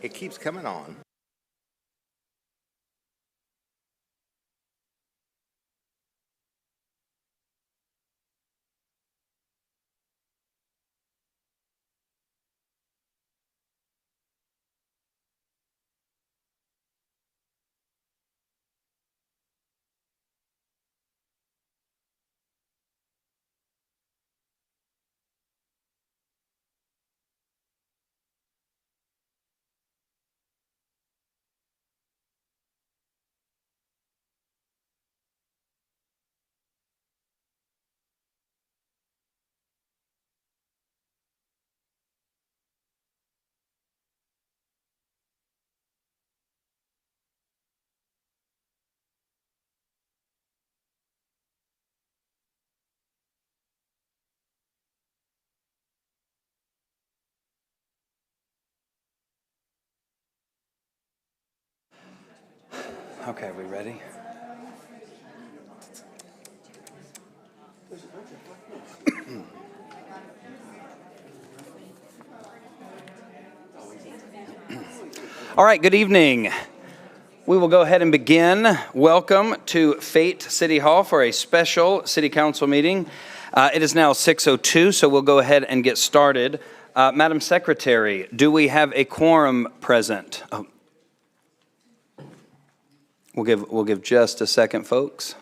It keeps coming on. Okay, we ready? All right, good evening. We will go ahead and begin. Welcome to Fate City Hall for a special City Council meeting. It is now 6:02, so we'll go ahead and get started. Madam Secretary, do we have a quorum present? Oh. We'll give just a second, folks.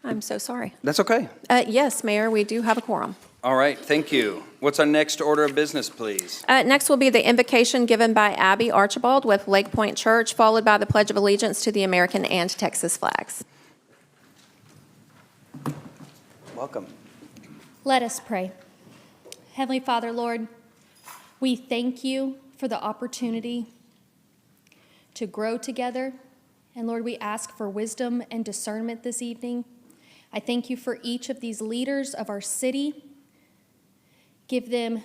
I'm so sorry. That's okay. Yes, Mayor, we do have a quorum. All right, thank you. What's our next order of business, please? Next will be the invocation given by Abby Archibald with Lake Point Church, followed by the Pledge of Allegiance to the American and Texas flags. Welcome. Let us pray. Heavenly Father, Lord, we thank you for the opportunity to grow together. And Lord, we ask for wisdom and discernment this evening. I thank you for each of these leaders of our city. Give them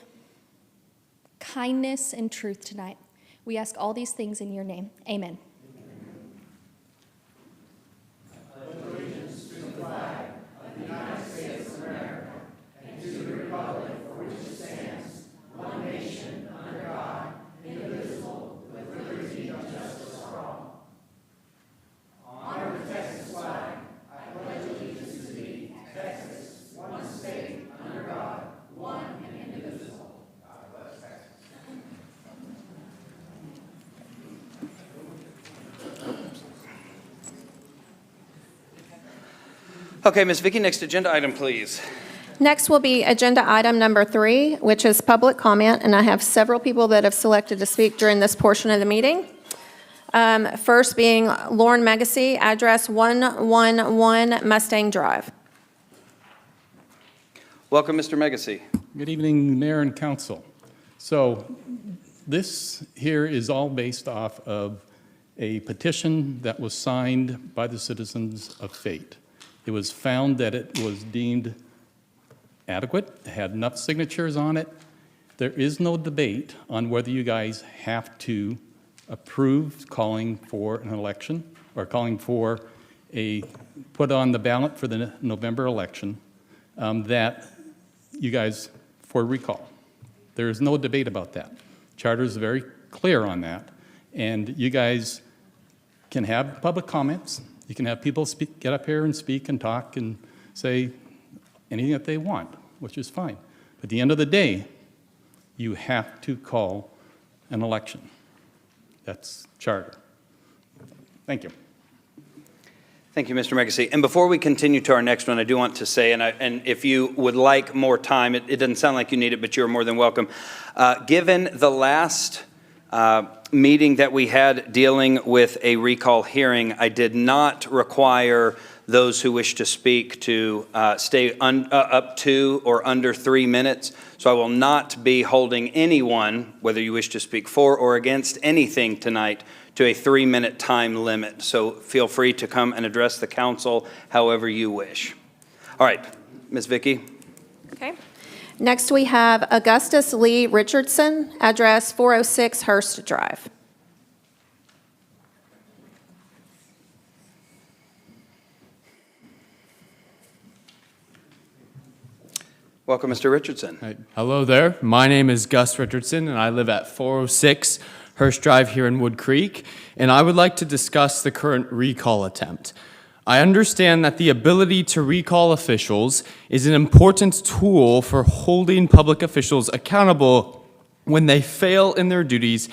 kindness and truth tonight. We ask all these things in your name. Amen. Okay, Ms. Vicki, next agenda item, please. Next will be agenda item number 3, which is public comment, and I have several people that have selected to speak during this portion of the meeting. First being Lauren Megacy, address 111 Mustang Drive. Welcome, Mr. Megacy. Good evening, Mayor and Council. So this here is all based off of a petition that was signed by the citizens of Fate. It was found that it was deemed adequate, it had enough signatures on it. There is no debate on whether you guys have to approve calling for an election or calling for put on the ballot for the November election that you guys for recall. There is no debate about that. Charter is very clear on that. And you guys can have public comments. You can have people get up here and speak and talk and say anything that they want, which is fine. But at the end of the day, you have to call an election. That's charter. Thank you. Thank you, Mr. Megacy. And before we continue to our next one, I do want to say, and if you would like more time, it doesn't sound like you need it, but you're more than welcome. Given the last meeting that we had dealing with a recall hearing, I did not require those who wish to speak to stay up to or under 3 minutes. So I will not be holding anyone, whether you wish to speak for or against anything tonight, to a 3-minute time limit. So feel free to come and address the council however you wish. All right, Ms. Vicki. Okay. Next, we have Augustus Lee Richardson, address 406 Hurst Drive. Welcome, Mr. Richardson. Right. Hello there. My name is Gus Richardson, and I live at 406 Hurst Drive here in Wood Creek, and I would like to discuss the current recall attempt. I understand that the ability to recall officials is an important tool for holding public officials accountable when they fail in their duties,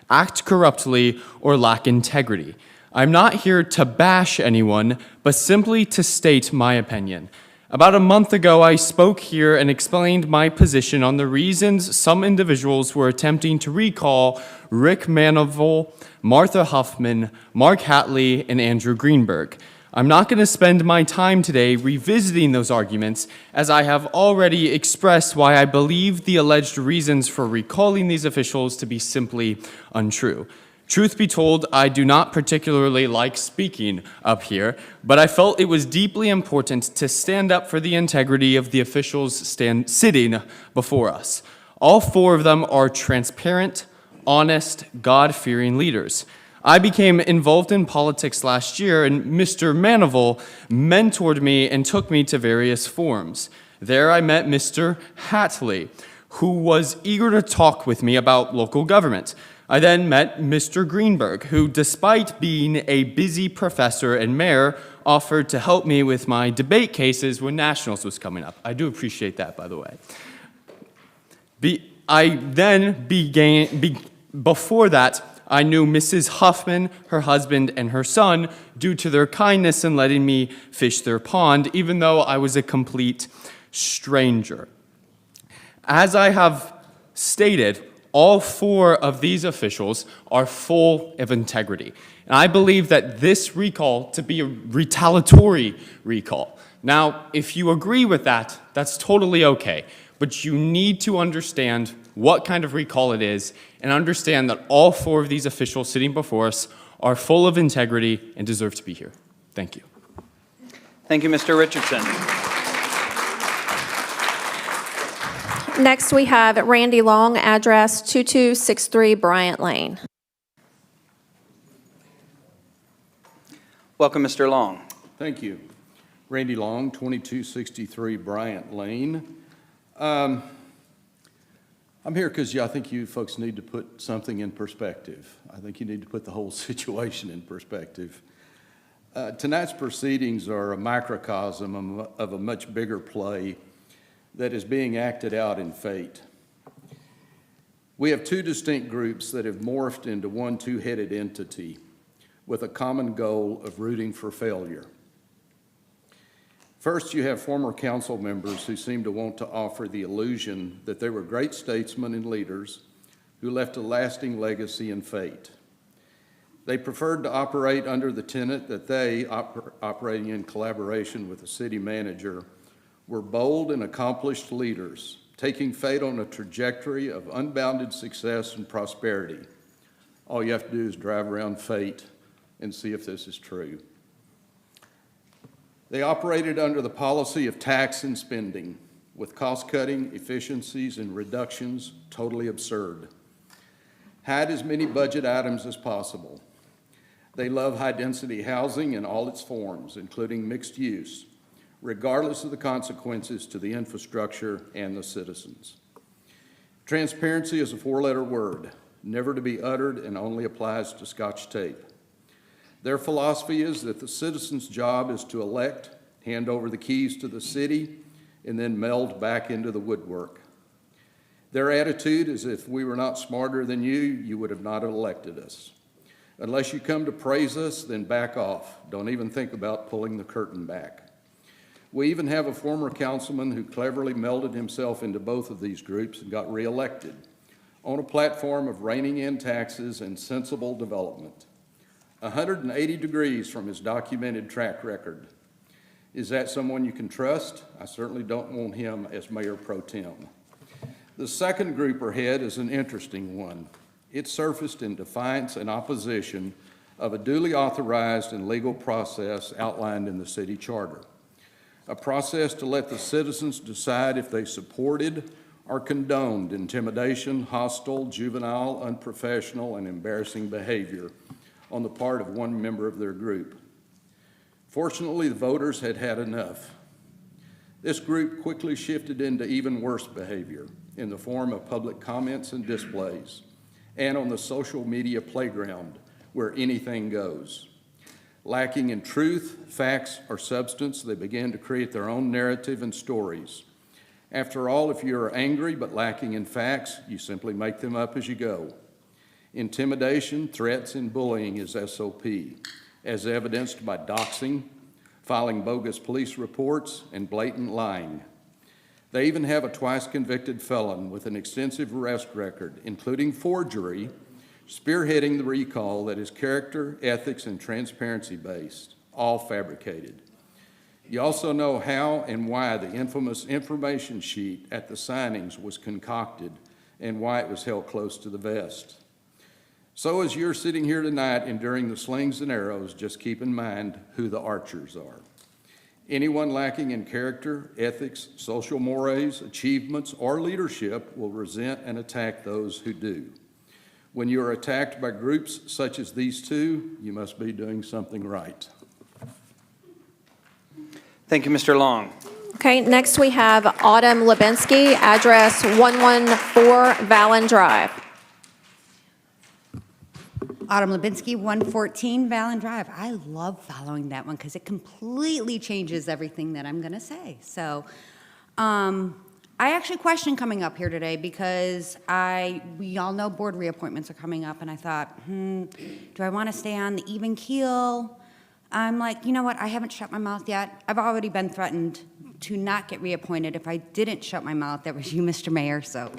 act corruptly, or lack integrity. I'm not here to bash anyone, but simply to state my opinion. About a month ago, I spoke here and explained my position on the reasons some individuals were attempting to recall Rick Manival, Martha Huffman, Mark Hatley, and Andrew Greenberg. I'm not going to spend my time today revisiting those arguments, as I have already expressed why I believe the alleged reasons for recalling these officials to be simply untrue. Truth be told, I do not particularly like speaking up here, but I felt it was deeply important to stand up for the integrity of the officials sitting before us. All four of them are transparent, honest, God-fearing leaders. I became involved in politics last year, and Mr. Manival mentored me and took me to various forums. There I met Mr. Hatley, who was eager to talk with me about local government. I then met Mr. Greenberg, who, despite being a busy professor and mayor, offered to help me with my debate cases when nationals was coming up. I do appreciate that, by the way. Before that, I knew Mrs. Huffman, her husband, and her son due to their kindness in letting me fish their pond, even though I was a complete stranger. As I have stated, all four of these officials are full of integrity. And I believe that this recall to be a retaliatory recall. Now, if you agree with that, that's totally okay. But you need to understand what kind of recall it is and understand that all four of these officials sitting before us are full of integrity and deserve to be here. Thank you. Thank you, Mr. Richardson. Next, we have Randy Long, address 2263 Bryant Lane. Welcome, Mr. Long. Thank you. Randy Long, 2263 Bryant Lane. I'm here because I think you folks need to put something in perspective. I think you need to put the whole situation in perspective. Tonight's proceedings are a microcosm of a much bigger play that is being acted out in fate. We have two distinct groups that have morphed into one two-headed entity with a common goal of rooting for failure. First, you have former council members who seem to want to offer the illusion that they were great statesmen and leaders who left a lasting legacy and fate. They preferred to operate under the tenet that they, operating in collaboration with the city manager, were bold and accomplished leaders, taking fate on a trajectory of unbounded success and prosperity. All you have to do is drive around fate and see if this is true. They operated under the policy of tax and spending, with cost-cutting, efficiencies, and reductions totally absurd. Hide as many budget items as possible. They love high-density housing in all its forms, including mixed use, regardless of the consequences to the infrastructure and the citizens. Transparency is a four-letter word, never to be uttered and only applies to Scotch tape. Their philosophy is that the citizen's job is to elect, hand over the keys to the city, and then meld back into the woodwork. Their attitude is if we were not smarter than you, you would have not elected us. Unless you come to praise us, then back off. Don't even think about pulling the curtain back. We even have a former councilman who cleverly melded himself into both of these groups and got reelected on a platform of reining in taxes and sensible development. 180 degrees from his documented track record. Is that someone you can trust? I certainly don't want him as Mayor Pro Tem. The second group or head is an interesting one. It surfaced in defiance and opposition of a duly authorized and legal process outlined in the city charter. A process to let the citizens decide if they supported or condoned intimidation, hostile, juvenile, unprofessional, and embarrassing behavior on the part of one member of their group. Fortunately, the voters had had enough. This group quickly shifted into even worse behavior in the form of public comments and displays, and on the social media playground where anything goes. Lacking in truth, facts, or substance, they began to create their own narrative and stories. After all, if you are angry but lacking in facts, you simply make them up as you go. Intimidation, threats, and bullying is SOP, as evidenced by doxing, filing bogus police reports, and blatant lying. They even have a twice-convicted felon with an extensive arrest record, including forgery, spearheading the recall that is character, ethics, and transparency-based, all fabricated. You also know how and why the infamous information sheet at the signings was concocted and why it was held close to the vest. So as you're sitting here tonight enduring the slings and arrows, just keep in mind who the archers are. Anyone lacking in character, ethics, social mores, achievements, or leadership will resent and attack those who do. When you are attacked by groups such as these two, you must be doing something right. Thank you, Mr. Long. Okay, next we have Autumn Lubinsky, address 114 Vallon Drive. Autumn Lubinsky, 114 Vallon Drive. I love following that one because it completely changes everything that I'm going to say. So I actually question coming up here today because we all know board reappointments are coming up, and I thought, do I want to stay on the even keel? I'm like, you know what, I haven't shut my mouth yet. I've already been threatened to not get reappointed if I didn't shut my mouth. That was you, Mr. Mayor, so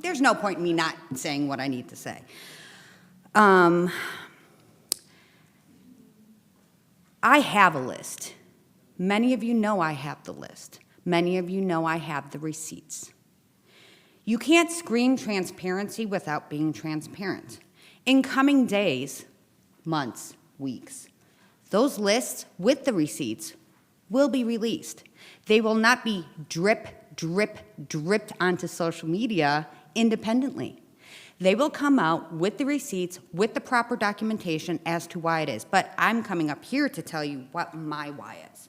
there's no point in me not saying what I need to say. I have a list. Many of you know I have the list. Many of you know I have the receipts. You can't scream transparency without being transparent. In coming days, months, weeks, those lists with the receipts will be released. They will not be dripped onto social media independently. They will come out with the receipts, with the proper documentation as to why it is. But I'm coming up here to tell you what my why is.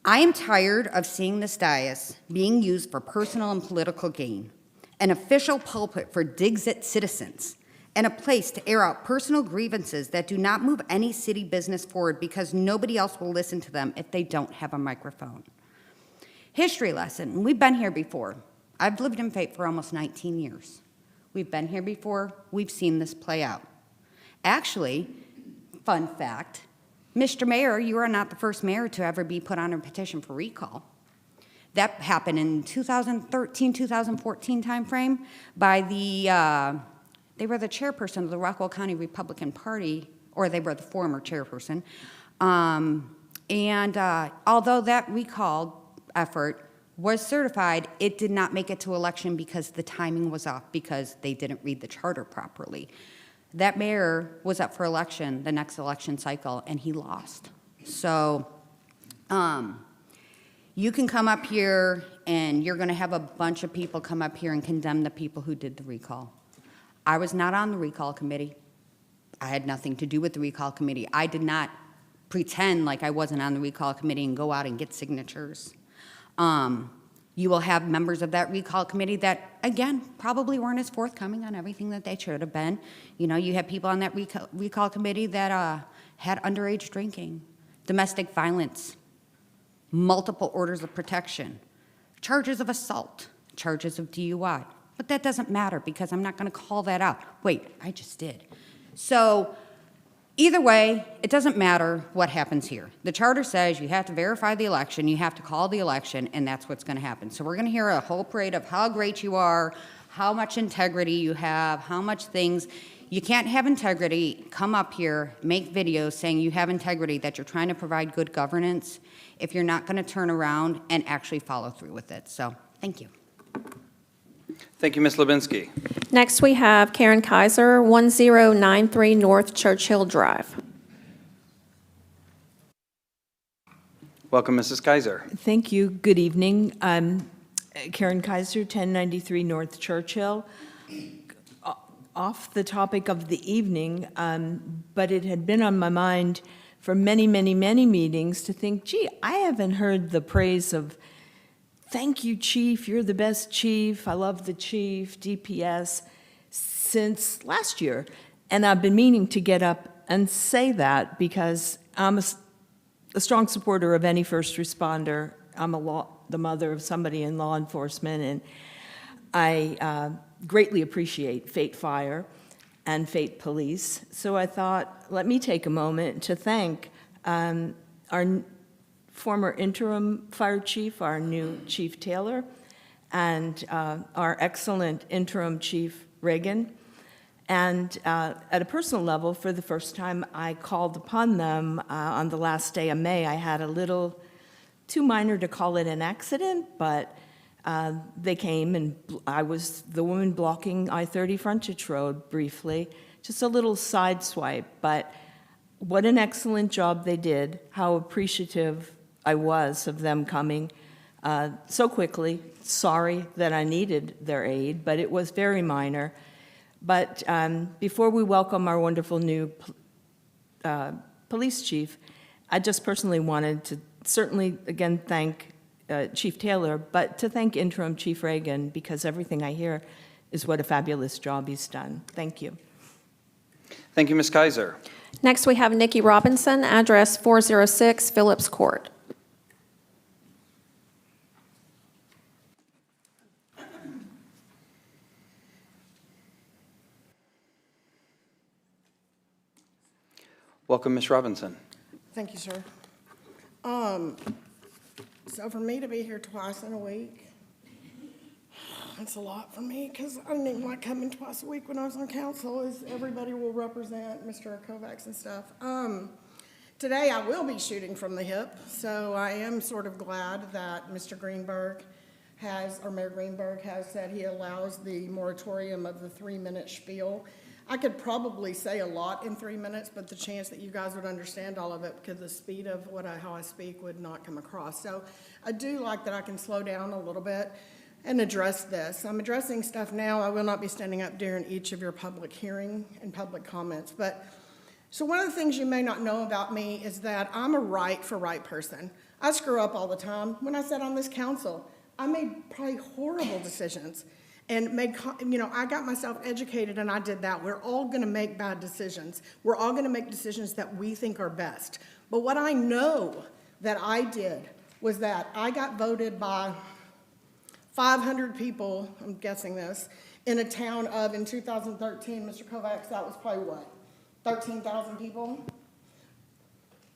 I am tired of seeing this dais being used for personal and political gain, an official pulpit for digs at citizens, and a place to air out personal grievances that do not move any city business forward because nobody else will listen to them if they don't have a microphone. History lesson, we've been here before. I've lived in Fate for almost 19 years. We've been here before, we've seen this play out. Actually, fun fact, Mr. Mayor, you are not the first mayor to ever be put on a petition for recall. That happened in 2013, 2014 timeframe by they were the chairperson of the Rockwell County Republican Party, or they were the former chairperson. Although that recall effort was certified, it did not make it to election because the timing was off because they didn't read the charter properly. That mayor was up for election the next election cycle, and he lost. So you can come up here, and you're going to have a bunch of people come up here and condemn the people who did the recall. I was not on the recall committee. I had nothing to do with the recall committee. I did not pretend like I wasn't on the recall committee and go out and get signatures. You will have members of that recall committee that, again, probably weren't as forthcoming on everything that they should have been. You know, you have people on that recall committee that had underage drinking, domestic violence, multiple orders of protection, charges of assault, charges of DUI. But that doesn't matter because I'm not going to call that out. Wait, I just did. So either way, it doesn't matter what happens here. The charter says you have to verify the election, you have to call the election, and that's what's going to happen. So we're going to hear a whole parade of how great you are, how much integrity you have, how much things. You can't have integrity, come up here, make videos saying you have integrity, that you're trying to provide good governance, if you're not going to turn around and actually follow through with it. So thank you. Thank you, Ms. Lubinsky. Next, we have Karen Kaiser, 1093 North Churchill Drive. Welcome, Mrs. Kaiser. Thank you. Good evening. Karen Kaiser, 1093 North Churchill. Off the topic of the evening, but it had been on my mind for many, many, many meetings to think, gee, I haven't heard the praise of, thank you, chief, you're the best chief, I love the chief, DPS, since last year. And I've been meaning to get up and say that because I'm a strong supporter of any first responder. I'm the mother of somebody in law enforcement, and I greatly appreciate Fate Fire and Fate Police. So I thought, let me take a moment to thank our former interim fire chief, our new Chief Taylor, and our excellent interim Chief Reagan. And at a personal level, for the first time, I called upon them on the last day of May. I had a little, too minor to call it an accident, but they came and I was the woman blocking I-30 frontage road briefly, just a little side swipe, but what an excellent job they did, how appreciative I was of them coming so quickly. Sorry that I needed their aid, but it was very minor. But before we welcome our wonderful new police chief, I just personally wanted to certainly, again, thank Chief Taylor, but to thank Interim Chief Reagan, because everything I hear is what a fabulous job he's done. Thank you. Thank you, Ms. Kaiser. Next, we have Nikki Robinson, address 406 Phillips Court. Welcome, Ms. Robinson. Thank you, sir. So for me to be here twice in a week, that's a lot for me because I didn't even like coming twice a week when I was on council, as everybody will represent Mr. Kovacs and stuff. Today I will be shooting from the hip, so I am sort of glad that Mr. Greenberg or Mayor Greenberg has said he allows the moratorium of the 3-minute spiel. I could probably say a lot in 3 minutes, but the chance that you guys would understand all of it because the speed of how I speak would not come across. So I do like that I can slow down a little bit and address this. I'm addressing stuff now. I will not be standing up during each of your public hearing and public comments. So one of the things you may not know about me is that I'm a right for right person. I screw up all the time. When I sat on this council, I made probably horrible decisions. And I got myself educated and I did that. We're all gonna make bad decisions. We're all gonna make decisions that we think are best. But what I know that I did was that I got voted by 500 people, I'm guessing this, in a town of, in 2013, Mr. Kovacs, that was probably what, 13,000 people?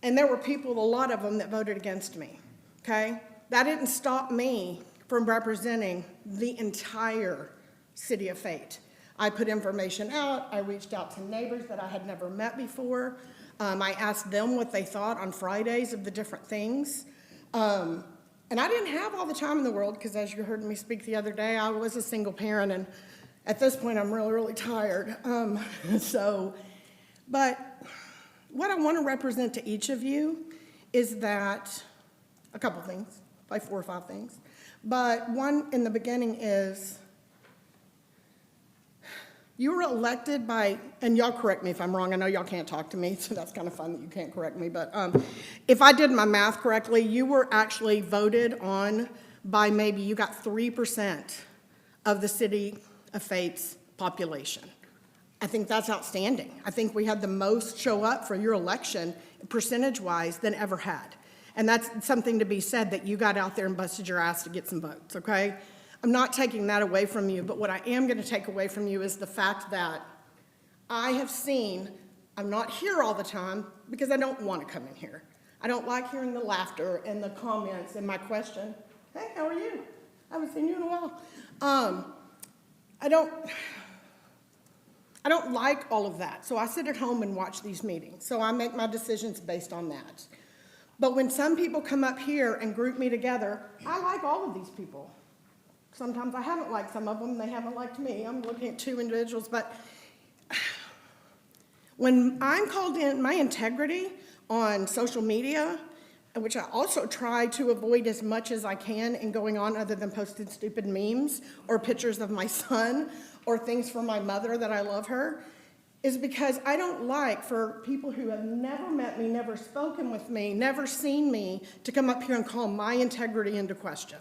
And there were people, a lot of them, that voted against me, okay? That didn't stop me from representing the entire city of Fate. I put information out. I reached out to neighbors that I had never met before. I asked them what they thought on Fridays of the different things. And I didn't have all the time in the world because, as you heard me speak the other day, I was a single parent, and at this point I'm really, really tired. But what I want to represent to each of you is that a couple things, like 4 or 5 things. But one in the beginning is you were elected by, and y'all correct me if I'm wrong, I know y'all can't talk to me, so that's kind of fun that you can't correct me, but if I did my math correctly, you were actually voted on by maybe you got 3% of the city of Fate's population. I think that's outstanding. I think we had the most show up for your election, percentage-wise, than ever had. And that's something to be said, that you got out there and busted your ass to get some votes, okay? I'm not taking that away from you, but what I am going to take away from you is the fact that I have seen, I'm not here all the time because I don't want to come in here. I don't like hearing the laughter and the comments and my question, hey, how are you? I haven't seen you in a while. I don't like all of that, so I sit at home and watch these meetings. So I make my decisions based on that. But when some people come up here and group me together, I like all of these people. Sometimes I haven't liked some of them, they haven't liked me. I'm looking at 2 individuals, but when I'm called in, my integrity on social media, which I also try to avoid as much as I can in going on other than posting stupid memes or pictures of my son or things from my mother that I love her, is because I don't like for people who have never met me, never spoken with me, never seen me, to come up here and call my integrity into question.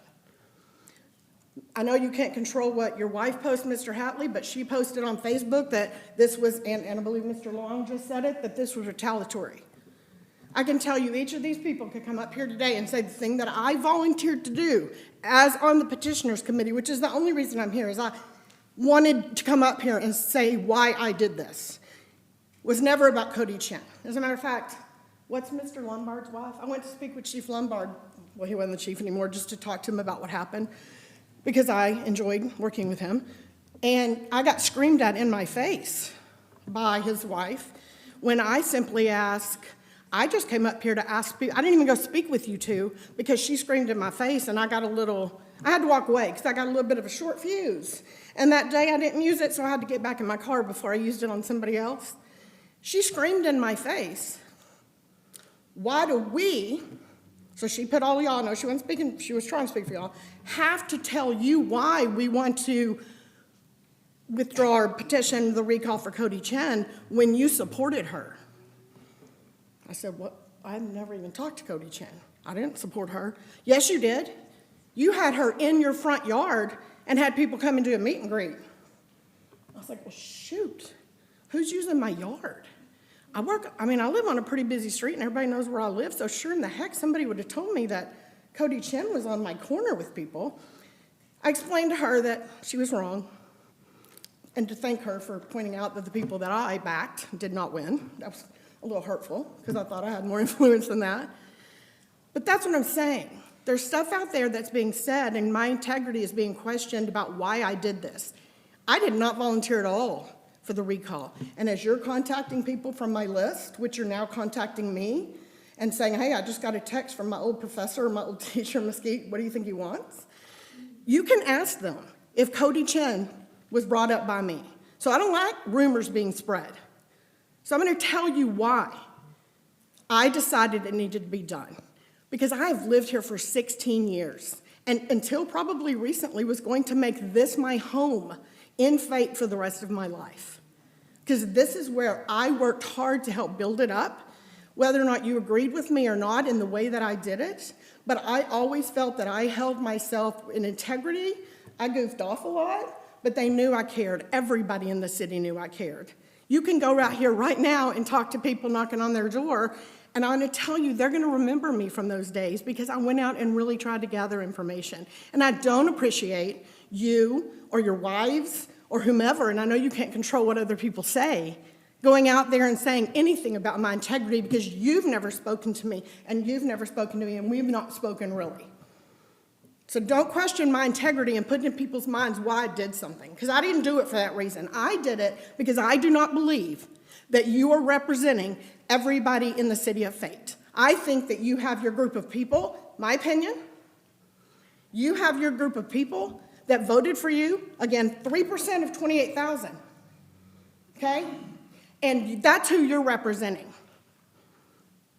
I know you can't control what your wife posts, Mr. Hatley, but she posted on Facebook that this was, and I believe Mr. Long just said it, that this was retaliatory. I can tell you each of these people could come up here today and say the thing that I volunteered to do as on the petitioners committee, which is the only reason I'm here, is I wanted to come up here and say why I did this. Was never about Cody Chen. As a matter of fact, what's Mr. Lombard's wife? I went to speak with Chief Lombard, well, he wasn't the chief anymore, just to talk to him about what happened, because I enjoyed working with him. And I got screamed at in my face by his wife when I simply asked, I just came up here to ask, I didn't even go speak with you two because she screamed in my face, and I had to walk away because I got a little bit of a short fuse. And that day I didn't use it, so I had to get back in my car before I used it on somebody else. She screamed in my face, why do we, so she put all y'all, no, she wasn't speaking, she was trying to speak for y'all, have to tell you why we want to withdraw or petition the recall for Cody Chen when you supported her? I said, what? I've never even talked to Cody Chen. I didn't support her. Yes, you did. You had her in your front yard and had people come and do a meet and greet. I was like, well, shoot, who's using my yard? I live on a pretty busy street and everybody knows where I live, so sure in the heck somebody would have told me that Cody Chen was on my corner with people. I explained to her that she was wrong and to thank her for pointing out that the people that I backed did not win. That was a little hurtful because I thought I had more influence than that. But that's what I'm saying. There's stuff out there that's being said and my integrity is being questioned about why I did this. I did not volunteer at all for the recall. And as you're contacting people from my list, which you're now contacting me and saying, hey, I just got a text from my old professor, my old teacher, Mesquite, what do you think he wants? You can ask them if Cody Chen was brought up by me. So I don't like rumors being spread. So I'm going to tell you why I decided it needed to be done. Because I have lived here for 16 years, and until probably recently was going to make this my home in fate for the rest of my life. Because this is where I worked hard to help build it up, whether or not you agreed with me or not in the way that I did it. But I always felt that I held myself in integrity. I goofed off a lot, but they knew I cared. Everybody in the city knew I cared. You can go out here right now and talk to people knocking on their door, and I'm going to tell you they're going to remember me from those days because I went out and really tried to gather information. And I don't appreciate you or your wives or whomever, and I know you can't control what other people say, going out there and saying anything about my integrity because you've never spoken to me, and you've never spoken to me, and we've not spoken really. So don't question my integrity and put in people's minds why I did something, because I didn't do it for that reason. I did it because I do not believe that you are representing everybody in the city of Fate. I think that you have your group of people, my opinion, you have your group of people that voted for you, again, 3% of 28,000, okay? And that's who you're representing,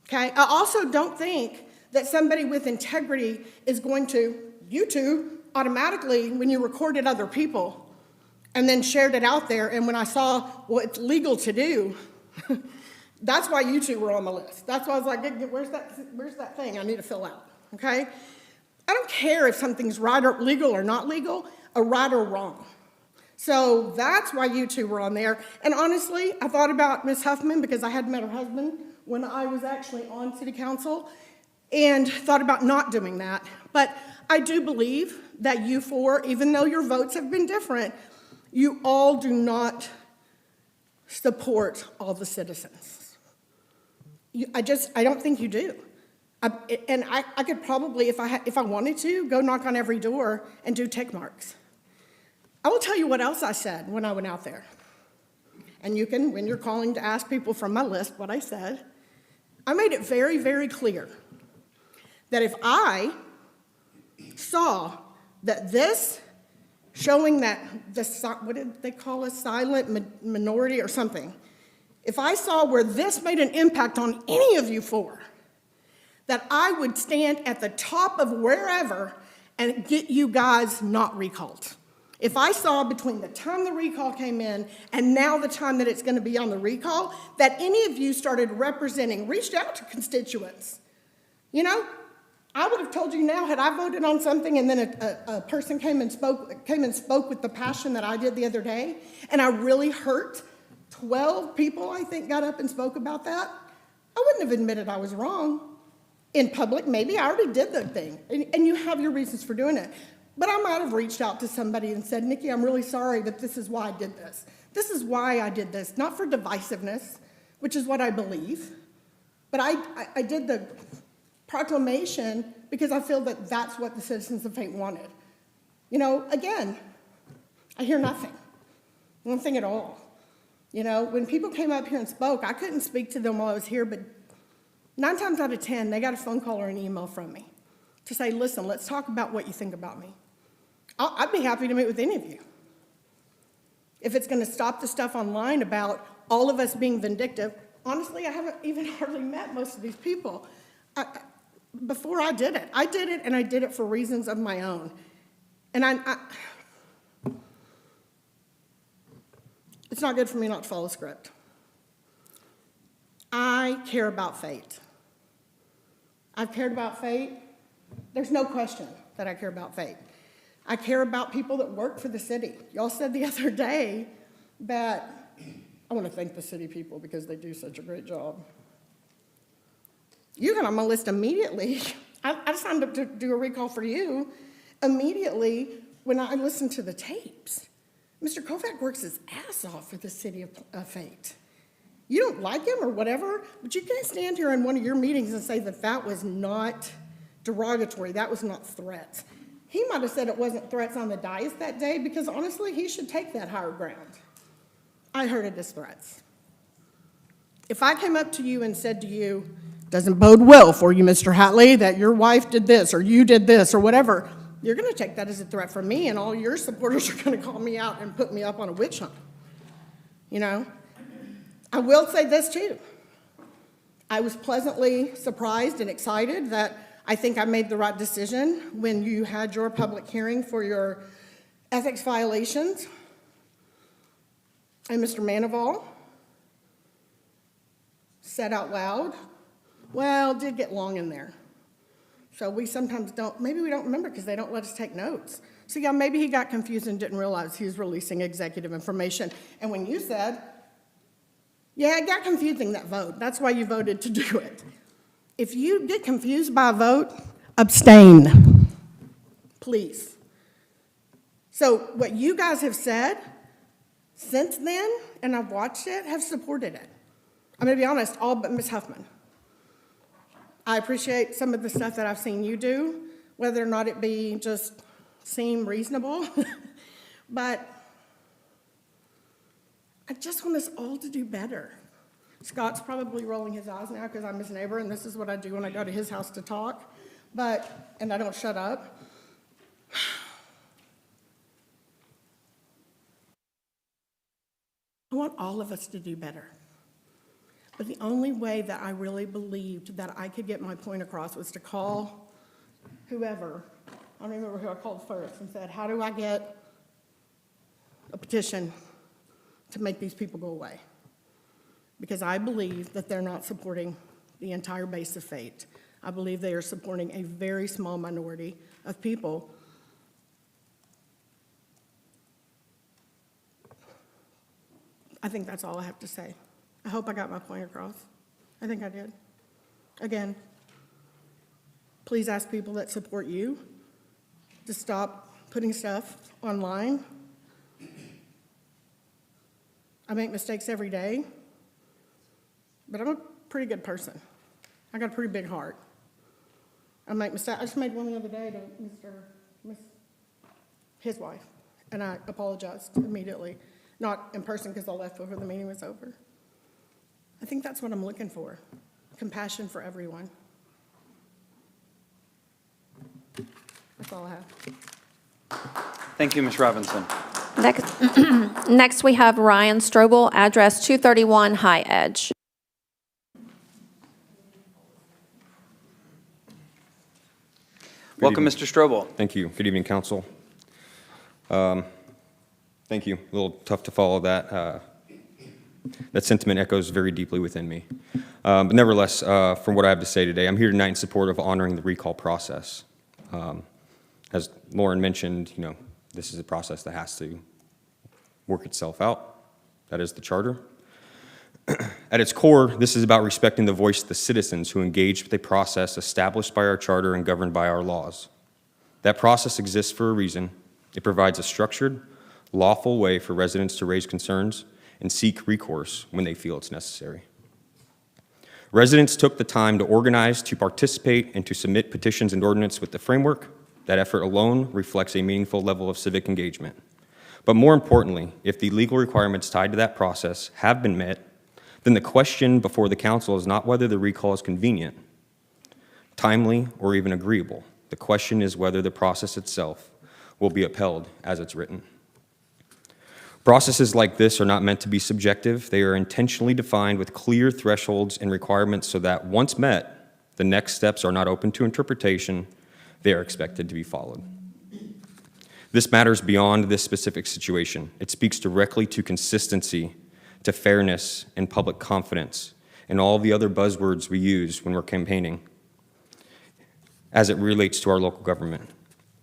okay? I also don't think that somebody with integrity is going to, you two, automatically, when you recorded other people and then shared it out there, and when I saw what it's legal to do, that's why you two were on the list. That's why I was like, where's that thing I need to fill out, okay? I don't care if something's right or legal or not legal, or right or wrong. So that's why you two were on there. And honestly, I thought about Ms. Huffman because I had met her husband when I was actually on city council and thought about not doing that. But I do believe that you four, even though your votes have been different, you all do not support all the citizens. I don't think you do. And I could probably, if I wanted to, go knock on every door and do tick marks. I will tell you what else I said when I went out there. And you can, when you're calling to ask people from my list what I said, I made it very, very clear that if I saw that this, showing that what did they call a silent minority or something, if I saw where this made an impact on any of you four, that I would stand at the top of wherever and get you guys not recalled. If I saw between the time the recall came in and now the time that it's going to be on the recall, that any of you started reached out to constituents, you know, I would have told you now had I voted on something and then a person came and spoke with the passion that I did the other day, and I really hurt 12 people, I think, got up and spoke about that, I wouldn't have admitted I was wrong. In public, maybe I already did the thing, and you have your reasons for doing it. But I might have reached out to somebody and said, Nikki, I'm really sorry, but this is why I did this. This is why I did this, not for divisiveness, which is what I believe, but I did the proclamation because I feel that that's what the citizens of Fate wanted. You know, again, I hear nothing at all. You know, when people came up here and spoke, I couldn't speak to them while I was here, but 9 times out of 10, they got a phone call or an email from me to say, listen, let's talk about what you think about me. I'd be happy to meet with any of you. If it's going to stop the stuff online about all of us being vindictive, honestly, I haven't even hardly met most of these people. Before I did it, and I did it for reasons of my own. And it's not good for me not to follow script. I care about Fate. I've cared about Fate. There's no question that I care about Fate. I care about people that work for the city. Y'all said the other day that I want to thank the city people because they do such a great job. You got on my list immediately. I signed up to do a recall for you immediately when I listened to the tapes. Mr. Kovac works his ass off for the city of Fate. You don't like him or whatever, but you can't stand here in one of your meetings and say that that was not derogatory, that was not threats. He might have said it wasn't threats on the dais that day because honestly, he should take that higher ground. I heard it as threats. If I came up to you and said to you, doesn't bode well for you, Mr. Hatley, that your wife did this or you did this or whatever, you're going to take that as a threat from me, and all your supporters are going to call me out and put me up on a witch hunt. You know? I will say this too. I was pleasantly surprised and excited that I think I made the right decision when you had your public hearing for your ethics violations. And Mr. Manival said out loud, well, it did get long in there. So we sometimes maybe we don't remember because they don't let us take notes. So yeah, maybe he got confused and didn't realize he was releasing executive information. And when you said, yeah, it got confusing, that vote. That's why you voted to do it. If you get confused by a vote, abstain, please. So what you guys have said since then, and I've watched it, have supported it. I'm going to be honest, all but Ms. Huffman. I appreciate some of the stuff that I've seen you do, whether or not it be just seem reasonable, but I just want us all to do better. Scott's probably rolling his eyes now because I'm his neighbor, and this is what I do when I go to his house to talk, and I don't shut up. I want all of us to do better. But the only way that I really believed that I could get my point across was to call whoever, I don't remember who I called first, and said, how do I get a petition to make these people go away? Because I believe that they're not supporting the entire base of Fate. I believe they are supporting a very small minority of people. I think that's all I have to say. I hope I got my point across. I think I did. Again, please ask people that support you to stop putting stuff online. I make mistakes every day, but I'm a pretty good person. I got a pretty big heart. I make mistakes. I just made one the other day to his wife, and I apologized immediately. Not in person because I left before the meeting was over. I think that's what I'm looking for, compassion for everyone. That's all I have. Thank you, Ms. Robinson. Next, we have Ryan Strobel, address 231 High Edge. Welcome, Mr. Strobel. Thank you. Good evening, council. Thank you. A little tough to follow that. That sentiment echoes very deeply within me. But nevertheless, from what I have to say today, I'm here tonight in support of honoring the recall process. As Lauren mentioned, this is a process that has to work itself out. That is the charter. At its core, this is about respecting the voice of the citizens who engage with a process established by our charter and governed by our laws. That process exists for a reason. It provides a structured, lawful way for residents to raise concerns and seek recourse when they feel it's necessary. Residents took the time to organize, to participate, and to submit petitions and ordinance with the framework. That effort alone reflects a meaningful level of civic engagement. But more importantly, if the legal requirements tied to that process have been met, then the question before the council is not whether the recall is convenient, timely, or even agreeable. The question is whether the process itself will be upheld as it's written. Processes like this are not meant to be subjective. They are intentionally defined with clear thresholds and requirements so that once met, the next steps are not open to interpretation. They are expected to be followed. This matters beyond this specific situation. It speaks directly to consistency, to fairness and public confidence, and all the other buzzwords we use when we're campaigning as it relates to our local government.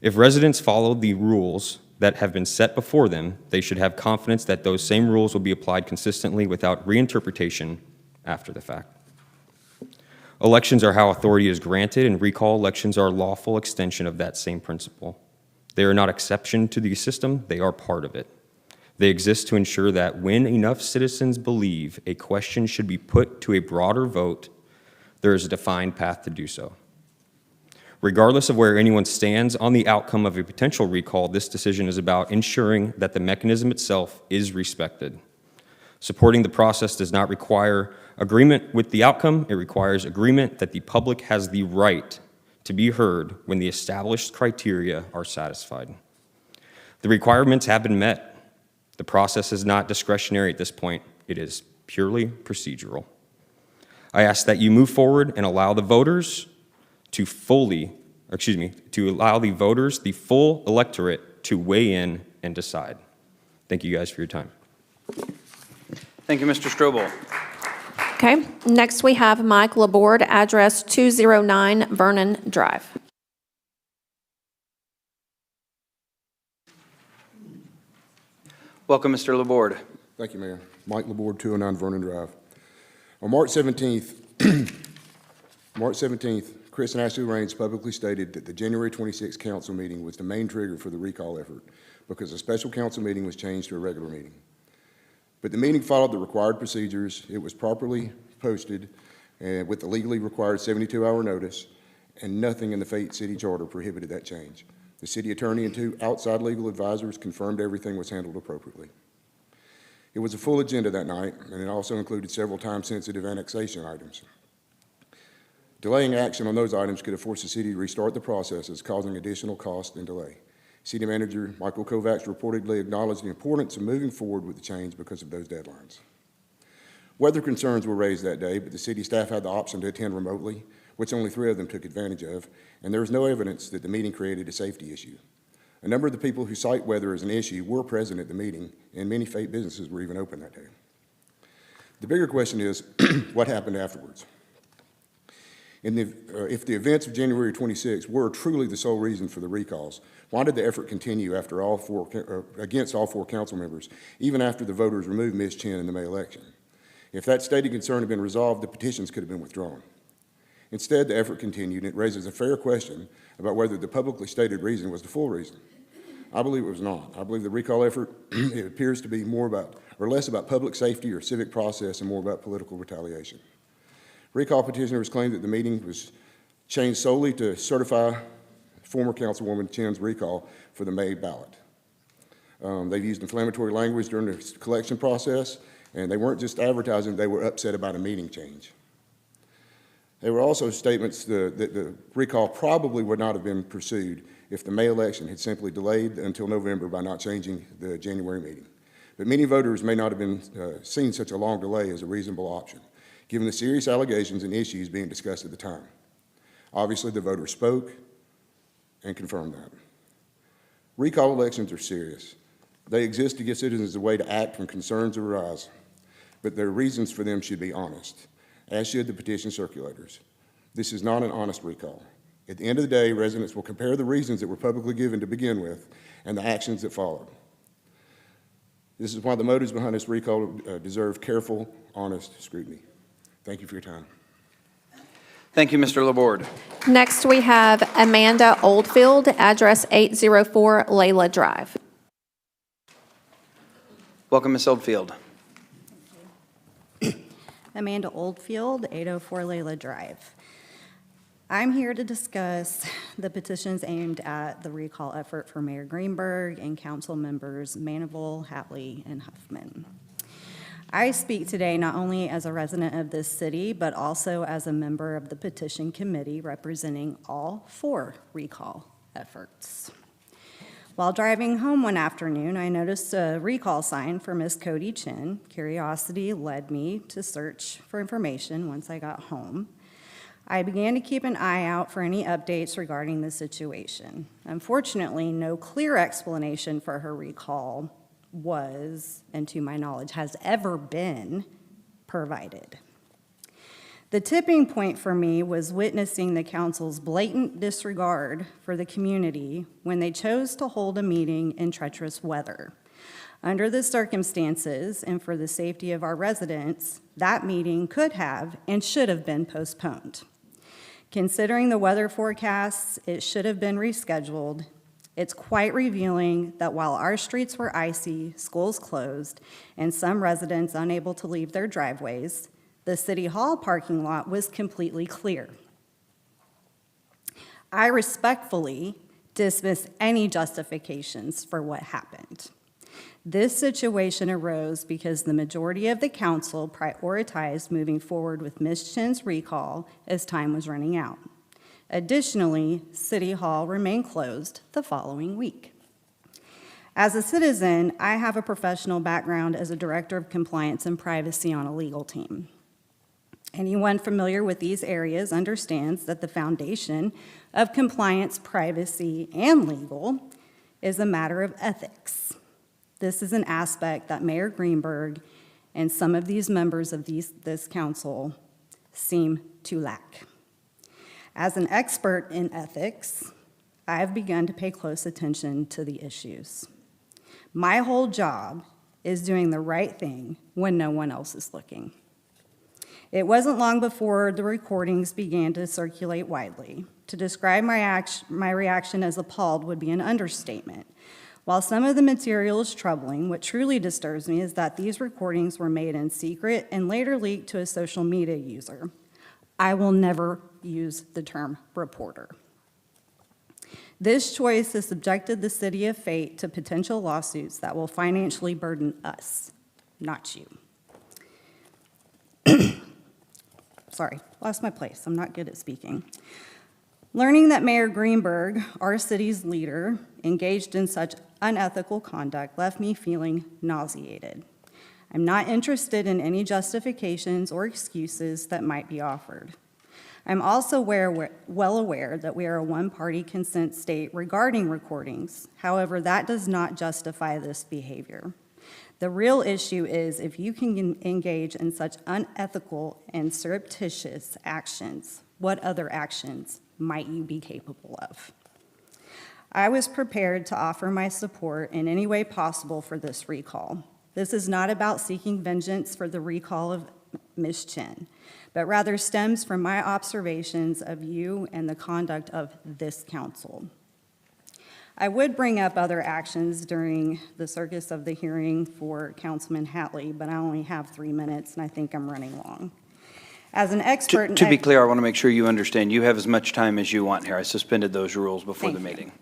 If residents follow the rules that have been set before them, they should have confidence that those same rules will be applied consistently without reinterpretation after the fact. Elections are how authority is granted, and recall elections are a lawful extension of that same principle. They are not exception to the system, they are part of it. They exist to ensure that when enough citizens believe a question should be put to a broader vote, there is a defined path to do so. Regardless of where anyone stands on the outcome of a potential recall, this decision is about ensuring that the mechanism itself is respected. Supporting the process does not require agreement with the outcome. It requires agreement that the public has the right to be heard when the established criteria are satisfied. The requirements have been met. The process is not discretionary at this point. It is purely procedural. I ask that you move forward and allow the voters the full electorate to weigh in and decide. Thank you guys for your time. Thank you, Mr. Strobel. Okay, next we have Mike Laborde, address 209 Vernon Drive. Welcome, Mr. Laborde. Thank you, Mayor. Mike Laborde, 209 Vernon Drive. On March 17th, Chris and Ashley Raines publicly stated that the January 26th council meeting was the main trigger for the recall effort because a special council meeting was changed to a regular meeting. But the meeting followed the required procedures. It was properly posted with the legally required 72-hour notice, and nothing in the Fayette City Charter prohibited that change. The city attorney and 2 outside legal advisors confirmed everything was handled appropriately. It was a full agenda that night, and it also included several time-sensitive annexation items. Delaying action on those items could have forced the city to restart the processes, causing additional cost and delay. City Manager Michael Kovacs reportedly acknowledged the importance of moving forward with the change because of those deadlines. Weather concerns were raised that day, but the city staff had the option to attend remotely, which only 3 of them took advantage of, and there was no evidence that the meeting created a safety issue. A number of the people who cite weather as an issue were present at the meeting, and many Fayette businesses were even open that day. The bigger question is, what happened afterwards? If the events of January 26 were truly the sole reason for the recalls, why did the effort continue against all 4 council members, even after the voters removed Ms. Chen in the May election? If that stated concern had been resolved, the petitions could have been withdrawn. Instead, the effort continued, and it raises a fair question about whether the publicly stated reason was the full reason. I believe it was not. I believe the recall effort, it appears to be less about public safety or civic process and more about political retaliation. Recall petitioners claimed that the meeting was changed solely to certify former Councilwoman Chen's recall for the May ballot. They've used inflammatory language during the collection process, and they weren't just advertising, they were upset about a meeting change. There were also statements that the recall probably would not have been pursued if the May election had simply delayed until November by not changing the January meeting. But many voters may not have been seen such a long delay as a reasonable option, given the serious allegations and issues being discussed at the time. Obviously, the voters spoke and confirmed that. Recall elections are serious. They exist to give citizens a way to act when concerns arise, but their reasons for them should be honest, as should the petition circulators. This is not an honest recall. At the end of the day, residents will compare the reasons that were publicly given to begin with and the actions that followed. This is why the motives behind this recall deserve careful, honest scrutiny. Thank you for your time. Thank you, Mr. Laborde. Next, we have Amanda Oldfield, address 804 Layla Drive. Welcome, Ms. Oldfield. Amanda Oldfield, 804 Layla Drive. I'm here to discuss the petitions aimed at the recall effort for Mayor Greenberg and council members Manival, Hatley, and Huffman. I speak today not only as a resident of this city, but also as a member of the petition committee representing all 4 recall efforts. While driving home one afternoon, I noticed a recall sign for Miss Cody Chin. Curiosity led me to search for information once I got home. I began to keep an eye out for any updates regarding the situation. Unfortunately, no clear explanation for her recall was, and to my knowledge, has ever been provided. The tipping point for me was witnessing the council's blatant disregard for the community when they chose to hold a meeting in treacherous weather. Under the circumstances and for the safety of our residents, that meeting could have and should have been postponed. Considering the weather forecasts, it should have been rescheduled. It's quite revealing that while our streets were icy, schools closed, and some residents unable to leave their driveways, the City Hall parking lot was completely clear. I respectfully dismiss any justifications for what happened. This situation arose because the majority of the council prioritized moving forward with Ms. Chin's recall as time was running out. Additionally, City Hall remained closed the following week. As a citizen, I have a professional background as a director of compliance and privacy on a legal team. Anyone familiar with these areas understands that the foundation of compliance, privacy, and legal is a matter of ethics. This is an aspect that Mayor Greenberg and some of these members of this council seem to lack. As an expert in ethics, I've begun to pay close attention to the issues. My whole job is doing the right thing when no one else is looking. It wasn't long before the recordings began to circulate widely. To describe my reaction as appalled would be an understatement. While some of the material is troubling, what truly disturbs me is that these recordings were made in secret and later leaked to a social media user. I will never use the term reporter. This choice has subjected the city of fate to potential lawsuits that will financially burden us, not you. Sorry, lost my place. I'm not good at speaking. Learning that Mayor Greenberg, our city's leader, engaged in such unethical conduct left me feeling nauseated. I'm not interested in any justifications or excuses that might be offered. I'm also well aware that we are a one-party consent state regarding recordings. However, that does not justify this behavior. The real issue is if you can engage in such unethical and surreptitious actions, what other actions might you be capable of? I was prepared to offer my support in any way possible for this recall. This is not about seeking vengeance for the recall of Ms. Chin, but rather stems from my observations of you and the conduct of this council. I would bring up other actions during the circus of the hearing for Councilman Hatley, but I only have 3 minutes, and I think I'm running long. As an expert... To be clear, I want to make sure you understand, you have as much time as you want here. I suspended those rules before the meeting.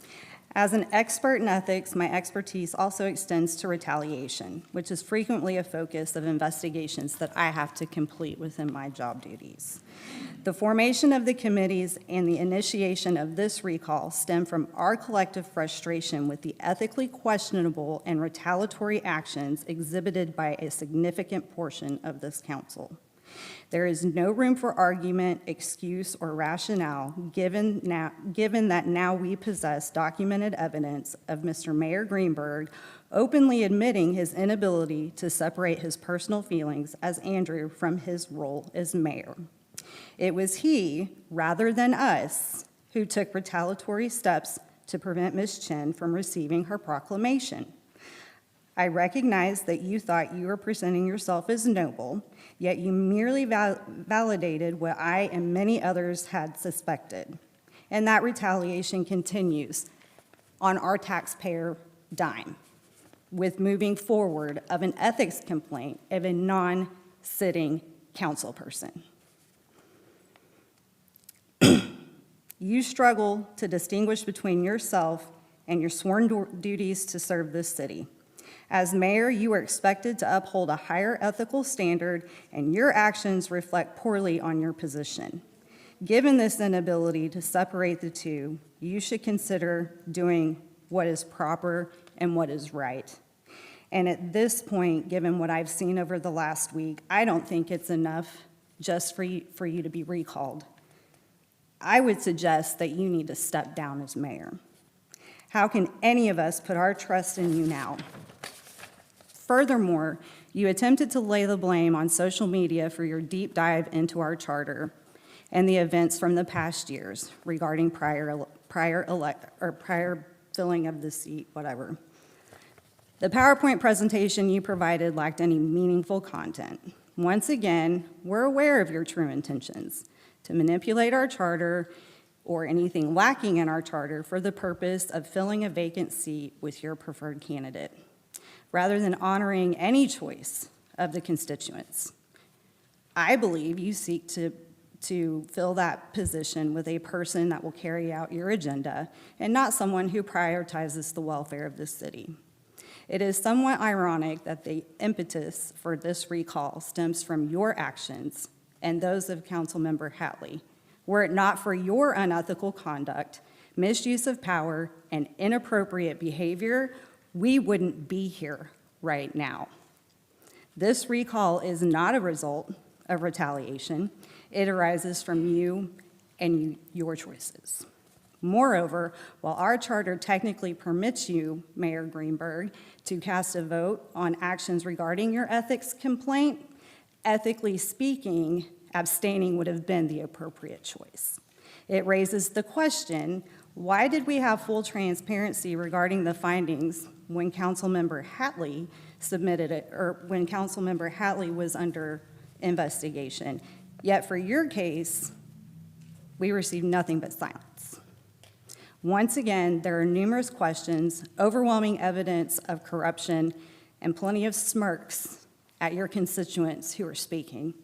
As an expert in ethics, my expertise also extends to retaliation, which is frequently a focus of investigations that I have to complete within my job duties. The formation of the committees and the initiation of this recall stem from our collective frustration with the ethically questionable and retaliatory actions exhibited by a significant portion of this council. There is no room for argument, excuse, or rationale, given that now we possess documented evidence of Mr. Mayor Greenberg openly admitting his inability to separate his personal feelings as Andrew from his role as mayor. It was he, rather than us, who took retaliatory steps to prevent Ms. Chen from receiving her proclamation. I recognize that you thought you were presenting yourself as noble, yet you merely validated what I and many others had suspected. And that retaliation continues on our taxpayer dime with moving forward of an ethics complaint of a non-sitting council person. You struggle to distinguish between yourself and your sworn duties to serve this city. As mayor, you are expected to uphold a higher ethical standard, and your actions reflect poorly on your position. Given this inability to separate the two, you should consider doing what is proper and what is right. And at this point, given what I've seen over the last week, I don't think it's enough just for you to be recalled. I would suggest that you need to step down as mayor. How can any of us put our trust in you now? Furthermore, you attempted to lay the blame on social media for your deep dive into our charter and the events from the past years regarding prior filling of the seat, whatever. The PowerPoint presentation you provided lacked any meaningful content. Once again, we're aware of your true intentions to manipulate our charter or anything lacking in our charter for the purpose of filling a vacant seat with your preferred candidate, rather than honoring any choice of the constituents. I believe you seek to fill that position with a person that will carry out your agenda and not someone who prioritizes the welfare of the city. It is somewhat ironic that the impetus for this recall stems from your actions and those of Councilmember Hatley. Were it not for your unethical conduct, misuse of power, and inappropriate behavior, we wouldn't be here right now. This recall is not a result of retaliation. It arises from you and your choices. Moreover, while our charter technically permits you, Mayor Greenberg, to cast a vote on actions regarding your ethics complaint, ethically speaking, abstaining would have been the appropriate choice. It raises the question, why did we have full transparency regarding the findings when Councilmember Hatley submitted it, or when Councilmember Hatley was under investigation? Yet for your case, we received nothing but silence. Once again, there are numerous questions, overwhelming evidence of corruption, and plenty of smirks at your constituents who are speaking.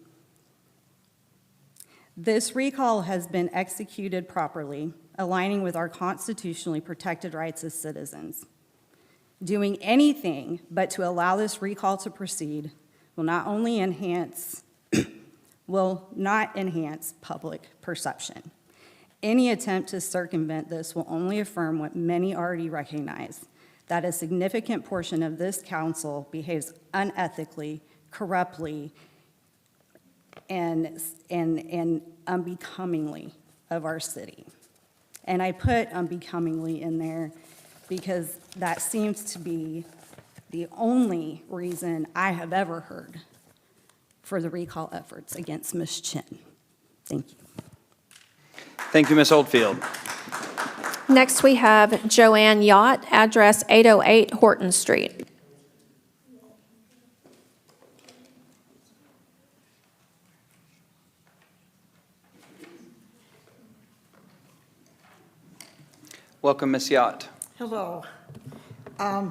This recall has been executed properly, aligning with our constitutionally protected rights as citizens. Doing anything but to allow this recall to proceed will not enhance public perception. Any attempt to circumvent this will only affirm what many already recognize, that a significant portion of this council behaves unethically, corruptly, and unbecomingly of our city. And I put unbecomingly in there because that seems to be the only reason I have ever heard for the recall efforts against Ms. Chen. Thank you. Thank you, Ms. Oldfield. Next, we have Joanne Yacht, address 808 Horton Street. Welcome, Ms. Yacht. Hello. I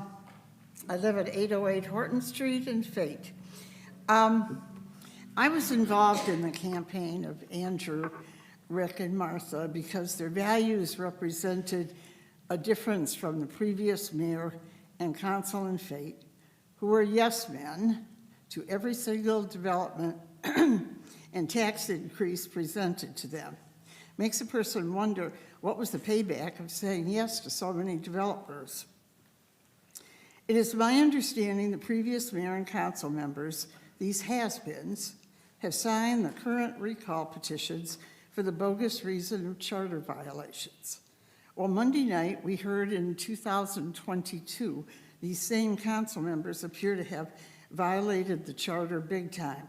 live at 808 Horton Street in Fate. I was involved in the campaign of Andrew, Rick, and Martha because their values represented a difference from the previous mayor and council in Fate, who were yes men to every single development and tax increase presented to them. Makes a person wonder what was the payback of saying yes to so many developers. It is my understanding the previous mayor and council members, these has-beens, have signed the current recall petitions for the bogus reason of charter violations. Well, Monday night, we heard in 2022, these same council members appear to have violated the charter big time.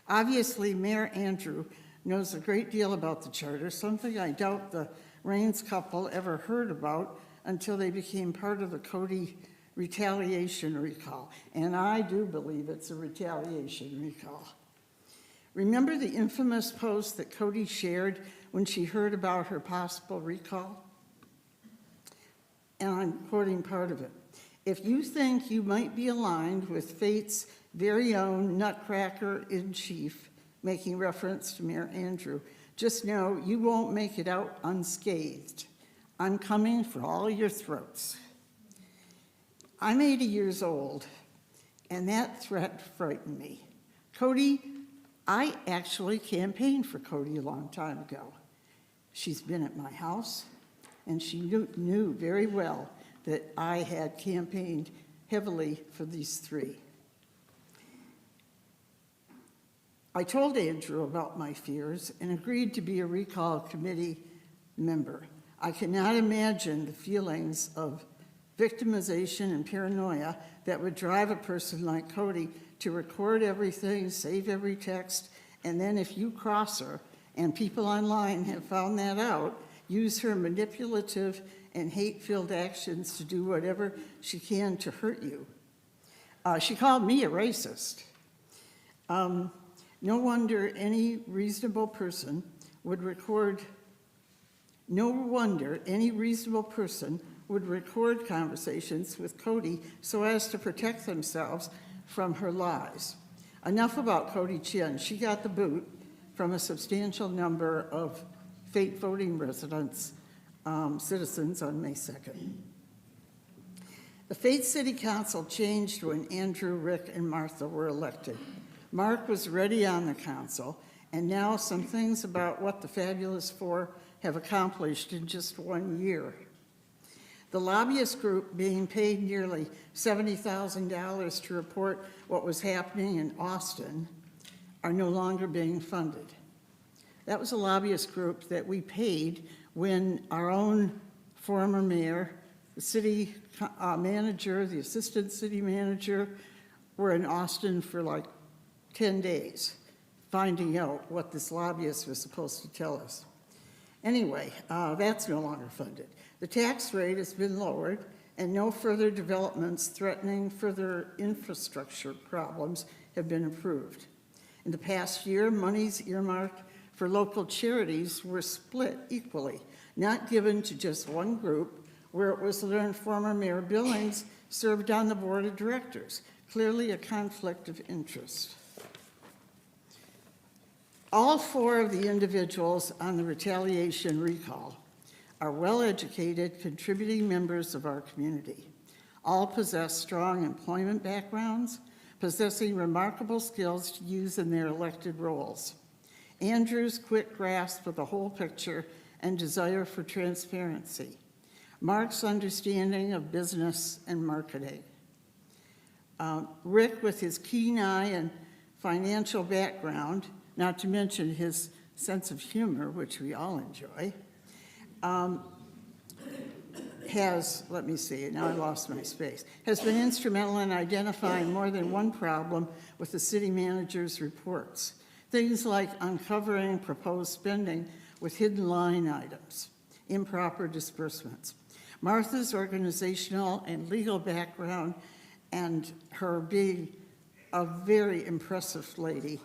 Obviously, Mayor Andrew knows a great deal about the charter, something I doubt the Raines couple ever heard about until they became part of the Cody retaliation recall. And I do believe it's a retaliation recall. Remember the infamous post that Cody shared when she heard about her possible recall? And I'm quoting part of it. If you think you might be aligned with fate's very own nutcracker-in-chief, making reference to Mayor Andrew, just know you won't make it out unscathed. I'm coming for all your throats. I'm 80 years old, and that threat frightened me. Cody, I actually campaigned for Cody a long time ago. She's been at my house, and she knew very well that I had campaigned heavily for these three. I told Andrew about my fears and agreed to be a recall committee member. I cannot imagine the feelings of victimization and paranoia that would drive a person like Cody to record everything, save every text, and then if you cross her, and people online have found that out, use her manipulative and hate-filled actions to do whatever she can to hurt you. She called me a racist. No wonder any reasonable person would record conversations with Cody so as to protect themselves from her lies. Enough about Cody Chin. She got the boot from a substantial number of Fate voting citizens on May 2nd. The Fate City Council changed when Andrew, Rick, and Martha were elected. Mark was ready on the council, and now some things about what the Fabulous Four have accomplished in just 1 year. The lobbyist group being paid nearly $70,000 to report what was happening in Austin are no longer being funded. That was a lobbyist group that we paid when our own former mayor, the city manager, the assistant city manager were in Austin for like 10 days, finding out what this lobbyist was supposed to tell us. Anyway, that's no longer funded. The tax rate has been lowered, and no further developments threatening further infrastructure problems have been approved. In the past year, monies earmarked for local charities were split equally, not given to just one group, where it was learned former Mayor Billings served on the board of directors, clearly a conflict of interest. All four of the individuals on the retaliation recall are well-educated, contributing members of our community. All possess strong employment backgrounds, possessing remarkable skills to use in their elected roles. Andrew's quick grasp of the whole picture and desire for transparency. Mark's understanding of business and marketing. Rick, with his keen eye and financial background, not to mention his sense of humor, which we all enjoy, has been instrumental in identifying more than one problem with the city manager's reports. Things like uncovering proposed spending with hidden line items, improper disbursements. Martha's organizational and legal background and her being a very impressive lady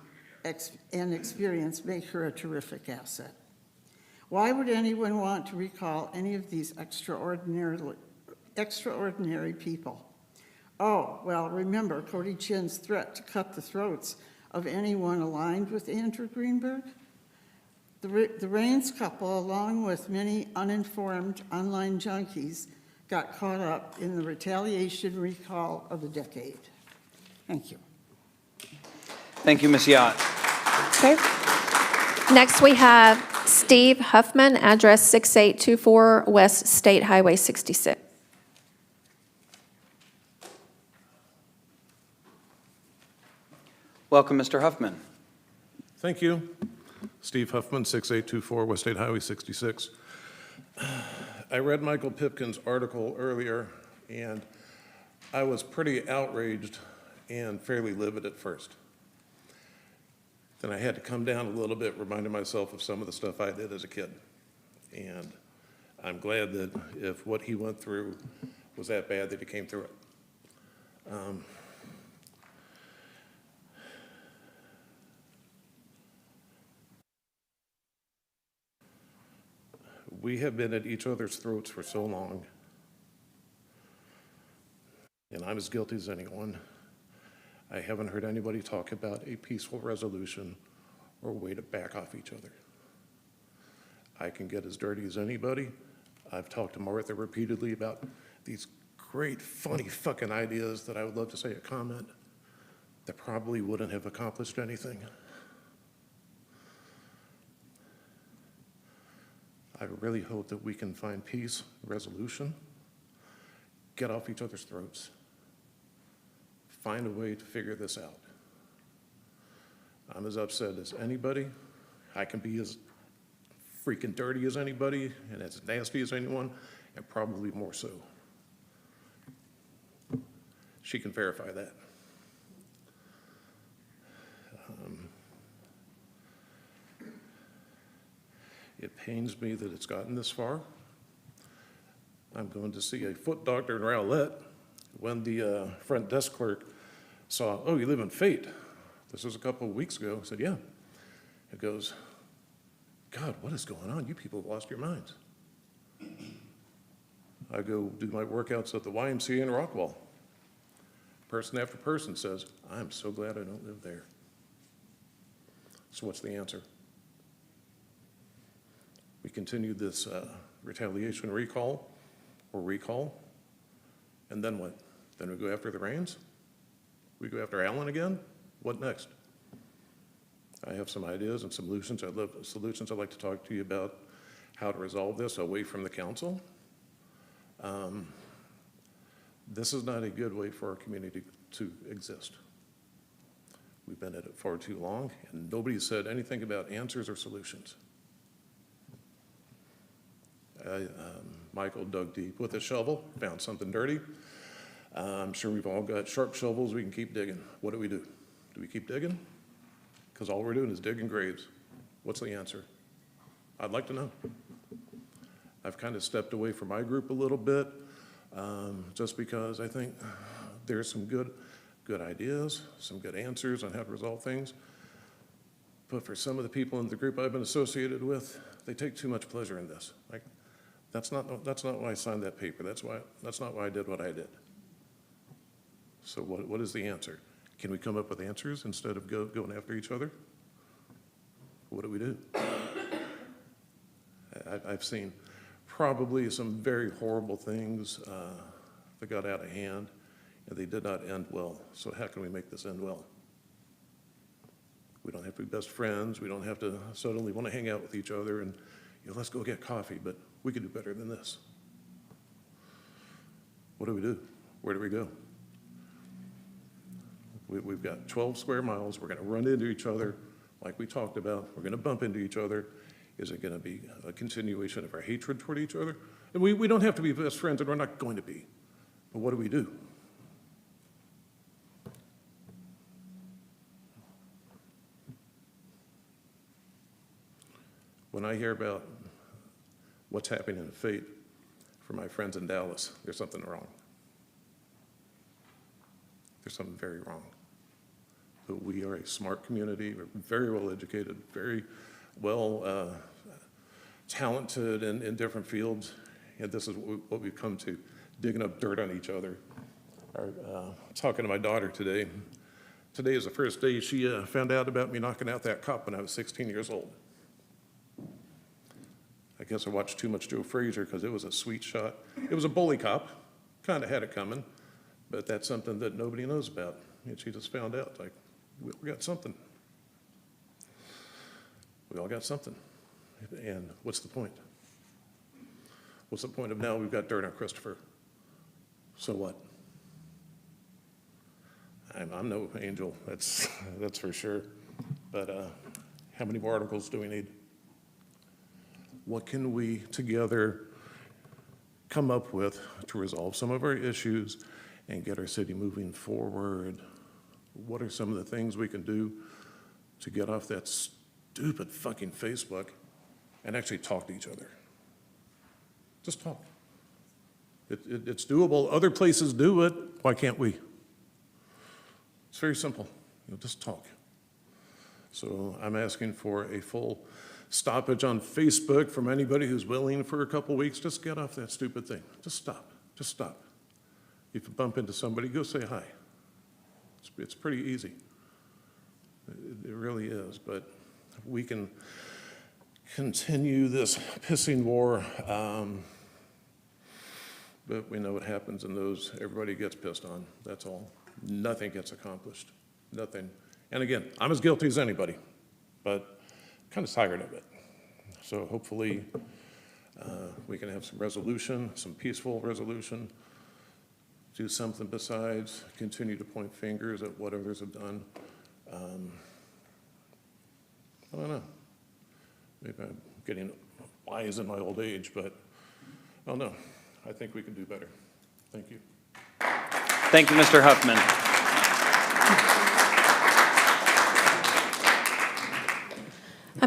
and experience make her a terrific asset. Why would anyone want to recall any of these extraordinary people? Oh, well, remember Cody Chin's threat to cut the throats of anyone aligned with Andrew Greenberg? The Raines couple, along with many uninformed online junkies, got caught up in the retaliation recall of the decade. Thank you. Thank you, Ms. Yacht. Okay. Next, we have Steve Huffman, address 6824 West State Highway 66. Welcome, Mr. Huffman. Thank you. Steve Huffman, 6824 West State Highway 66. I read Michael Pipkin's article earlier, and I was pretty outraged and fairly livid at first. Then I had to come down a little bit, reminding myself of some of the stuff I did as a kid. And I'm glad that if what he went through was that bad, that he came through it. We have been at each other's throats for so long, and I'm as guilty as anyone. I haven't heard anybody talk about a peaceful resolution or a way to back off each other. I can get as dirty as anybody. I've talked to Martha repeatedly about these great, funny fucking ideas that I would love to say a comment that probably wouldn't have accomplished anything. I really hope that we can find peace, resolution, get off each other's throats, find a way to figure this out. I'm as upset as anybody. I can be as freaking dirty as anybody and as nasty as anyone, and probably more so. She can verify that. It pains me that it's gotten this far. I'm going to see a foot doctor in Rowlett. When the front desk clerk saw, oh, you live in Fate. This was a couple of weeks ago. I said, yeah. It goes, God, what is going on? You people have lost your minds. I go do my workouts at the YMCA in Rockwall. Person after person says, I'm so glad I don't live there. So what's the answer? We continue this retaliation recall, and then what? Then we go after the Rains? We go after Allen again? What next? I have some ideas and solutions. I'd like to talk to you about how to resolve this away from the council. This is not a good way for our community to exist. We've been at it far too long, and nobody said anything about answers or solutions. Michael dug deep with a shovel, found something dirty. I'm sure we've all got sharp shovels we can keep digging. What do? Do we keep digging? Because all we're doing is digging graves. What's the answer? I'd like to know. I've kind of stepped away from my group a little bit, just because I think there's some good ideas, some good answers on how to resolve things. But for some of the people in the group I've been associated with, they take too much pleasure in this. Like, that's not why I signed that paper. That's not why I did what I did. So what is the answer? Can we come up with answers instead of going after each other? What do we do? I've seen probably some very horrible things that got out of hand, and they did not end well. So how can we make this end well? We don't have to be best friends. We don't have to suddenly want to hang out with each other and, let's go get coffee, but we could do better than this. What do? Where do we go? We've got 12 square miles. We're going to run into each other like we talked about. We're going to bump into each other. Is it going to be a continuation of our hatred toward each other? And we don't have to be best friends, and we're not going to be. But what do? When I hear about what's happening in Fate for my friends in Dallas, there's something wrong. There's something very wrong. But we are a smart community. We're very well educated, very well talented in different fields. And this is what we've come to, digging up dirt on each other. Talking to my daughter today. Today is the first day she found out about me knocking out that cop when I was 16 years old. I guess I watched too much Joe Frazier because it was a sweet shot. It was a bully cop, kind of had it coming, but that's something that nobody knows about. And she just found out, like, we got something. We all got something. And what's the point? What's the point of now we've got dirt on Christopher? So what? I'm no angel, that's for sure. But How many more articles do we need? What can we together come up with to resolve some of our issues and get our city moving forward? What are some of the things we can do to get off that stupid fucking Facebook and actually talk to each other? Just talk. It's doable. Other places do it. Why can't we? It's very simple. Just talk. So I'm asking for a full stoppage on Facebook from anybody who's willing for a couple weeks. Just get off that stupid thing. Just stop. Just stop. If you bump into somebody, go say hi. It's pretty easy. It really is. But we can continue this pissing war. But we know what happens in those. Everybody gets pissed on. That's all. Nothing gets accomplished. Nothing. And again, I'm as guilty as anybody, but kind of tired of it. So hopefully we can have some resolution, some peaceful resolution, do something besides continue to point fingers at what others have done. I don't know. Maybe I'm getting wise in my old age, but I don't know. I think we can do better. Thank you. Thank you, Mr. Huffman.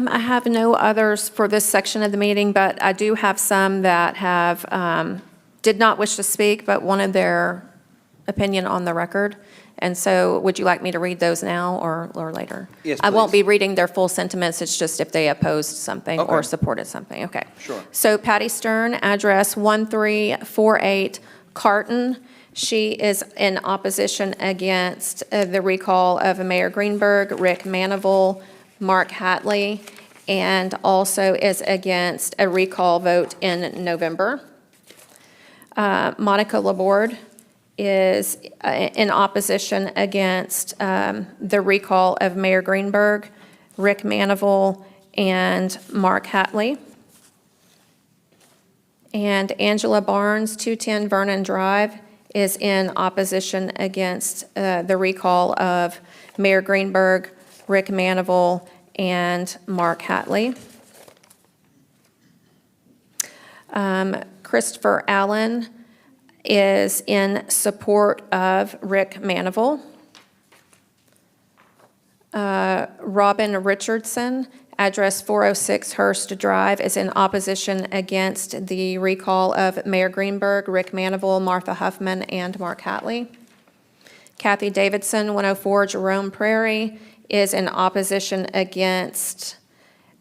I have no others for this section of the meeting, but I do have some that have, did not wish to speak, but wanted their opinion on the record. And so would you like me to read those now or later? Yes, I won't please. be reading their full sentiments. It's just if they opposed something or Okay. supported something. Okay. Sure. So Patty Stern, address 1348 Carton. She is in opposition against the recall of Mayor Greenberg, Rick Manival, Mark Hatley, and also is against a recall vote in November. Monica Laborde is in opposition against the recall of Mayor Greenberg, Rick Manival, and Mark Hatley. And Angela Barnes, 210 Vernon Drive, is in opposition against the recall of Mayor Greenberg, Rick Manival, and Mark Hatley. Christopher Allen is in support of Rick Manival. Robin Richardson, address 406 Hurst Drive, is in opposition against the recall of Mayor Greenberg, Rick Manival, Martha Huffman, and Mark Hatley. Kathy Davidson, 104 Jerome Prairie, is in opposition against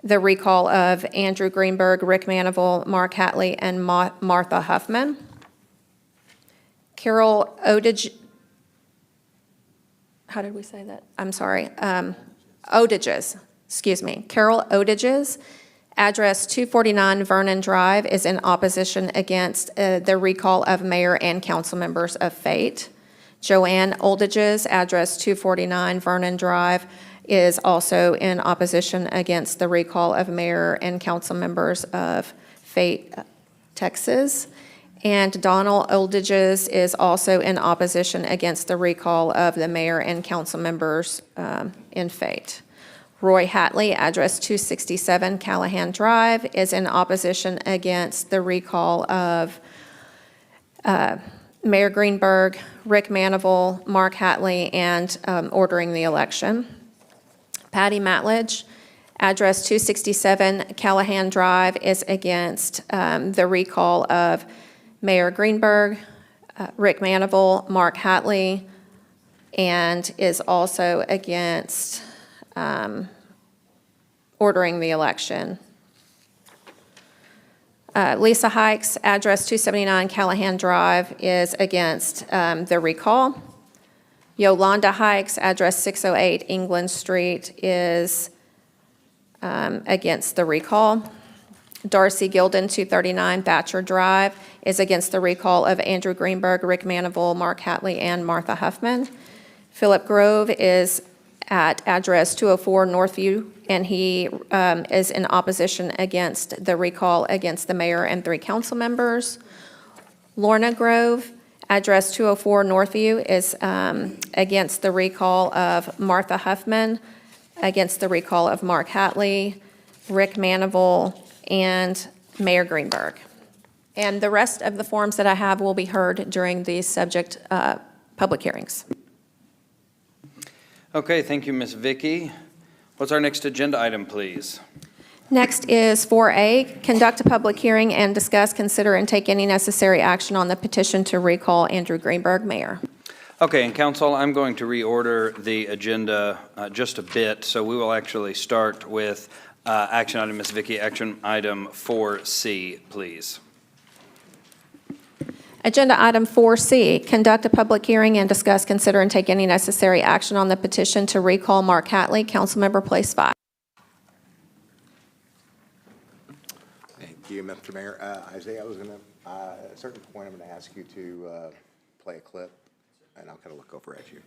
the recall of Andrew Greenberg, Rick Manival, Mark Hatley, and Martha Huffman. Carol Odige, how did we say that? I'm sorry. Odiges, excuse me. Carol Odiges, address 249 Vernon Drive, is in opposition against the recall of mayor and council members of Fate. Joanne Oldiges, address 249 Vernon Drive, is also in opposition against the recall of mayor and council members of Fate, Texas. And Donald Oldiges is also in opposition against the recall of the mayor and council members in Fate. Roy Hatley, address 267 Callahan Drive, is in opposition against the recall of Mayor Greenberg, Rick Manival, Mark Hatley, and ordering the election. Patty Matledge, address 267 Callahan Drive, is against the recall of Mayor Greenberg, Rick Manival, Mark Hatley, and is also against ordering the election. Lisa Hikes, address 279 Callahan Drive, is against the recall. Yolanda Hikes, address 608 England Street, is against the recall. Darcy Gilden, 239 Thatcher Drive, is against the recall of Andrew Greenberg, Rick Manival, Mark Hatley, and Martha Huffman. Philip Grove is at address 204 Northview, and he is in opposition against the recall against the mayor and 3 council members. Lorna Grove, address 204 Northview, is against the recall of Martha Huffman, against the recall of Mark Hatley, Rick Manival, and Mayor Greenberg. And the rest of the forms that I have will be heard during the subject public hearings. Okay, thank you, Ms. Vicky. What's our next agenda item, please? Next is 4A, conduct a public hearing and discuss, consider, and take any necessary action on the petition to recall Andrew Greenberg, mayor. Okay, and council, I'm going to reorder the agenda just a bit, so we will actually start with action item, Ms. Vicky, action item 4C, please. Agenda item 4C, conduct a public hearing and discuss, consider, and take any necessary action on the petition to recall Mark Hatley, Councilmember Place 5. Thank you, Mr. Mayor. Isaiah, I was going to, at a certain point, I'm going to ask you to play a clip, and I'll kind of look over at you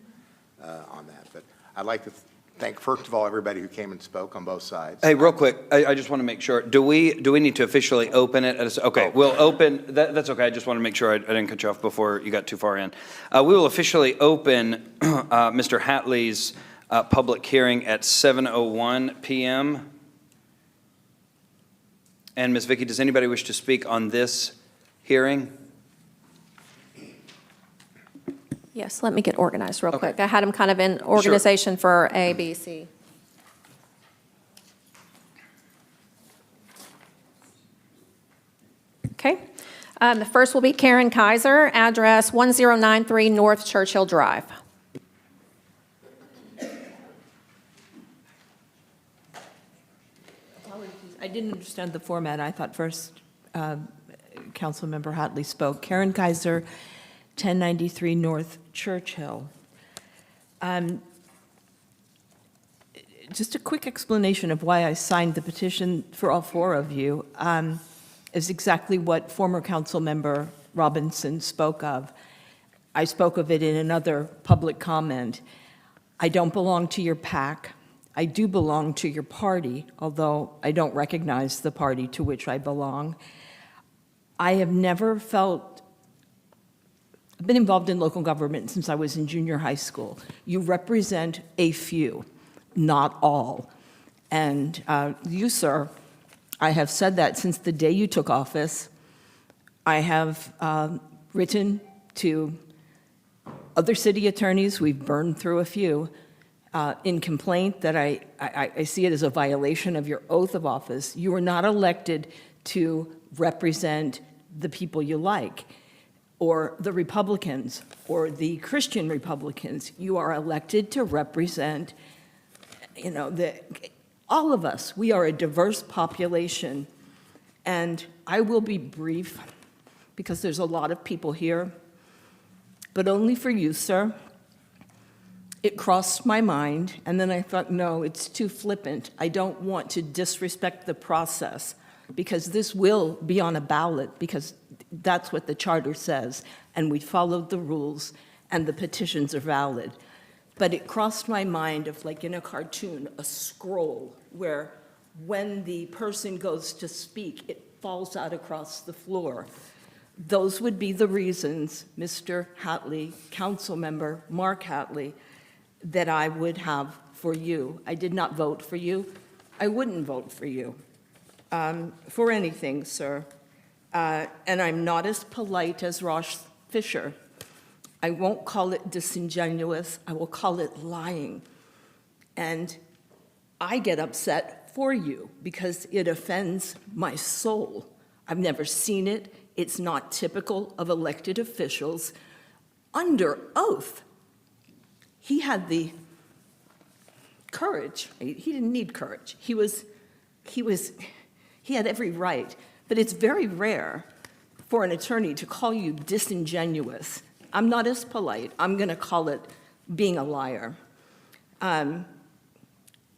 on that. But I'd like to thank, first of all, everybody who came and spoke on both sides. Hey, real quick, I just want to make sure, do we need to officially open it? Okay, we'll open, that's okay, I just want to make sure I didn't cut you off before you got too far in. We will officially open Mr. Hatley's public hearing at 7:01 p.m. And Ms. Vicky, does anybody wish to speak on this hearing? Yes, let me get organized real Okay. quick. I had them kind of in organization for A, B, C. Okay. The first will be Karen Kaiser, address 1093 North Churchill Drive. I didn't understand the format. I thought first Councilmember Hatley spoke. Karen Kaiser, 1093 North Churchill. Just a quick explanation of why I signed the petition for all four of you is exactly what former Councilmember Robinson spoke of. I spoke of it in another public comment. I don't belong to your PAC. I do belong to your party, although I don't recognize the party to which I belong. I have never felt, I've been involved in local government since I was in junior high school. You represent a few, not all. And you, sir, I have said that since the day you took office. I have written to other city attorneys, we've burned through a few, in complaint that I see it as a violation of your oath of office. You are not elected to represent the people you like, or the Republicans, or the Christian Republicans. You are elected to represent, all of us. We are a diverse population, and I will be brief because there's a lot of people here, but only for you, sir. It crossed my mind, and then I thought, no, it's too flippant. I don't want to disrespect the process, because this will be on a ballot, because that's what the charter says, and we followed the rules, and the petitions are valid. But it crossed my mind of, like in a cartoon, a scroll, where when the person goes to speak, it falls out across the floor. Those would be the reasons, Mr. Hatley, Councilmember Mark Hatley, that I would have for you. I did not vote for you. I wouldn't vote for you for anything, sir. And I'm not as polite as Rosh Fisher. I won't call it disingenuous. I will call it lying. And I get upset for you because it offends my soul. I've never seen it. It's not typical of elected officials. Under oath, he had the courage. He didn't need courage. He had every right. But it's very rare for an attorney to call you disingenuous. I'm not as polite. I'm going to call it being a liar. And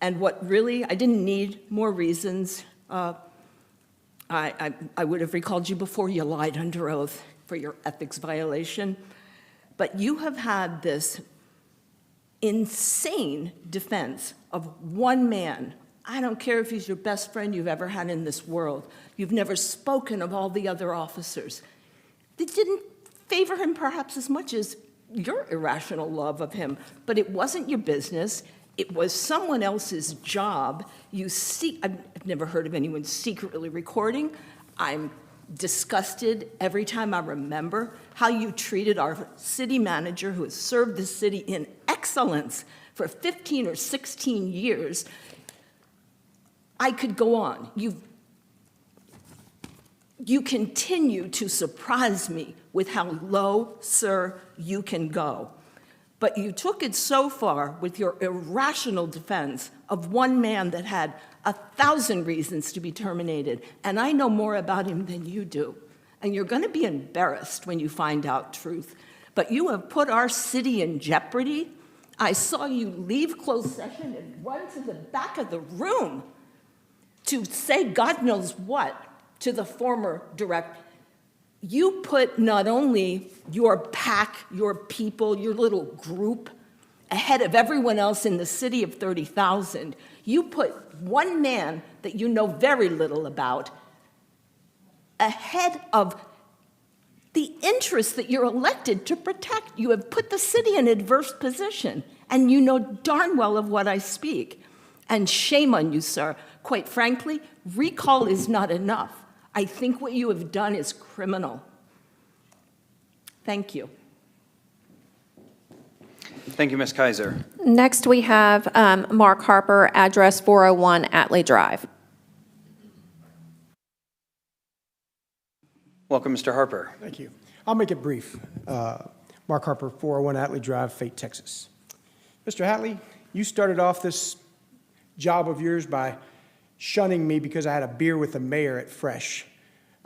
what really, I didn't need more reasons. I would have recalled you before you lied under oath for your ethics violation. But you have had this insane defense of one man. I don't care if he's your best friend you've ever had in this world. You've never spoken of all the other officers. They didn't favor him perhaps as much as your irrational love of him, but it wasn't your business, it was someone else's job. I've never heard of anyone secretly recording. I'm disgusted every time I remember how you treated our city manager who has served the city in excellence for 15 or 16 years. I could go on. You continue to surprise me with how low, sir, you can go. But you took it so far with your irrational defense of one man that had 1,000 reasons to be terminated, and I know more about him than you do. And you're going to be embarrassed when you find out truth. But you have put our city in jeopardy. I saw you leave closed session and run to the back of the room to say God knows what to the former director. You put not only your pack, your people, your little group ahead of everyone else in the city of 30,000. You put one man that you know very little about ahead of the interests that you're elected to protect. You have put the city in adverse position, and you know darn well of what I speak. And shame on you, sir. Quite frankly, recall is not enough. I think what you have done is criminal. Thank you. Thank you, Ms. Kaiser. Next, we have Mark Harper, address 401 Atlee Drive. Welcome, Mr. Harper. Thank you. I'll make it brief. Mark Harper, 401 Atlee Drive, Fate, Texas. Mr. Atlee, you started off this job of yours by shunning me because I had a beer with the mayor at Fresh.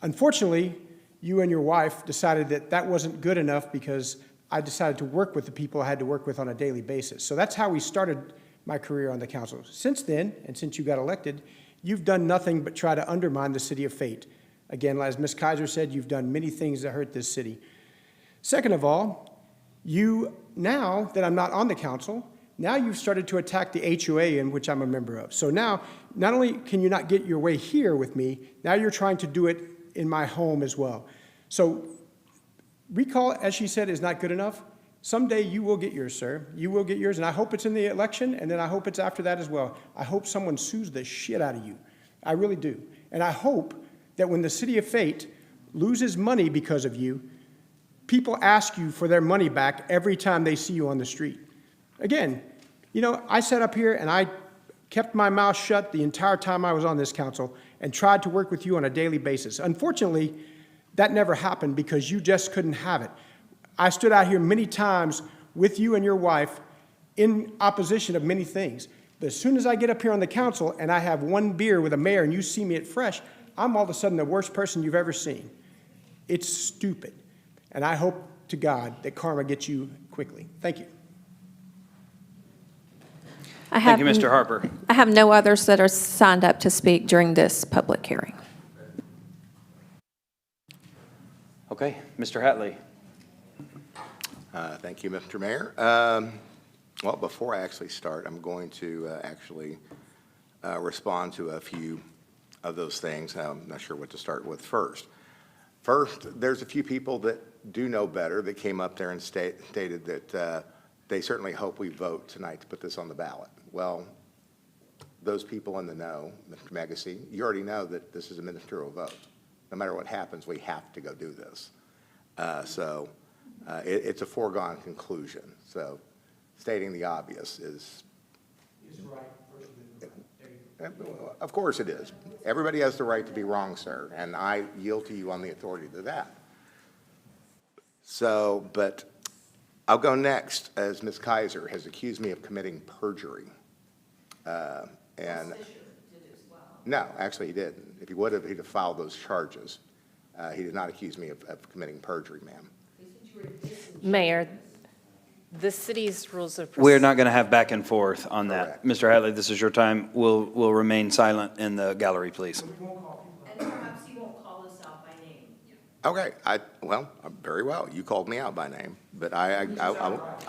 Unfortunately, you and your wife decided that that wasn't good enough because I decided to work with the people I had to work with on a daily basis. So that's how we started my career on the council. Since then, and since you got elected, you've done nothing but try to undermine the city of Fate. Again, as Ms. Kaiser said, you've done many things that hurt this city. Second of all, now that I'm not on the council, now you've started to attack the HOA in which I'm a member of. So now, not only can you not get your way here with me, now you're trying to do it in my home as well. So recall, as she said, is not good enough. Someday you will get yours, sir. You will get yours, and I hope it's in the election, and then I hope it's after that as well. I hope someone sues the shit out of you. I really do. And I hope that when the city of Fate loses money because of you, people ask you for their money back every time they see you on the street. Again, you know, I sat up here and I kept my mouth shut the entire time I was on this council and tried to work with you on a daily basis. Unfortunately, that never happened because you just couldn't have it. I stood out here many times with you and your wife in opposition of many things. But as soon as I get up here on the council and I have one beer with a mayor and you see me at Fresh, I'm all of a sudden the worst person you've ever seen. It's stupid. And I hope to God that karma gets you quickly. Thank you. Thank you, Mr. Harper. I have no others that are signed up to speak during this public hearing. Okay, Mr. Hatley. Thank you, Mr. Mayor. Well, before I actually start, I'm going to respond to a few of those things. I'm not sure what to start with first. First, there's a few people that do know better that came up there and stated that they certainly hope we vote tonight to put this on the ballot. Well, those people in the know, Mr. Megacy, you already know that this is a ministerial vote. No matter what happens, we have to go do this. It's a foregone conclusion. So stating the obvious is right. Of course it is. Everybody has the right to be wrong, sir, and I yield to you on the authority to that. So, but I'll go next, as Ms. Kaiser has accused me of committing perjury. No, actually he didn't. If he would have, he'd have filed those charges. He did not accuse me of committing perjury, ma'am. Mayor, the city's rules of We're not going to have back and forth on that. Correct. Mr. Hatley, this is your time. We'll remain silent in the gallery, please. And perhaps you won't call us out by name. Okay, well, very well. You called me out by name, but I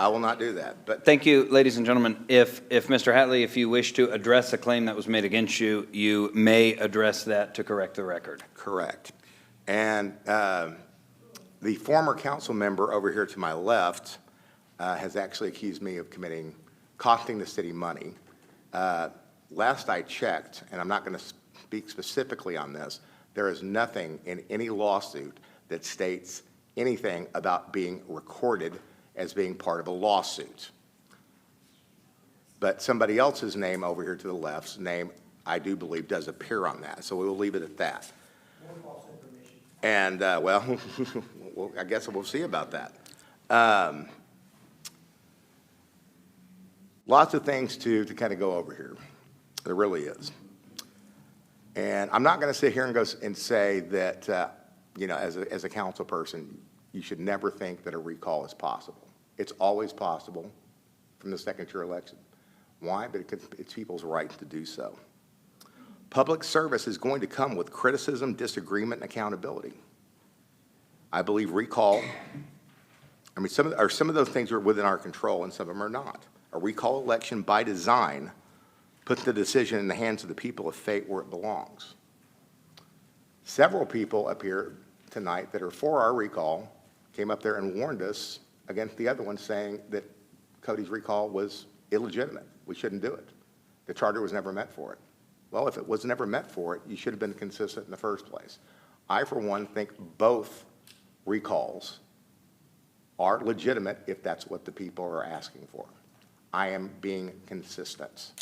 will not do that. But Thank you, ladies and gentlemen. If Mr. Hatley, if you wish to address a claim that was made against you, you may address that to correct the record. correct. And the former council member over here to my left has actually accused me of committing costing the city money. Last I checked, and I'm not going to speak specifically on this, there is nothing in any lawsuit that states anything about being recorded as being part of a lawsuit. But somebody else's name over here to the left's name, I do believe, does appear on that. So we will leave it at that. And, well, I guess we'll see about that. Lots of things to kind of go over here. There really is. And I'm not going to sit here and say that, you know, as a council person, you should never think that a recall is possible. It's always possible from the second-tier election. Why? Because it's people's right to do so. Public service is going to come with criticism, disagreement, and accountability. I believe recall, I mean, some of those things are within our control and some of them are not. A recall election by design puts the decision in the hands of the people of fate where it belongs. Several people up here tonight that are for our recall came up there and warned us against the other one, saying that Cody's recall was illegitimate. We shouldn't do it. The charter was never meant for it. Well, if it was never meant for it, you should have been consistent in the first place. I, for one, think both recalls are legitimate if that's what the people are asking for. I am being consistent.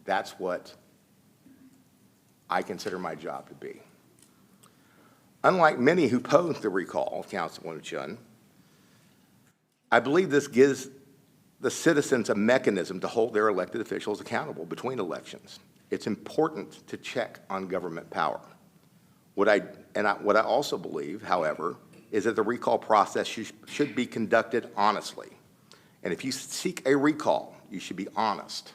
That's what I consider my job to be. Unlike many who opposed the recall of Councilwoman Chun, I believe this gives the citizens a mechanism to hold their elected officials accountable between elections. It's important to check on government power. What I also believe, however, is that the recall process should be conducted honestly. And if you seek a recall, you should be honest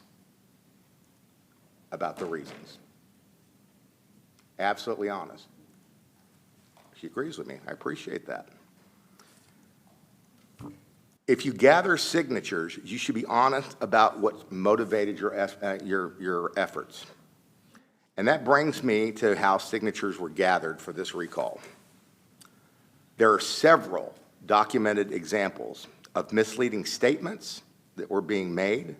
about the reasons. Absolutely honest. She agrees with me. I appreciate that. If you gather signatures, you should be honest about what motivated your efforts. And that brings me to how signatures were gathered for this recall. There are several documented examples of misleading statements that were being made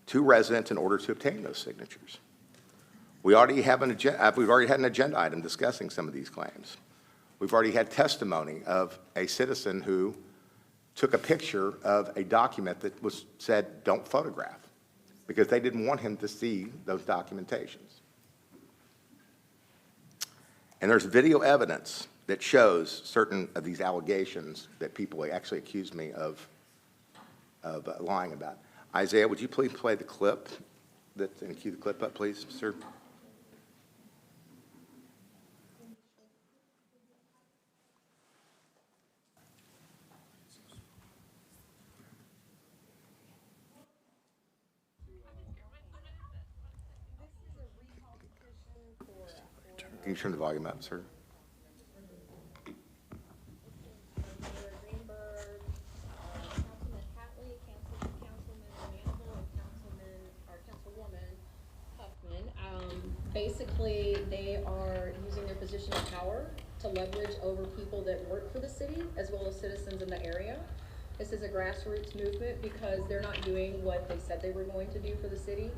to residents in order to obtain those signatures. We've already had an agenda item discussing some of these claims. We've already had testimony of a citizen who took a picture of a document that said, don't photograph, because they didn't want him to see those documentations. And there's video evidence that shows certain of these allegations that people actually accused me of lying about. Isaiah, would you please play the clip and cue the clip up, please, sir? Can you turn the volume up, sir? Basically, they are using their position of power to leverage over people that work for the city as well as citizens in the area. This is a grassroots movement because they're not doing what they said they were going to do for the city.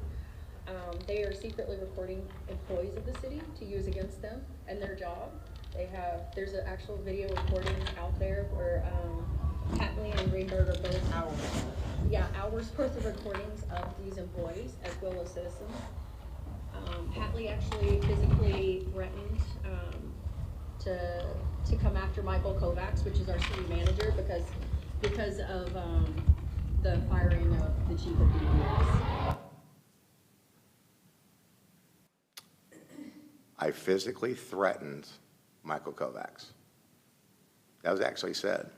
They are secretly recording employees of the city to use against them and their job. There's an actual video recording out there where Hatley and Greenberg are both hours worth of recordings of these employees as well as citizens. Hatley actually physically threatened to come after Michael Kovacs, which is our city manager, because of the firing of the chief of DPS. I physically threatened Michael Kovacs. That was actually said.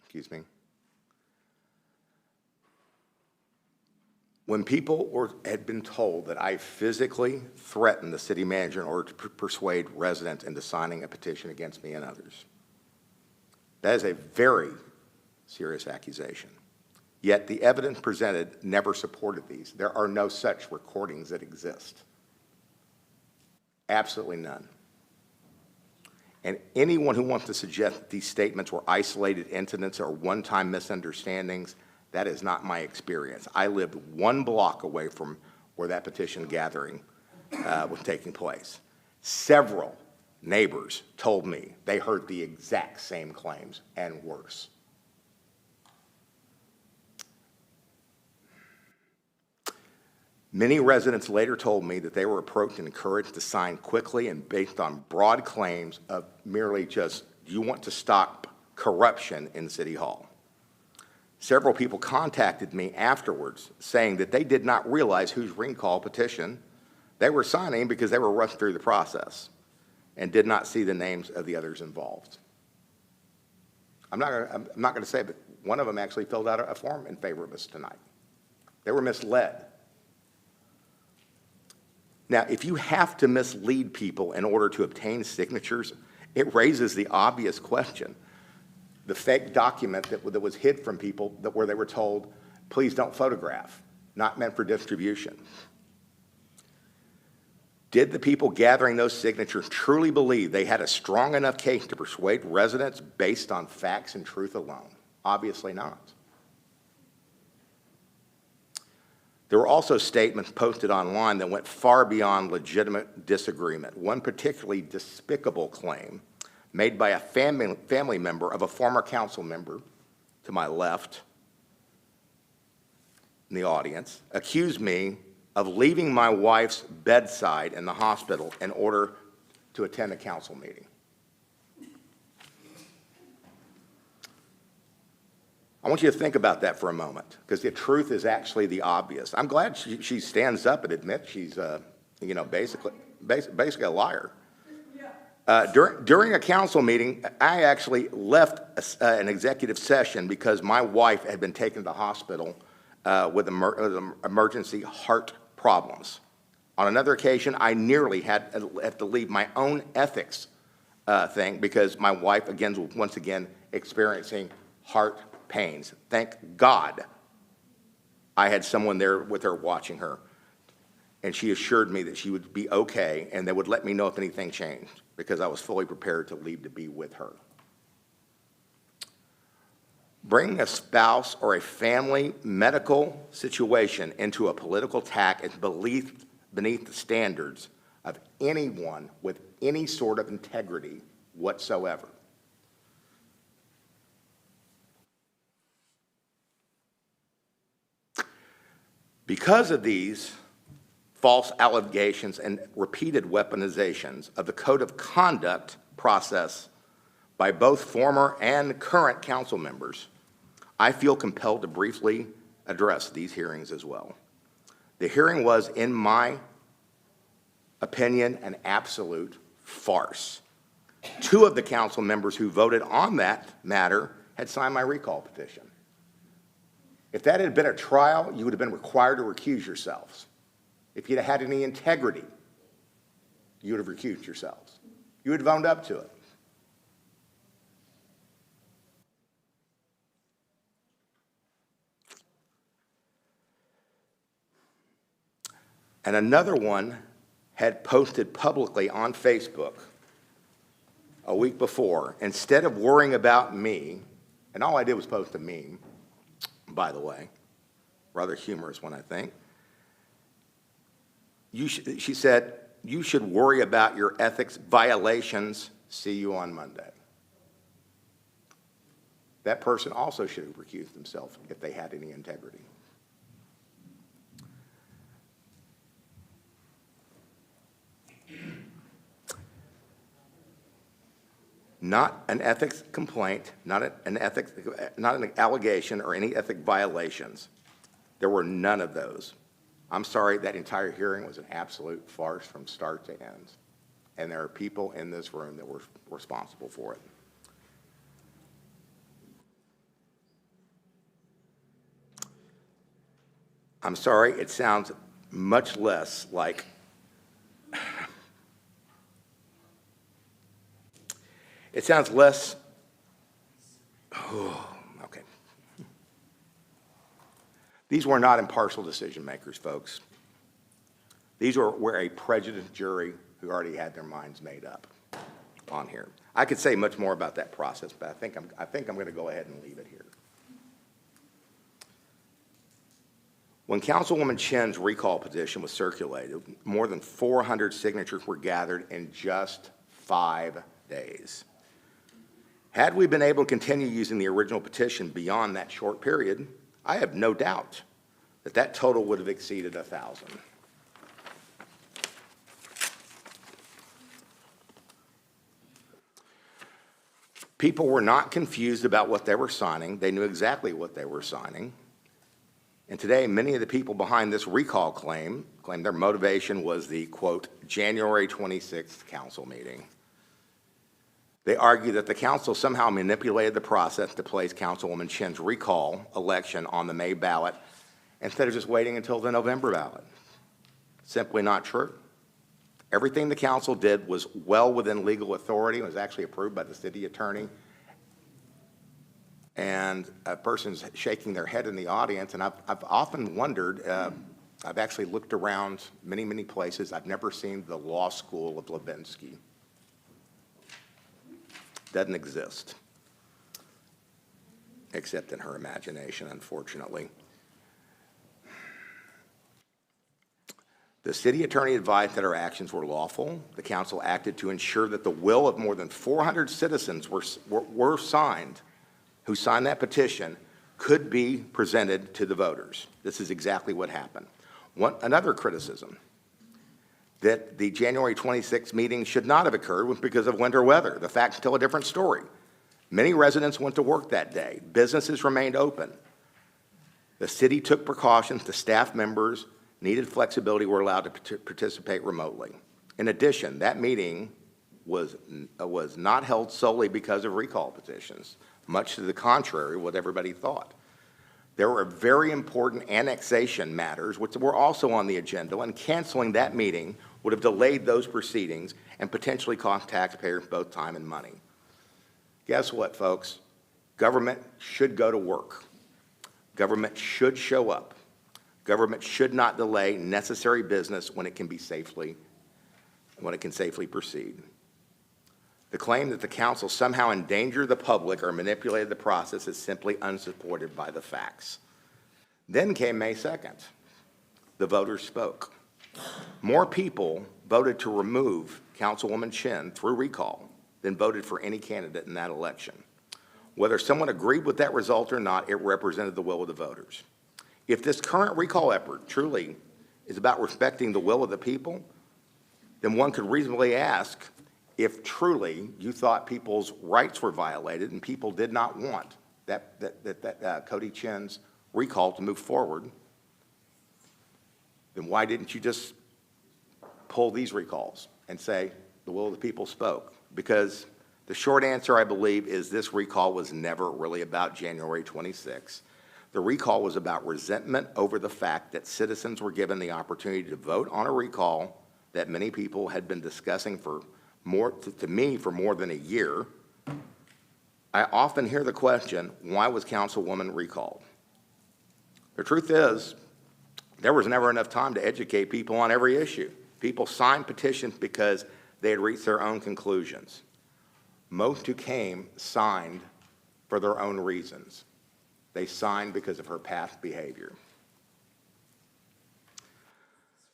Excuse me. When people had been told that I physically threatened the city manager in order to persuade residents into signing a petition against me and others, that is a very serious accusation. Yet the evidence presented never supported these. There are no such recordings that exist. Absolutely none. And anyone who wants to suggest that these statements were isolated incidents or one-time misunderstandings, that is not my experience. I lived 1 block away from where that petition gathering was taking place. Several neighbors told me they heard the exact same claims and worse. Many residents later told me that they were approached and encouraged to sign quickly and based on broad claims of merely just, you want to stop corruption in City Hall. Several people contacted me afterwards saying that they did not realize whose recall petition they were signing because they were rushed through the process and did not see the names of the others involved. I'm not going to say, but one of them actually filled out a form in favor of us tonight. They were misled. Now, if you have to mislead people in order to obtain signatures, it raises the obvious question. The fake document that was hid from people where they were told, please don't photograph, not meant for distribution. Did the people gathering those signatures truly believe they had a strong enough case to persuade residents based on facts and truth alone? Obviously not. There were also statements posted online that went far beyond legitimate disagreement. One particularly despicable claim made by a family member of a former council member to my left in the audience accused me of leaving my wife's bedside in the hospital in order to attend a council meeting. I want you to think about that for a moment, because the truth is actually the obvious. I'm glad she stands up and admits she's, basically a liar. During a council meeting, I actually left an executive session because my wife had been taken to the hospital with emergency heart problems. On another occasion, I nearly had to leave my own ethics thing because my wife, again, was once again experiencing heart pains. Thank God I had someone there with her watching her, and she assured me that she would be okay and they would let me know if anything changed because I was fully prepared to leave to be with her. Bringing a spouse or a family medical situation into a political attack is beneath the standards of anyone with any sort of integrity whatsoever. Because of these false allegations and repeated weaponizations of the code of conduct process by both former and current council members, I feel compelled to briefly address these hearings as well. The hearing was, in my opinion, an absolute farce. 2 of the council members who voted on that matter had signed my recall petition. If that had been a trial, you would have been required to recuse yourselves. If you'd had any integrity, you would have recused yourselves. You would have owned up to it. And another one had posted publicly on Facebook a week before, instead of worrying about me, and all I did was post a meme, by the way, rather humorous one, I think. She said, you should worry about your ethics violations. See you on Monday. That person also should have recused themselves if they had any integrity. Not an ethics complaint, not an allegation or any ethic violations. There were none of those. I'm sorry, that entire hearing was an absolute farce from start to end. And there are people in this room that were responsible for it. I'm sorry, it sounds much less like it sounds less, okay. These were not impartial decision makers, folks. These were a prejudiced jury who already had their minds made up. on here. I could say much more about that process, but I think I'm going to go ahead and leave it here. When Councilwoman Chen's recall petition was circulated, more than 400 signatures were gathered in just 5 days. Had we been able to continue using the original petition beyond that short period, I have no doubt that that total would have exceeded 1,000. People were not confused about what they were signing. They knew exactly what they were signing. And today, many of the people behind this recall claim their motivation was the, quote, January 26th council meeting. They argue that the council somehow manipulated the process to place Councilwoman Chen's recall election on the May ballot instead of just waiting until the November ballot. Simply not true. Everything the council did was well within legal authority. It was actually approved by the city attorney. And a person's shaking their head in the audience, and I've often wondered, I've actually looked around many, many places. I've never seen the law school of Levinsky. Doesn't exist, except in her imagination, unfortunately. The city attorney advised that our actions were lawful. The council acted to ensure that the will of more than 400 citizens were signed, who signed that petition, could be presented to the voters. This is exactly what happened. Another criticism, that the January 26th meeting should not have occurred because of winter weather. The facts tell a different story. Many residents went to work that day. Businesses remained open. The city took precautions. The staff members needed flexibility were allowed to participate remotely. In addition, that meeting was not held solely because of recall petitions, much to the contrary of what everybody thought. There were very important annexation matters which were also on the agenda, and canceling that meeting would have delayed those proceedings and potentially cost taxpayers both time and money. Guess what, folks? Government should go to work. Government should show up. Government should not delay necessary business when it can safely proceed. The claim that the council somehow endangered the public or manipulated the process is simply unsupported by the facts. Then came May 2nd. The voters spoke. More people voted to remove Councilwoman Chen through recall than voted for any candidate in that election. Whether someone agreed with that result or not, it represented the will of the voters. If this current recall effort truly is about respecting the will of the people, then one could reasonably ask, if truly you thought people's rights were violated and people did not want that Cody Chen's recall to move forward, then why didn't you just pull these recalls and say the will of the people spoke? Because the short answer, I believe, is this recall was never really about January 26th. The recall was about resentment over the fact that citizens were given the opportunity to vote on a recall that many people had been discussing for more than a year. I often hear the question, why was Councilwoman recalled? The truth is, there was never enough time to educate people on every issue. People signed petitions because they had reached their own conclusions. Most who came signed for their own reasons. They signed because of her past behavior.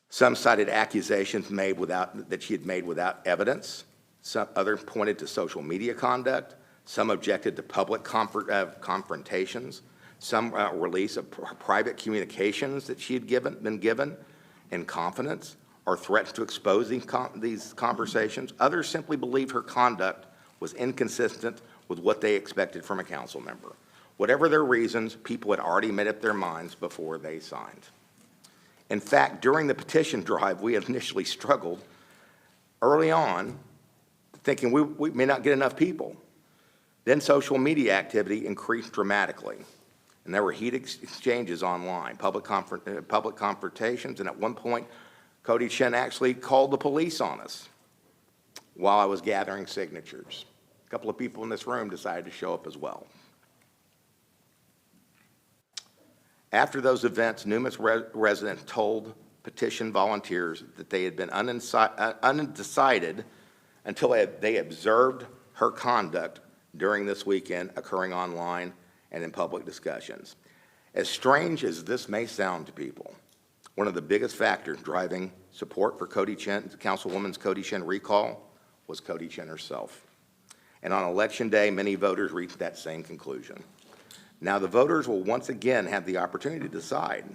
Some cited accusations that she had made without evidence. Some others pointed to social media conduct. Some objected to public confrontations. Some release of private communications that she had been given in confidence or threats to expose these conversations. Others simply believed her conduct was inconsistent with what they expected from a council member. Whatever their reasons, people had already made up their minds before they signed. In fact, during the petition drive, we had initially struggled early on, thinking we may not get enough people. Then social media activity increased dramatically, and there were heated exchanges online, public confrontations, and at one point, Cody Chen actually called the police on us while I was gathering signatures. A couple of people in this room decided to show up as well. After those events, numerous residents told petition volunteers that they had been undecided until they observed her conduct during this weekend occurring online and in public discussions. As strange as this may sound to people, one of the biggest factors driving support for Cody Chen, Councilwoman's Cody Chen recall was Cody Chen herself. And on Election Day, many voters reached that same conclusion. Now the voters will once again have the opportunity to decide.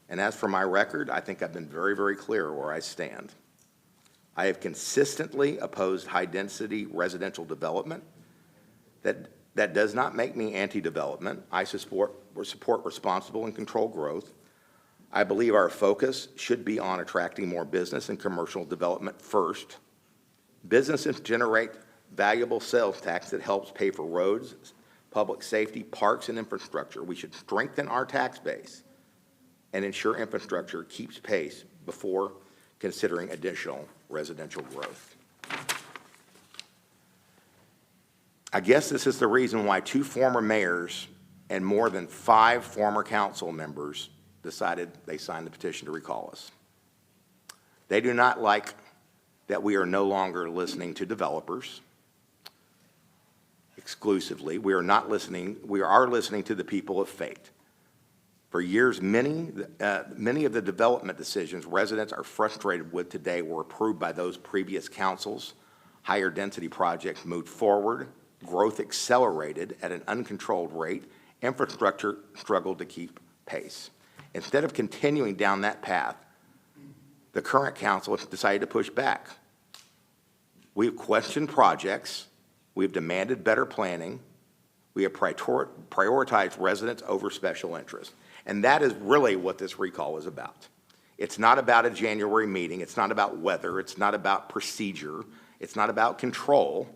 And as for my record, I think I've been very, very clear where I stand. I have consistently opposed high-density residential development. That does not make me anti-development. I support responsible and controlled growth. I believe our focus should be on attracting more business and commercial development first. Businesses generate valuable sales tax that helps pay for roads, public safety, parks, and infrastructure. We should strengthen our tax base and ensure infrastructure keeps pace before considering additional residential growth. I guess this is the reason why 2 former mayors and more than 5 former council members decided they signed the petition to recall us. They do not like that we are no longer listening to developers exclusively. We are listening to the people of fate. For years, many of the development decisions residents are frustrated with today were approved by those previous councils. Higher density projects moved forward, growth accelerated at an uncontrolled rate, infrastructure struggled to keep pace. Instead of continuing down that path, the current council has decided to push back. We've questioned projects, we've demanded better planning, we have prioritized residents over special interests. And that is really what this recall is about. It's not about a January meeting, it's not about weather, it's not about procedure, it's not about control.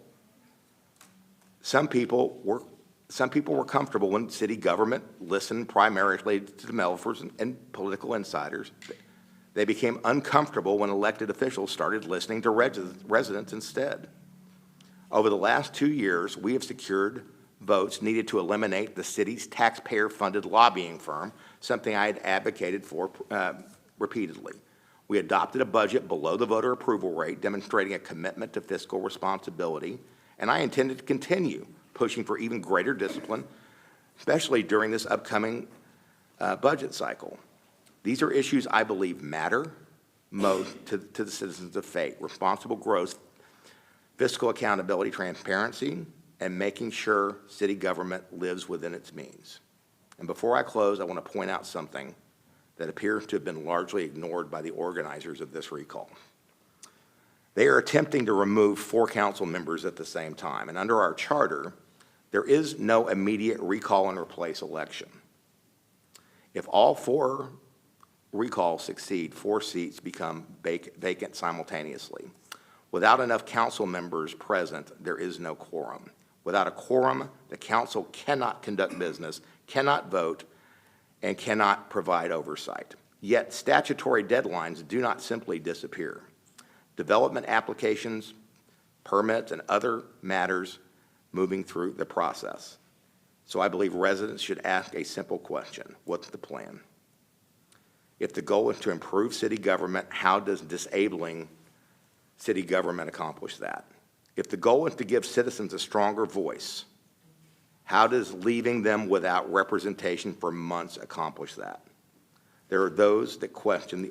Some people were comfortable when city government listened primarily to developers and political insiders. They became uncomfortable when elected officials started listening to residents instead. Over the last 2 years, we have secured votes needed to eliminate the city's taxpayer-funded lobbying firm, something I had advocated for repeatedly. We adopted a budget below the voter approval rate, demonstrating a commitment to fiscal responsibility, and I intended to continue pushing for even greater discipline, especially during this upcoming budget cycle. These are issues I believe matter most to the citizens of Fate: responsible growth, fiscal accountability, transparency, and making sure city government lives within its means. And before I close, I want to point out something that appears to have been largely ignored by the organizers of this recall. They are attempting to remove 4 council members at the same time, and under our charter, there is no immediate recall and replace election. If all 4 recalls succeed, 4 seats become vacant simultaneously. Without enough council members present, there is no quorum. Without a quorum, the council cannot conduct business, cannot vote, and cannot provide oversight. Yet statutory deadlines do not simply disappear. Development applications, permits, and other matters moving through the process. So I believe residents should ask a simple question: what's the plan? If the goal is to improve city government, how does disabling city government accomplish that? If the goal is to give citizens a stronger voice, how does leaving them without representation for months accomplish that? There are those that question,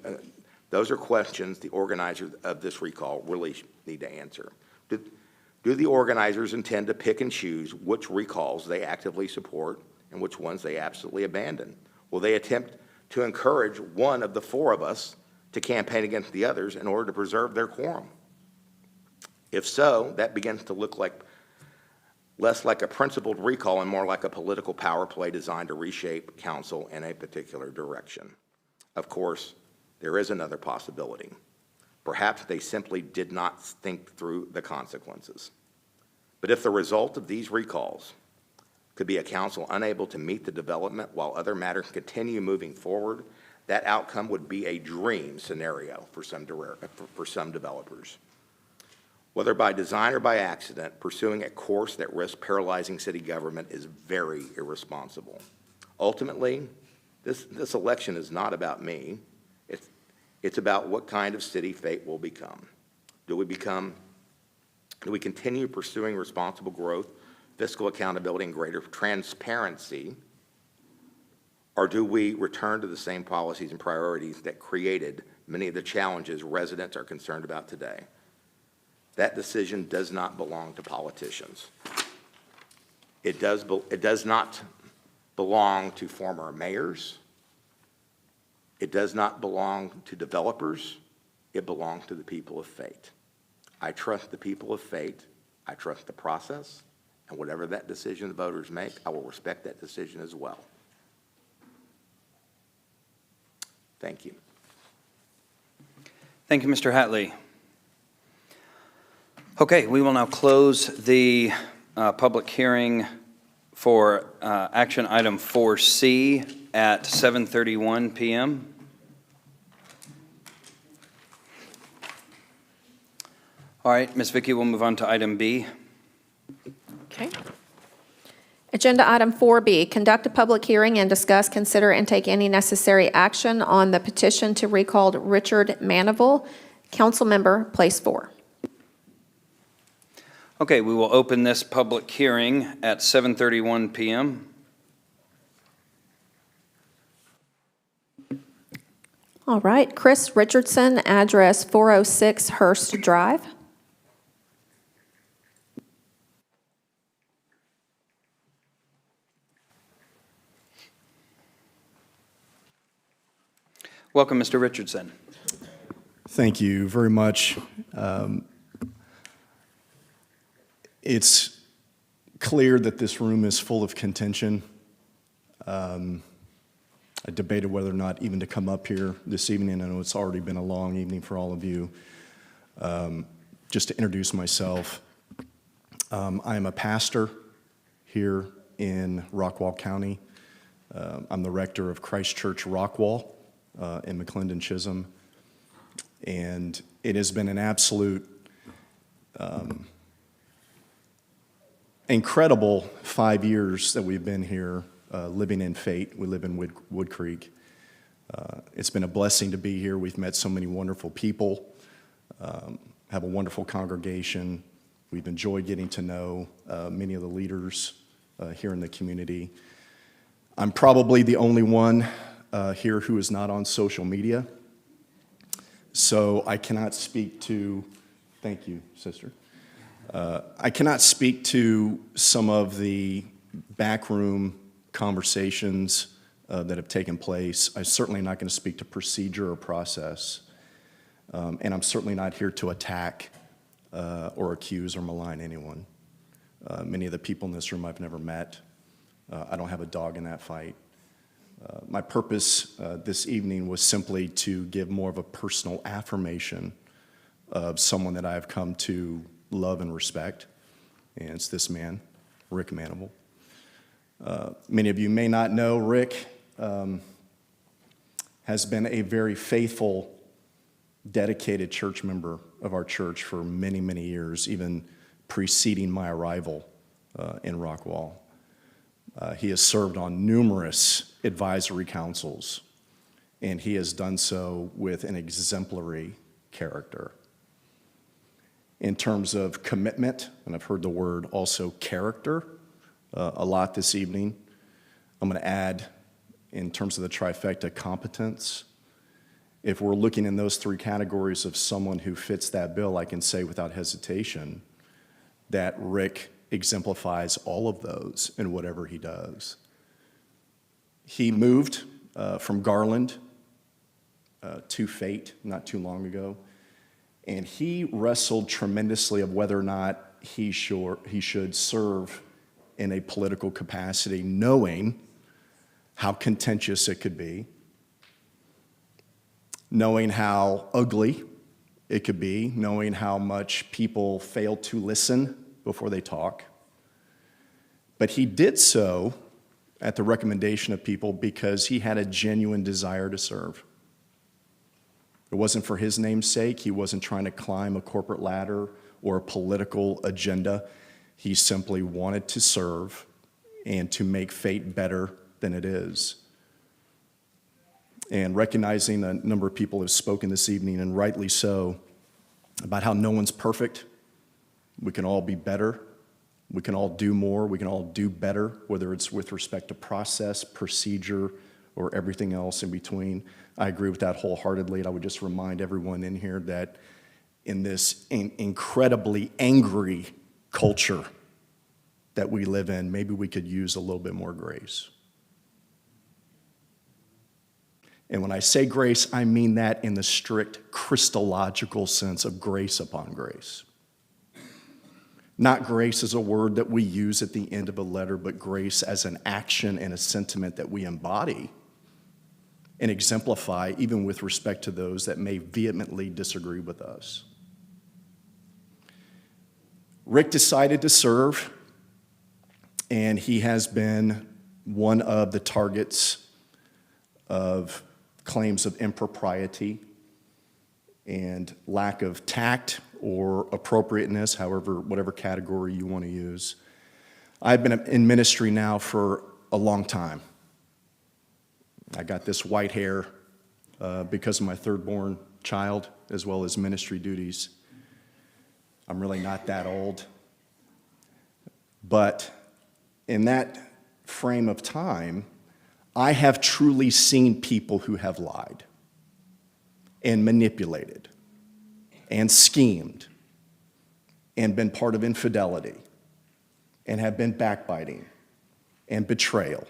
those are questions the organizers of this recall really need to answer. Do the organizers intend to pick and choose which recalls they actively support and which ones they absolutely abandon? Will they attempt to encourage one of the 4 of us to campaign against the others in order to preserve their quorum? If so, that begins to look less like a principled recall and more like a political power play designed to reshape council in a particular direction. Of course, there is another possibility. Perhaps they simply did not think through the consequences. But if the result of these recalls could be a council unable to meet the development while other matters continue moving forward, that outcome would be a dream scenario for some developers. Whether by design or by accident, pursuing a course that risks paralyzing city government is very irresponsible. Ultimately, this election is not about me. It's about what kind of city Fate will become. Do we become Do we continue pursuing responsible growth, fiscal accountability, and greater transparency? Or do we return to the same policies and priorities that created many of the challenges residents are concerned about today? That decision does not belong to politicians. It does not belong to former mayors. It does not belong to developers. It belongs to the people of Fate. I trust the people of Fate. I trust the process. And whatever that decision the voters make, I will respect that decision as well. Thank you. Thank you, Mr. Hatley. Okay, we will now close the public hearing for action item 4C at 7:31 p.m. All right, Ms. Vicky, we'll move on to item B. Okay. Agenda item 4B, conduct a public hearing and discuss, consider, and take any necessary action on the petition to recall Richard Manival, council member, place 4. Okay, we will open this public hearing at 7:31 p.m. All right, Chris Richardson, address 406 Hurst Drive. Welcome, Mr. Richardson. Thank you very much. It's clear that this room is full of contention. I debated whether or not even to come up here this evening. I know it's already been a long evening for all of you. Just to introduce myself, I am a pastor here in Rockwall County. I'm the rector of Christ Church Rockwall in McClendon Chisholm. And it has been an absolute incredible 5 years that we've been here living in Fate. We live in Wood Creek. It's been a blessing to be here. We've met so many wonderful people, have a wonderful congregation. We've enjoyed getting to know many of the leaders here in the community. I'm probably the only one here who is not on social media. So I cannot speak to, thank you, sister. I cannot speak to some of the backroom conversations that have taken place. I'm certainly not going to speak to procedure or process. And I'm certainly not here to attack or accuse or malign anyone. Many of the people in this room I've never met. I don't have a dog in that fight. My purpose this evening was simply to give more of a personal affirmation of someone that I've come to love and respect, and it's this man, Rick Manival. Many of you may not know Rick has been a very faithful, dedicated church member of our church for many, many years, even preceding my arrival in Rockwall. He has served on numerous advisory councils, and he has done so with an exemplary character. In terms of commitment, and I've heard the word also character a lot this evening, I'm going to add, in terms of the trifecta, competence. If we're looking in those three categories of someone who fits that bill, I can say without hesitation that Rick exemplifies all of those in whatever he does. He moved from Garland to Fate not too long ago, and he wrestled tremendously of whether or not he should serve in a political capacity, knowing how contentious it could be, knowing how ugly it could be, knowing how much people fail to listen before they talk. But he did so at the recommendation of people because he had a genuine desire to serve. It wasn't for his name's sake. He wasn't trying to climb a corporate ladder or a political agenda. He simply wanted to serve and to make Fate better than it is. And recognizing a number of people have spoken this evening, and rightly so, about how no one's perfect, We can all be better. We can all do more. We can all do better, whether it's with respect to process, procedure, or everything else in between. I agree with that wholeheartedly. And I would just remind everyone in here that in this incredibly angry culture that we live in, maybe we could use a little bit more grace. And when I say grace, I mean that in the strict Christological sense of grace upon grace. Not grace as a word that we use at the end of a letter, but grace as an action and a sentiment that we embody and exemplify even with respect to those that may vehemently disagree with us. Rick decided to serve, and he has been one of the targets of claims of impropriety and lack of tact or appropriateness, however, whatever category you want to use. I've been in ministry now for a long time. I got this white hair because of my third-born child, as well as ministry duties. I'm really not that old. But in that frame of time, I have truly seen people who have lied and manipulated and schemed and been part of infidelity and have been backbiting and betrayal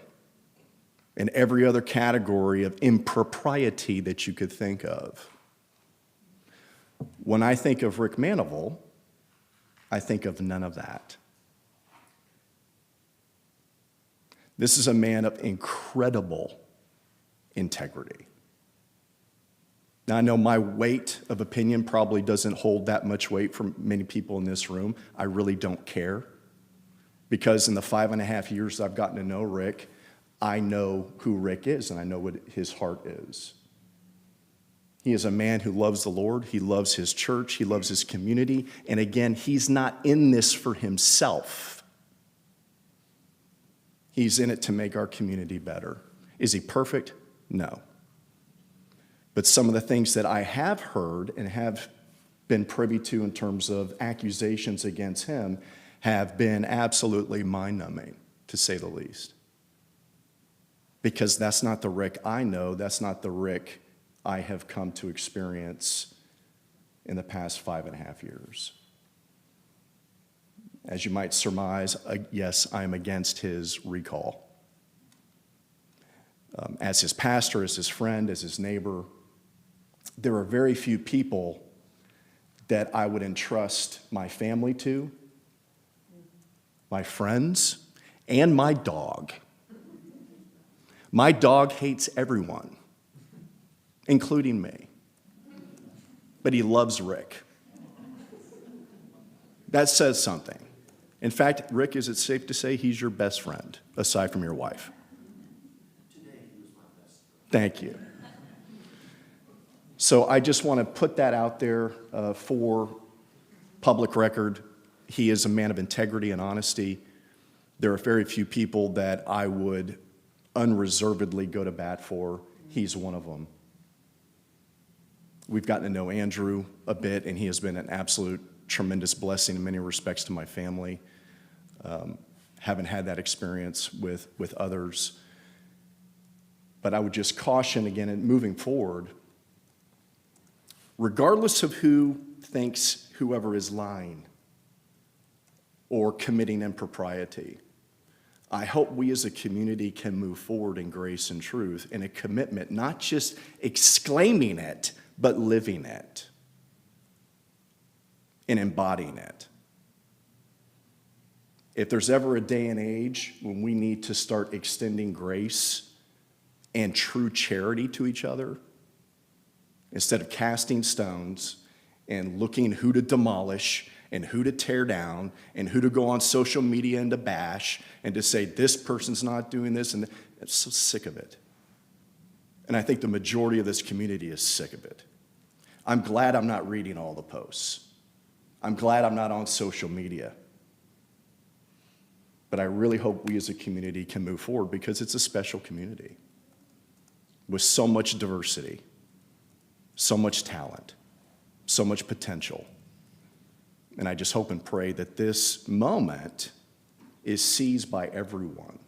and every other category of impropriety that you could think of. When I think of Rick Manival, I think of none of that. This is a man of incredible integrity. Now, I know my weight of opinion probably doesn't hold that much weight for many people in this room. I really don't care, because in the 5.5 years I've gotten to know Rick, I know who Rick is and I know what his heart is. He is a man who loves the Lord, he loves his church, he loves his community, and again, he's not in this for himself. He's in it to make our community better. Is he perfect? No. But some of the things that I have heard and have been privy to in terms of accusations against him have been absolutely mind-numbing, to say the least. Because that's not the Rick I know, that's not the Rick I have come to experience in the past 5.5 years. As you might surmise, yes, I'm against his recall. As his pastor, as his friend, as his neighbor, there are very few people that I would entrust my family to, my friends, and my dog. My dog hates everyone, including me, but he loves Rick. That says something. In fact, Rick, is it safe to say he's your best friend, aside from your wife? Today, he was my best friend. Thank you. So I just want to put that out there for public record. He is a man of integrity and honesty. There are very few people that I would unreservedly go to bat for. He's one of them. We've gotten to know Andrew a bit, and he has been an absolute tremendous blessing in many respects to my family. Haven't had that experience with others. But I would just caution again, and moving forward, regardless of who thinks whoever is lying or committing impropriety, I hope we as a community can move forward in grace and truth in a commitment, not just exclaiming it, but living it and embodying it. If there's ever a day and age when we need to start extending grace and true charity to each other, instead of casting stones and looking who to demolish and who to tear down and who to go on social media and to bash and to say this person's not doing this, and I'm so sick of it. And I think the majority of this community is sick of it. I'm glad I'm not reading all the posts. I'm glad I'm not on social media. But I really hope we as a community can move forward, because it's a special community with so much diversity, so much talent, so much potential. And I just hope and pray that this moment is seized by everyone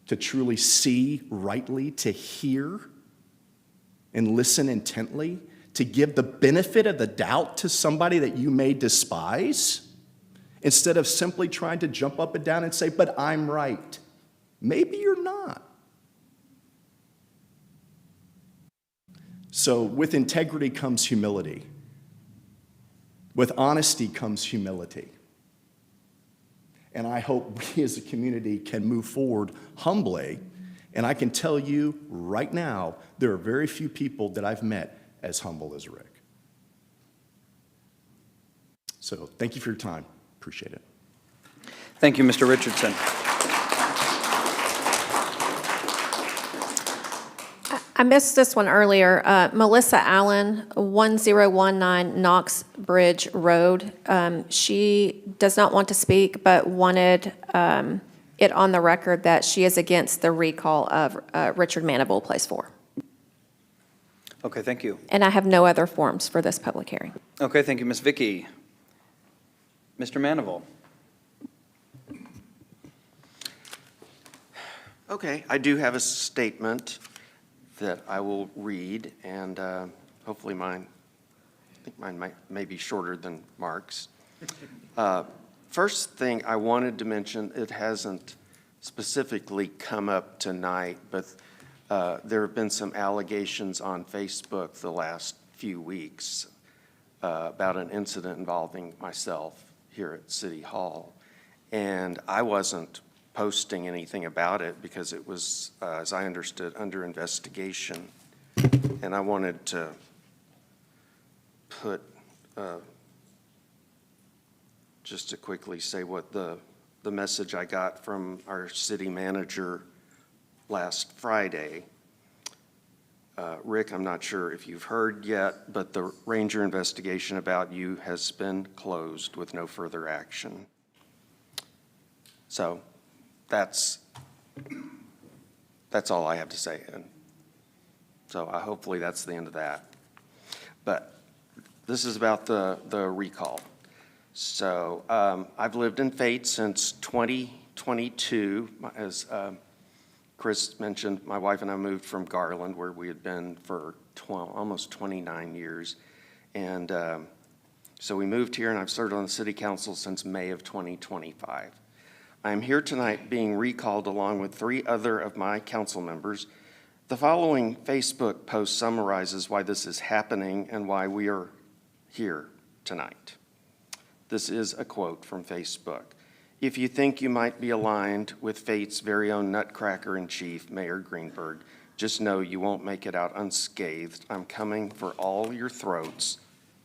to truly see rightly, to hear and listen intently, to give the benefit of the doubt to somebody that you may despise, instead of simply trying to jump up and down and say, but I'm right. Maybe you're not. So with integrity comes humility. With honesty comes humility. And I hope we as a community can move forward humbly. And I can tell you right now, there are very few people that I've met as humble as Rick. So thank you for your time. Appreciate it. Thank you, Mr. Richardson. I missed this one earlier. Melissa Allen, 1019 Knox Bridge Road. She does not want to speak, but wanted it on the record that she is against the recall of Richard Manable, Place 4. Okay, thank you. And I have no other forms for this public hearing. Okay, thank you, Ms. Vicky. Mr. Manival. Okay, I do have a statement that I will read, and hopefully I think mine may be shorter than Mark's. First thing I wanted to mention, it hasn't specifically come up tonight, but there have been some allegations on Facebook the last few weeks about an incident involving myself here at City Hall. And I wasn't posting anything about it because it was, as I understood, under investigation. And I wanted to put, just to quickly say what the message I got from our city manager last Friday. Rick, I'm not sure if you've heard yet, but the Ranger investigation about you has been closed with no further action. So that's all I have to say. And so hopefully that's the end of that. But this is about the recall. So I've lived in Fate since 2022. As Chris mentioned, my wife and I moved from Garland, where we had been for almost 29 years. And so we moved here, and I've served on the city council since May of 2025. I am here tonight being recalled along with 3 other of my council members. The following Facebook post summarizes why this is happening and why we are here tonight. This is a quote from Facebook. If you think you might be aligned with Fate's very own nutcracker in chief, Mayor Greenberg, just know you won't make it out unscathed. I'm coming for all your throats,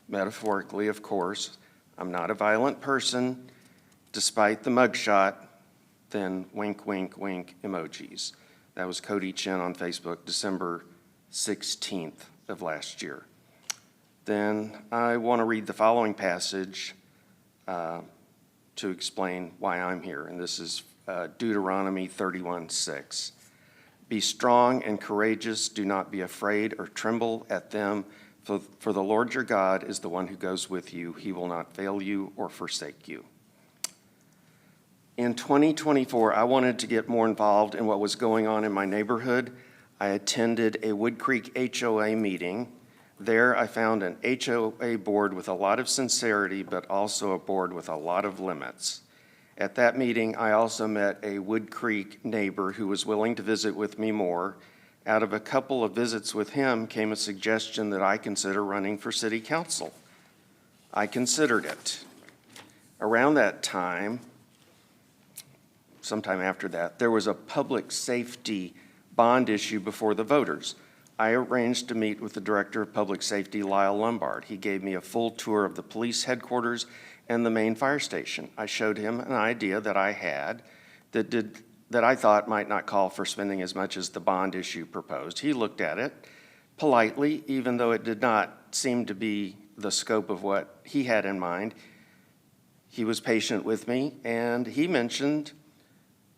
metaphorically, of course. I'm not a violent person, despite the mugshot, then wink, wink, wink emojis. That was Cody Chin on Facebook, December 16th of last year. Then I want to read the following passage to explain why I'm here, and this is Deuteronomy 31:6. Be strong and courageous, do not be afraid or tremble at them, for the Lord your God is the one who goes with you. He will not fail you or forsake you. In 2024, I wanted to get more involved in what was going on in my neighborhood. I attended a Wood Creek HOA meeting. There, I found an HOA board with a lot of sincerity, but also a board with a lot of limits. At that meeting, I also met a Wood Creek neighbor who was willing to visit with me more. Out of a couple of visits with him came a suggestion that I consider running for city council. I considered it. Around that time, sometime after that, there was a public safety bond issue before the voters. I arranged to meet with the Director of Public Safety, Lyle Lombard. He gave me a full tour of the police headquarters and the main fire station. I showed him an idea that I had that I thought might not call for spending as much as the bond issue proposed. He looked at it politely, even though it did not seem to be the scope of what he had in mind. He was patient with me, and he mentioned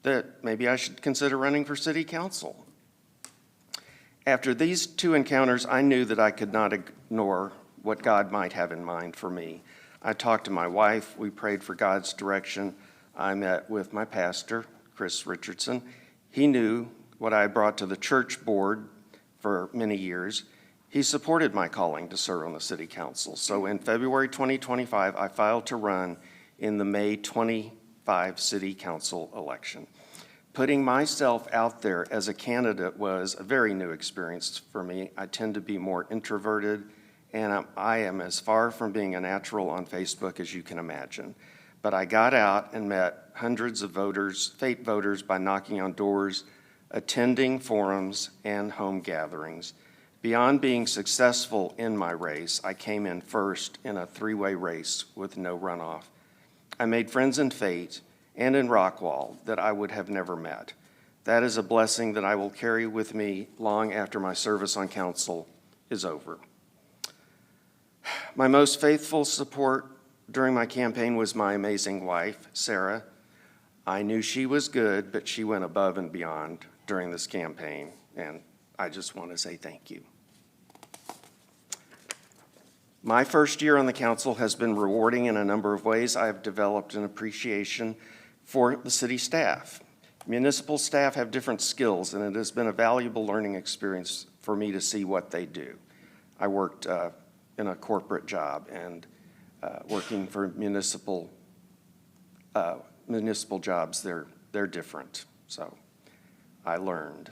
that maybe I should consider running for city council. After these 2 encounters, I knew that I could not ignore what God might have in mind for me. I talked to my wife. We prayed for God's direction. I met with my pastor, Chris Richardson. He knew what I brought to the church board for many years. He supported my calling to serve on the city council. So in February 2025, I filed to run in the May 25 city council election. Putting myself out there as a candidate was a very new experience for me. I tend to be more introverted, and I am as far from being a natural on Facebook as you can imagine. But I got out and met hundreds of voters, fate voters, by knocking on doors, attending forums and home gatherings. Beyond being successful in my race, I came in first in a three-way race with no runoff. I made friends in Fate and in Rockwall that I would have never met. That is a blessing that I will carry with me long after my service on council is over. My most faithful support during my campaign was my amazing wife, Sarah. I knew she was good, but she went above and beyond during this campaign, and I just want to say thank you. My first year on the council has been rewarding in a number of ways. I have developed an appreciation for the city staff. Municipal staff have different skills, and it has been a valuable learning experience for me to see what they do. I worked in a corporate job, and working for municipal jobs, they're different. So I learned.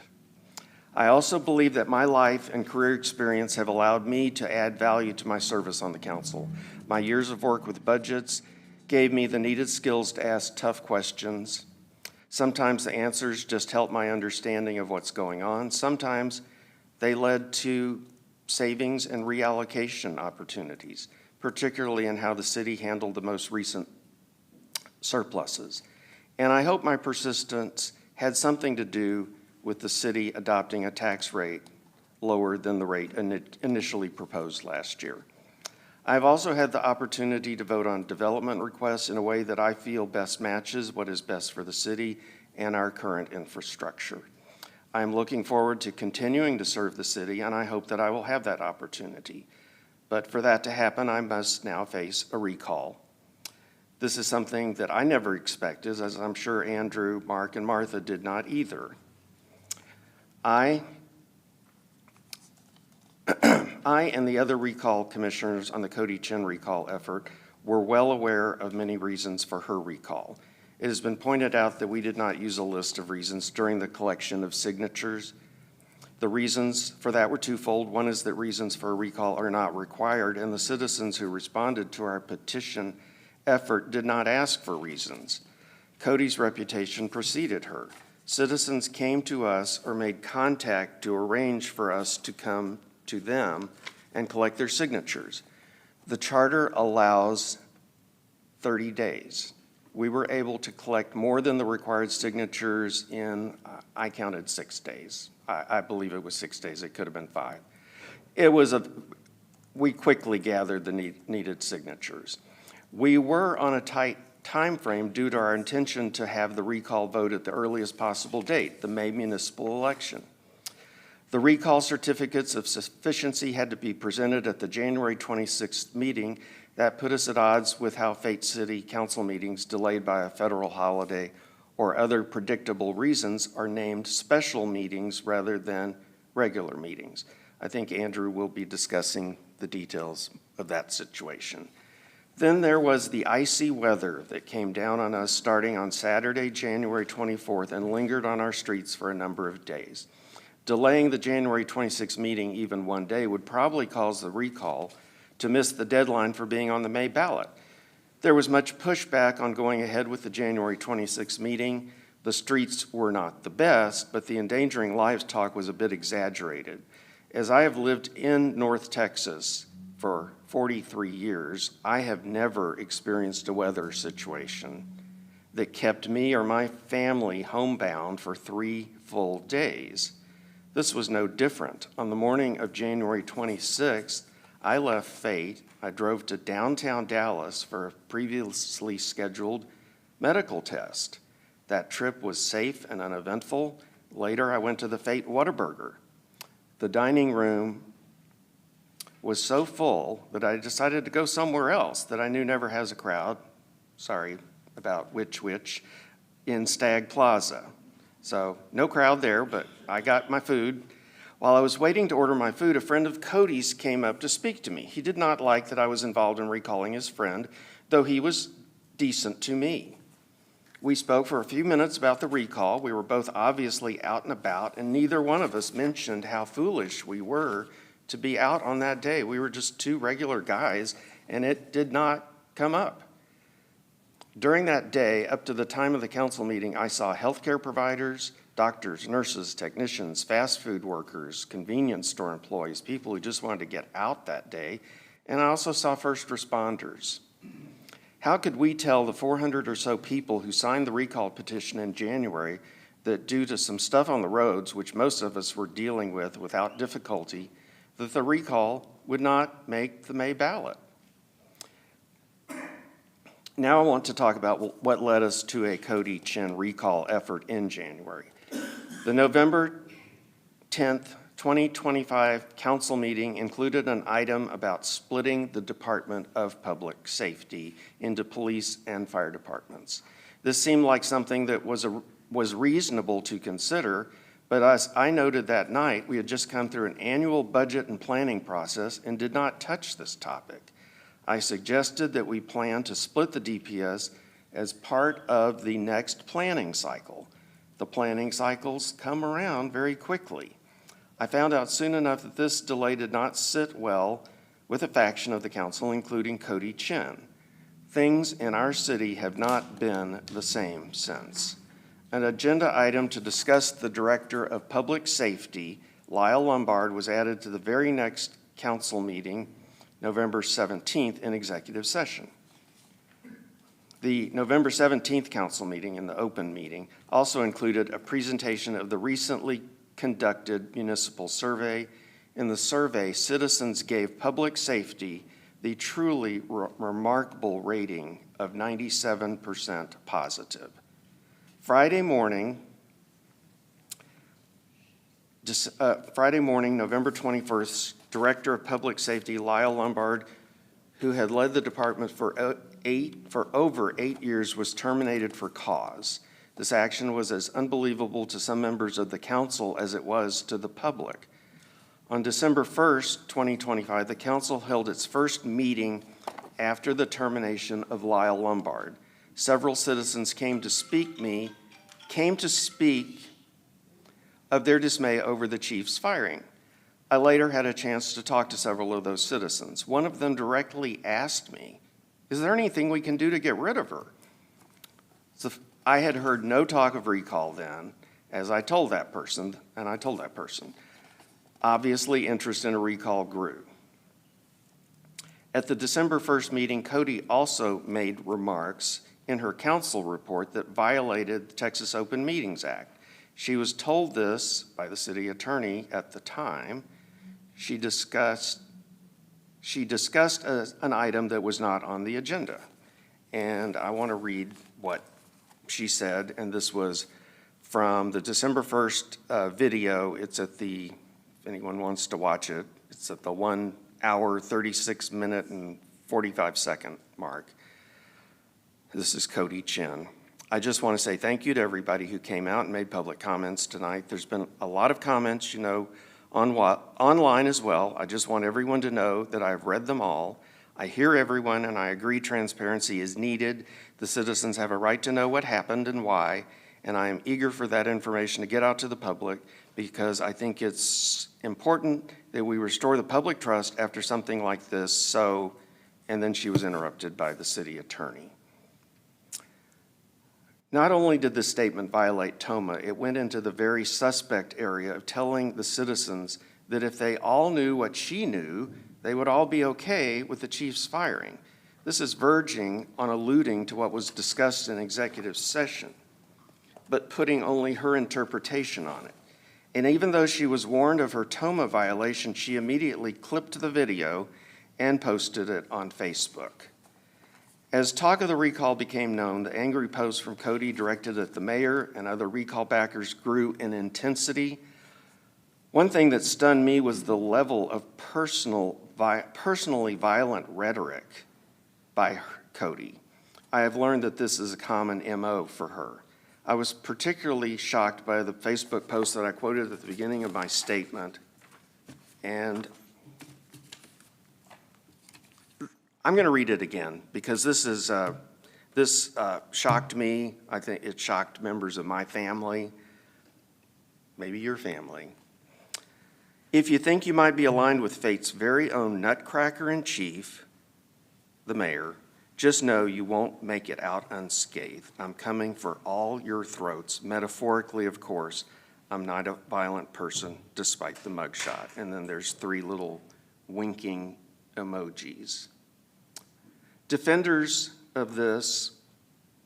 I also believe that my life and career experience have allowed me to add value to my service on the council. My years of work with budgets gave me the needed skills to ask tough questions. Sometimes the answers just helped my understanding of what's going on. Sometimes they led to savings and reallocation opportunities, particularly in how the city handled the most recent surpluses. And I hope my persistence had something to do with the city adopting a tax rate lower than the rate initially proposed last year. I've also had the opportunity to vote on development requests in a way that I feel best matches what is best for the city and our current infrastructure. I am looking forward to continuing to serve the city, and I hope that I will have that opportunity. But for that to happen, I must now face a recall. This is something that I never expected, as I'm sure Andrew, Mark, and Martha did not either. I and the other recall commissioners on the Cody Chin recall effort were well aware of many reasons for her recall. It has been pointed out that we did not use a list of reasons during the collection of signatures. The reasons for that were twofold. One is that reasons for a recall are not required, and the citizens who responded to our petition effort did not ask for reasons. Cody's reputation preceded her. Citizens came to us or made contact to arrange for us to come to them and collect their signatures. The charter allows 30 days. We were able to collect more than the required signatures in, I counted 6 days. I believe it was 6 days. It could have been 5. We quickly gathered the needed signatures. We were on a tight time frame due to our intention to have the recall vote at the earliest possible date, the May municipal election. The recall certificates of sufficiency had to be presented at the January 26th meeting. That put us at odds with how Fate City Council meetings delayed by a federal holiday or other predictable reasons are named special meetings rather than regular meetings. I think Andrew will be discussing the details of that situation. Then there was the icy weather that came down on us starting on Saturday, January 24th, and lingered on our streets for a number of days. Delaying the January 26th meeting even one day would probably cause the recall to miss the deadline for being on the May ballot. There was much pushback on going ahead with the January 26th meeting. The streets were not the best, but the endangering lives talk was a bit exaggerated. As I have lived in North Texas for 43 years, I have never experienced a weather situation that kept me or my family homebound for 3 full days. This was no different. On the morning of January 26th, I left Fate. I drove to downtown Dallas for a previously scheduled medical test. That trip was safe and uneventful. Later, I went to the Fate Whataburger. The dining room was so full that I decided to go somewhere else that I knew never has a crowd. Sorry about which, in Stag Plaza. So no crowd there, but I got my food. While I was waiting to order my food, a friend of Cody's came up to speak to me. He did not like that I was involved in recalling his friend, though he was decent to me. We spoke for a few minutes about the recall. We were both obviously out and about, and neither one of us mentioned how foolish we were to be out on that day. We were just two regular guys, and it did not come up. During that day, up to the time of the council meeting, I saw healthcare providers, doctors, nurses, technicians, fast food workers, convenience store employees, people who just wanted to get out that day, and I also saw first responders. How could we tell the 400 or so people who signed the recall petition in January that due to some stuff on the roads, which most of us were dealing with without difficulty, that the recall would not make the May ballot? Now I want to talk about what led us to a Cody Chin recall effort in January. The November 10th, 2025 council meeting included an item about splitting the Department of Public Safety into police and fire departments. This seemed like something that was reasonable to consider, but as I noted that night, we had just come through an annual budget and planning process and did not touch this topic. I suggested that we plan to split the DPS as part of the next planning cycle. The planning cycles come around very quickly. I found out soon enough that this delay did not sit well with a faction of the council, including Cody Chin. Things in our city have not been the same since. An agenda item to discuss the Director of Public Safety, Lyle Lombard, was added to the very next council meeting, November 17th, in executive session. The November 17th council meeting, in the open meeting, also included a presentation of the recently conducted municipal survey. In the survey, citizens gave public safety the truly remarkable rating of 97% positive. Friday morning, November 21st, Director of Public Safety Lyle Lombard, who had led the department for over 8 years, was terminated for cause. This action was as unbelievable to some members of the council as it was to the public. On December 1st, 2025, the council held its first meeting after the termination of Lyle Lombard. Several citizens came to speak of their dismay over the chief's firing. I later had a chance to talk to several of those citizens. One of them directly asked me, "Is there anything we can do to get rid of her?" So I had heard no talk of recall then, as I told that person, and I told that person. Obviously, interest in a recall grew. At the December 1st meeting, Cody also made remarks in her council report that violated the Texas Open Meetings Act. She was told this by the city attorney at the time. She discussed an item that was not on the agenda. And I want to read what she said, and this was from the December 1st video. It's at the, if anyone wants to watch it, it's at the 1 hour, 36 minute and 45 second mark. This is Cody Chin. I just want to say thank you to everybody who came out and made public comments tonight. There's been a lot of comments, online as well. I just want everyone to know that I've read them all. I hear everyone, and I agree transparency is needed. The citizens have a right to know what happened and why, and I am eager for that information to get out to the public because I think it's important that we restore the public trust after something like this. And then she was interrupted by the city attorney. Not only did this statement violate TOMA, it went into the very suspect area of telling the citizens that if they all knew what she knew, they would all be okay with the chief's firing. This is verging on alluding to what was discussed in executive session, but putting only her interpretation on it. And even though she was warned of her TOMA violation, she immediately clipped the video and posted it on Facebook. As talk of the recall became known, the angry posts from Cody directed at the mayor and other recall backers grew in intensity. One thing that stunned me was the level of personally violent rhetoric by Cody. I have learned that this is a common MO for her. I was particularly shocked by the Facebook post that I quoted at the beginning of my statement, and I'm going to read it again because this shocked me. I think it shocked members of my family, maybe your family. If you think you might be aligned with fate's very own nutcracker in chief, the mayor, just know you won't make it out unscathed. I'm coming for all your throats. Metaphorically, of course, I'm not a violent person despite the mugshot. And then there's 3 little winking emojis. Defenders of this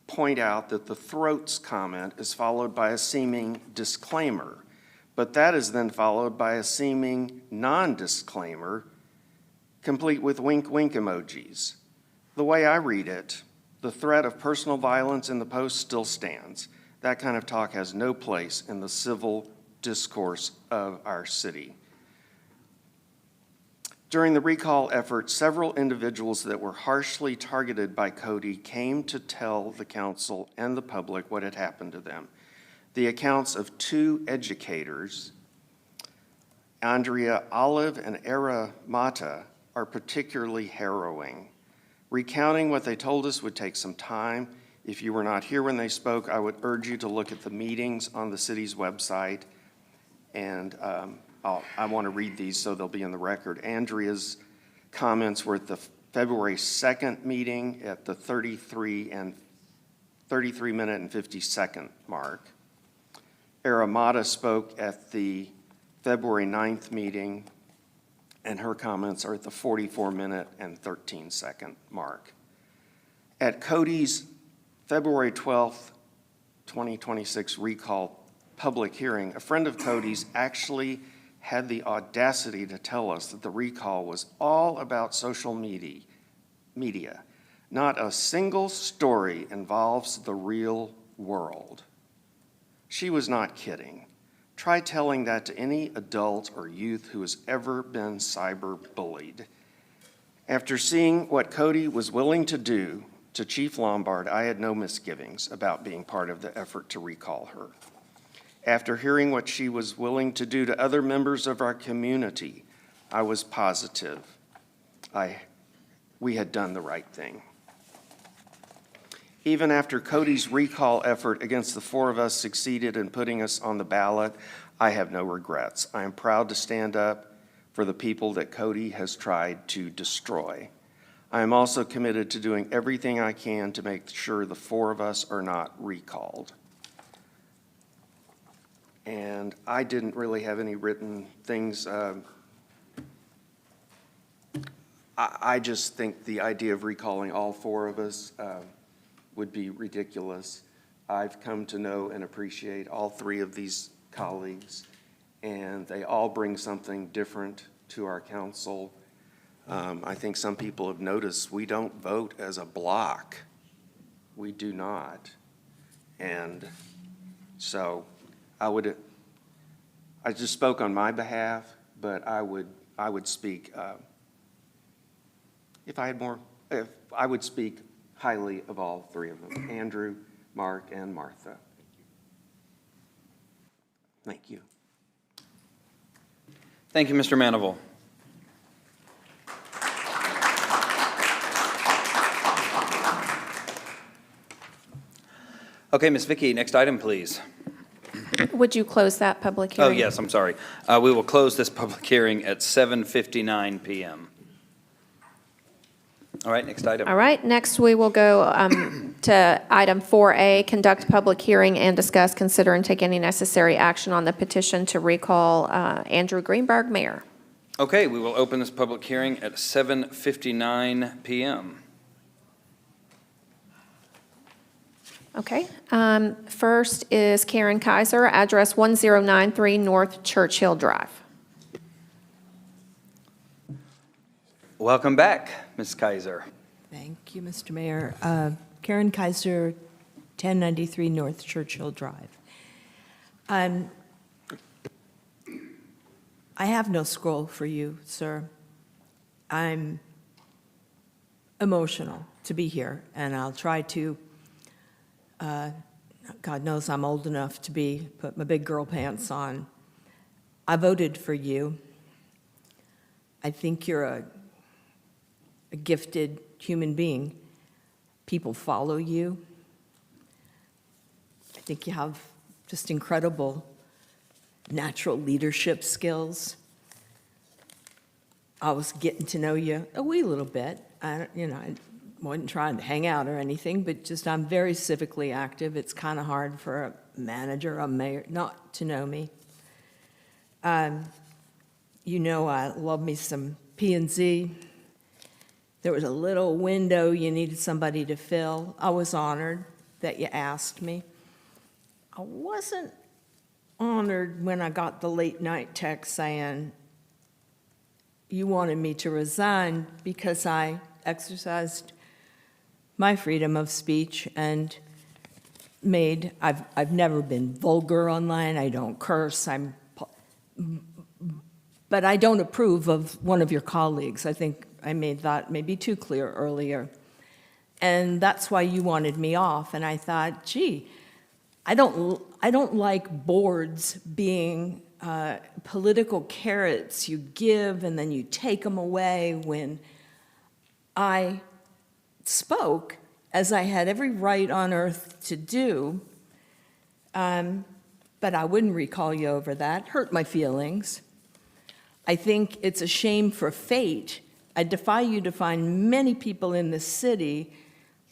point out that the throats comment is followed by a seeming disclaimer, but that is then followed by a seeming non-disclaimer, complete with wink-wink emojis. The way I read it, the threat of personal violence in the post still stands. That kind of talk has no place in the civil discourse of our city. During the recall effort, several individuals that were harshly targeted by Cody came to tell the council and the public what had happened to them. The accounts of 2 educators, Andrea Olive and Era Mata, are particularly harrowing. Recounting what they told us would take some time. If you were not here when they spoke, I would urge you to look at the meetings on the city's website. And I want to read these so they'll be in the record. Andrea's comments were at the February 2nd meeting at the 33 minute and 50-second mark. Aramata spoke at the February 9th meeting, and her comments are at the 44-minute and 13-second mark. At Cody's February 12th, 2026 recall public hearing, a friend of Cody's actually had the audacity to tell us that the recall was all about social media. Not a single story involves the real world. She was not kidding. Try telling that to any adult or youth who has ever been cyber-bullied. After seeing what Cody was willing to do to Chief Lombard, I had no misgivings about being part of the effort to recall her. After hearing what she was willing to do to other members of our community, I was positive we had done the right thing. Even after Cody's recall effort against the 4 of us succeeded in putting us on the ballot, I have no regrets. I am proud to stand up for the people that Cody has tried to destroy. I am also committed to doing everything I can to make sure the 4 of us are not recalled. And I didn't really have any written things. I just think the idea of recalling all 4 of us would be ridiculous. I've come to know and appreciate all 3 of these colleagues, and they all bring something different to our council. I think some people have noticed we don't vote as a block. We do not. And so I just spoke on my behalf, but I would speak, I would speak highly of all 3 of them, Andrew, Mark, and Martha. Thank you. Thank you, Mr. Manival. Okay, Ms. Vicky, next item, please. Would you close that public Oh, hearing? yes, I'm sorry. We will close this public hearing at 7:59 p.m. All right, next item. All right, next we will go to item 4A, conduct public hearing and discuss, consider, and take any necessary action on the petition to recall Andrew Greenberg, mayor. Okay, we will open this public hearing at 7:59 p.m. Okay, first is Karen Kaiser, address 1093 North Churchill Drive. Welcome back, Ms. Kaiser. Thank you, Mr. Mayor. Karen Kaiser, 1093 North Churchill Drive. I have no scroll for you, sir. I'm emotional to be here, and I'll try to, God knows I'm old enough to put my big girl pants on. I voted for you. I think you're a gifted human being. People follow you. I think you have just incredible natural leadership skills. I was getting to know you a wee little bit. I wasn't trying to hang out or anything, but just I'm very civically active. It's kind of hard for a manager, a mayor, not to know me. You know I love me some P&Z. There was a little window you needed somebody to fill. I was honored that you asked me. I wasn't honored when I got the late night text saying you wanted me to resign because I exercised my freedom of speech and I've never been vulgar online. I don't curse. But I don't approve of one of your colleagues. I think I made that maybe too clear earlier. And that's why you wanted me off. And I thought, gee, I don't like boards being political carrots you give and then you take them away. When I spoke, as I had every right on earth to do, but I wouldn't recall you over that. Hurt my feelings. I think it's a shame for fate. I defy you to find many people in this city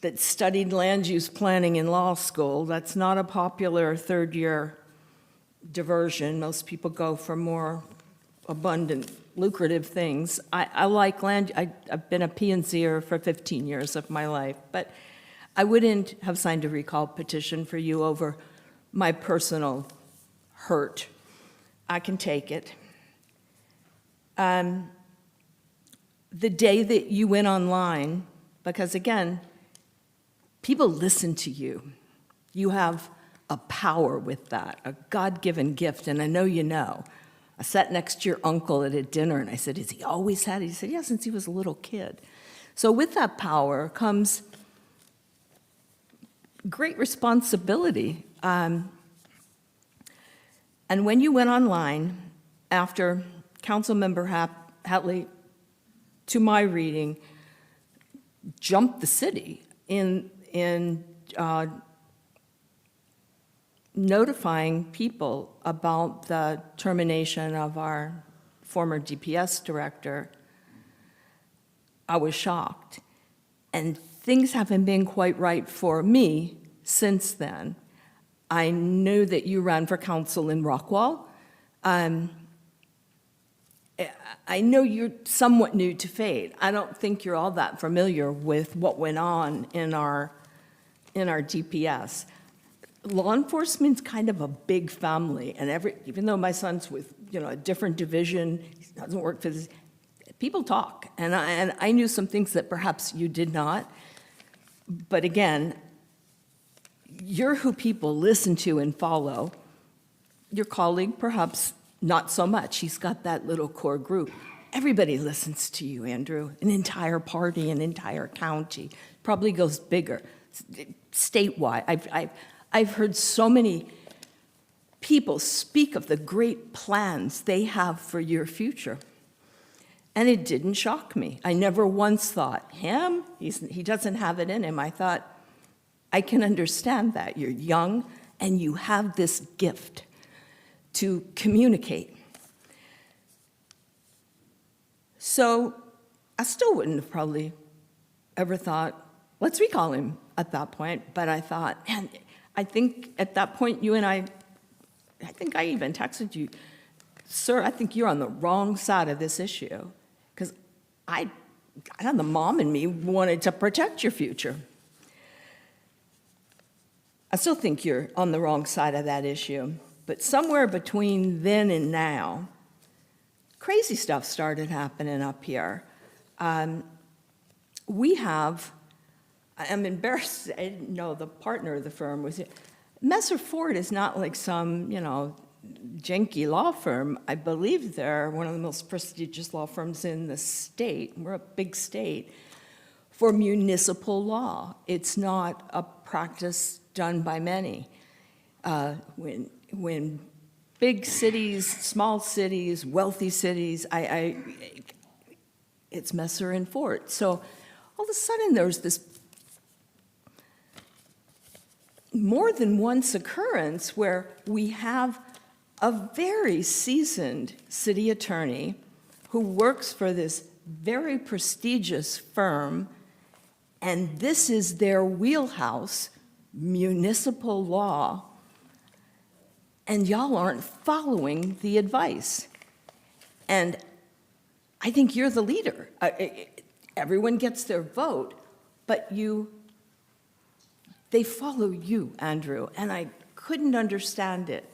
that studied land use planning in law school. That's not a popular third-year diversion. Most people go for more abundant, lucrative things. I like land. I've been a P&Zer for 15 years of my life, but I wouldn't have signed a recall petition for you over my personal hurt. I can take it. The day that you went online, because again, people listen to you. You have a power with that, a God-given gift, and I know you know. I sat next to your uncle at a dinner, and I said, has he always had it? He said, yeah, since he was a little kid. So with that power comes great responsibility. And when you went online, after Councilmember Hatley, to my reading, jumped the city in notifying people about the termination of our former DPS director, I was shocked. And things haven't been quite right for me since then. I knew that you ran for council in Rockwall. I know you're somewhat new to fate. I don't think you're all that familiar with what went on in our DPS. Law enforcement's kind of a big family, and even though my son's with a different division, he doesn't work for this, people talk, and I knew some things that perhaps you did not. But again, you're who people listen to and follow. Your colleague, perhaps not so much. He's got that little core group. Everybody listens to you, Andrew. An entire party, an entire county. Probably goes bigger. Statewide. I've heard so many people speak of the great plans they have for your future. And it didn't shock me. I never once thought, him? He doesn't have it in him. I thought, I can understand that. You're young and you have this gift to communicate. So I still wouldn't have probably ever thought, let's recall him at that point. But I thought, man, I think at that point you and I think I even texted you, sir, I think you're on the wrong side of this issue. Because the mom in me wanted to protect your future. I still think you're on the wrong side of that issue. But somewhere between then and now, crazy stuff started happening up here. I'm embarrassed, I didn't know the partner of the firm was here. Messer Ford is not like some, Jenke Law Firm, I believe they're one of the most prestigious law firms in the state. We're a big state for municipal law. It's not a practice done by many. When big cities, small cities, wealthy cities, it's Messer and Fort. So all of a sudden there's this more than once occurrence where we have a very seasoned city attorney who works for this very prestigious firm, and this is their wheelhouse, municipal law, and y'all aren't following the advice. And I think you're the leader. Everyone gets their vote, but they follow you, Andrew, and I couldn't understand it.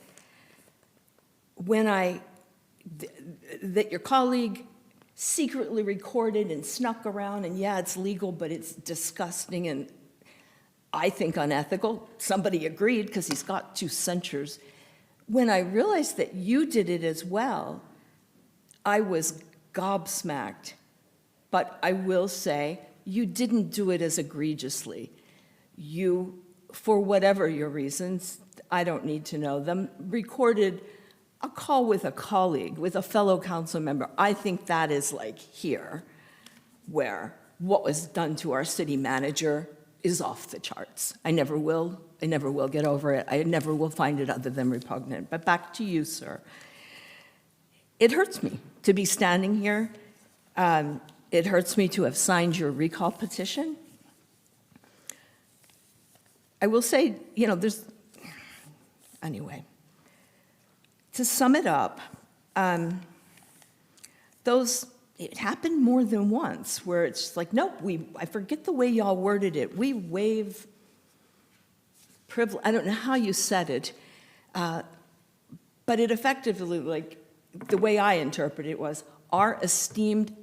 That your colleague secretly recorded and snuck around, and yeah, it's legal, but it's disgusting and I think unethical. Somebody agreed because he's got 2 censures. When I realized that you did it as well, I was gobsmacked. But I will say, you didn't do it as egregiously. You, for whatever your reasons, I don't need to know them, recorded a call with a colleague, with a fellow council member. I think that is like here, where what was done to our city manager is off the charts. I never will get over it. I never will find it other than repugnant. But back to you, sir. It hurts me to be standing here. It hurts me to have signed your recall petition. I will say, anyway. To sum it up, it happened more than once where it's like, nope, I forget the way y'all worded it. We waive privilege. I don't know how you said it, but it effectively, like, the way I interpret it was, our esteemed,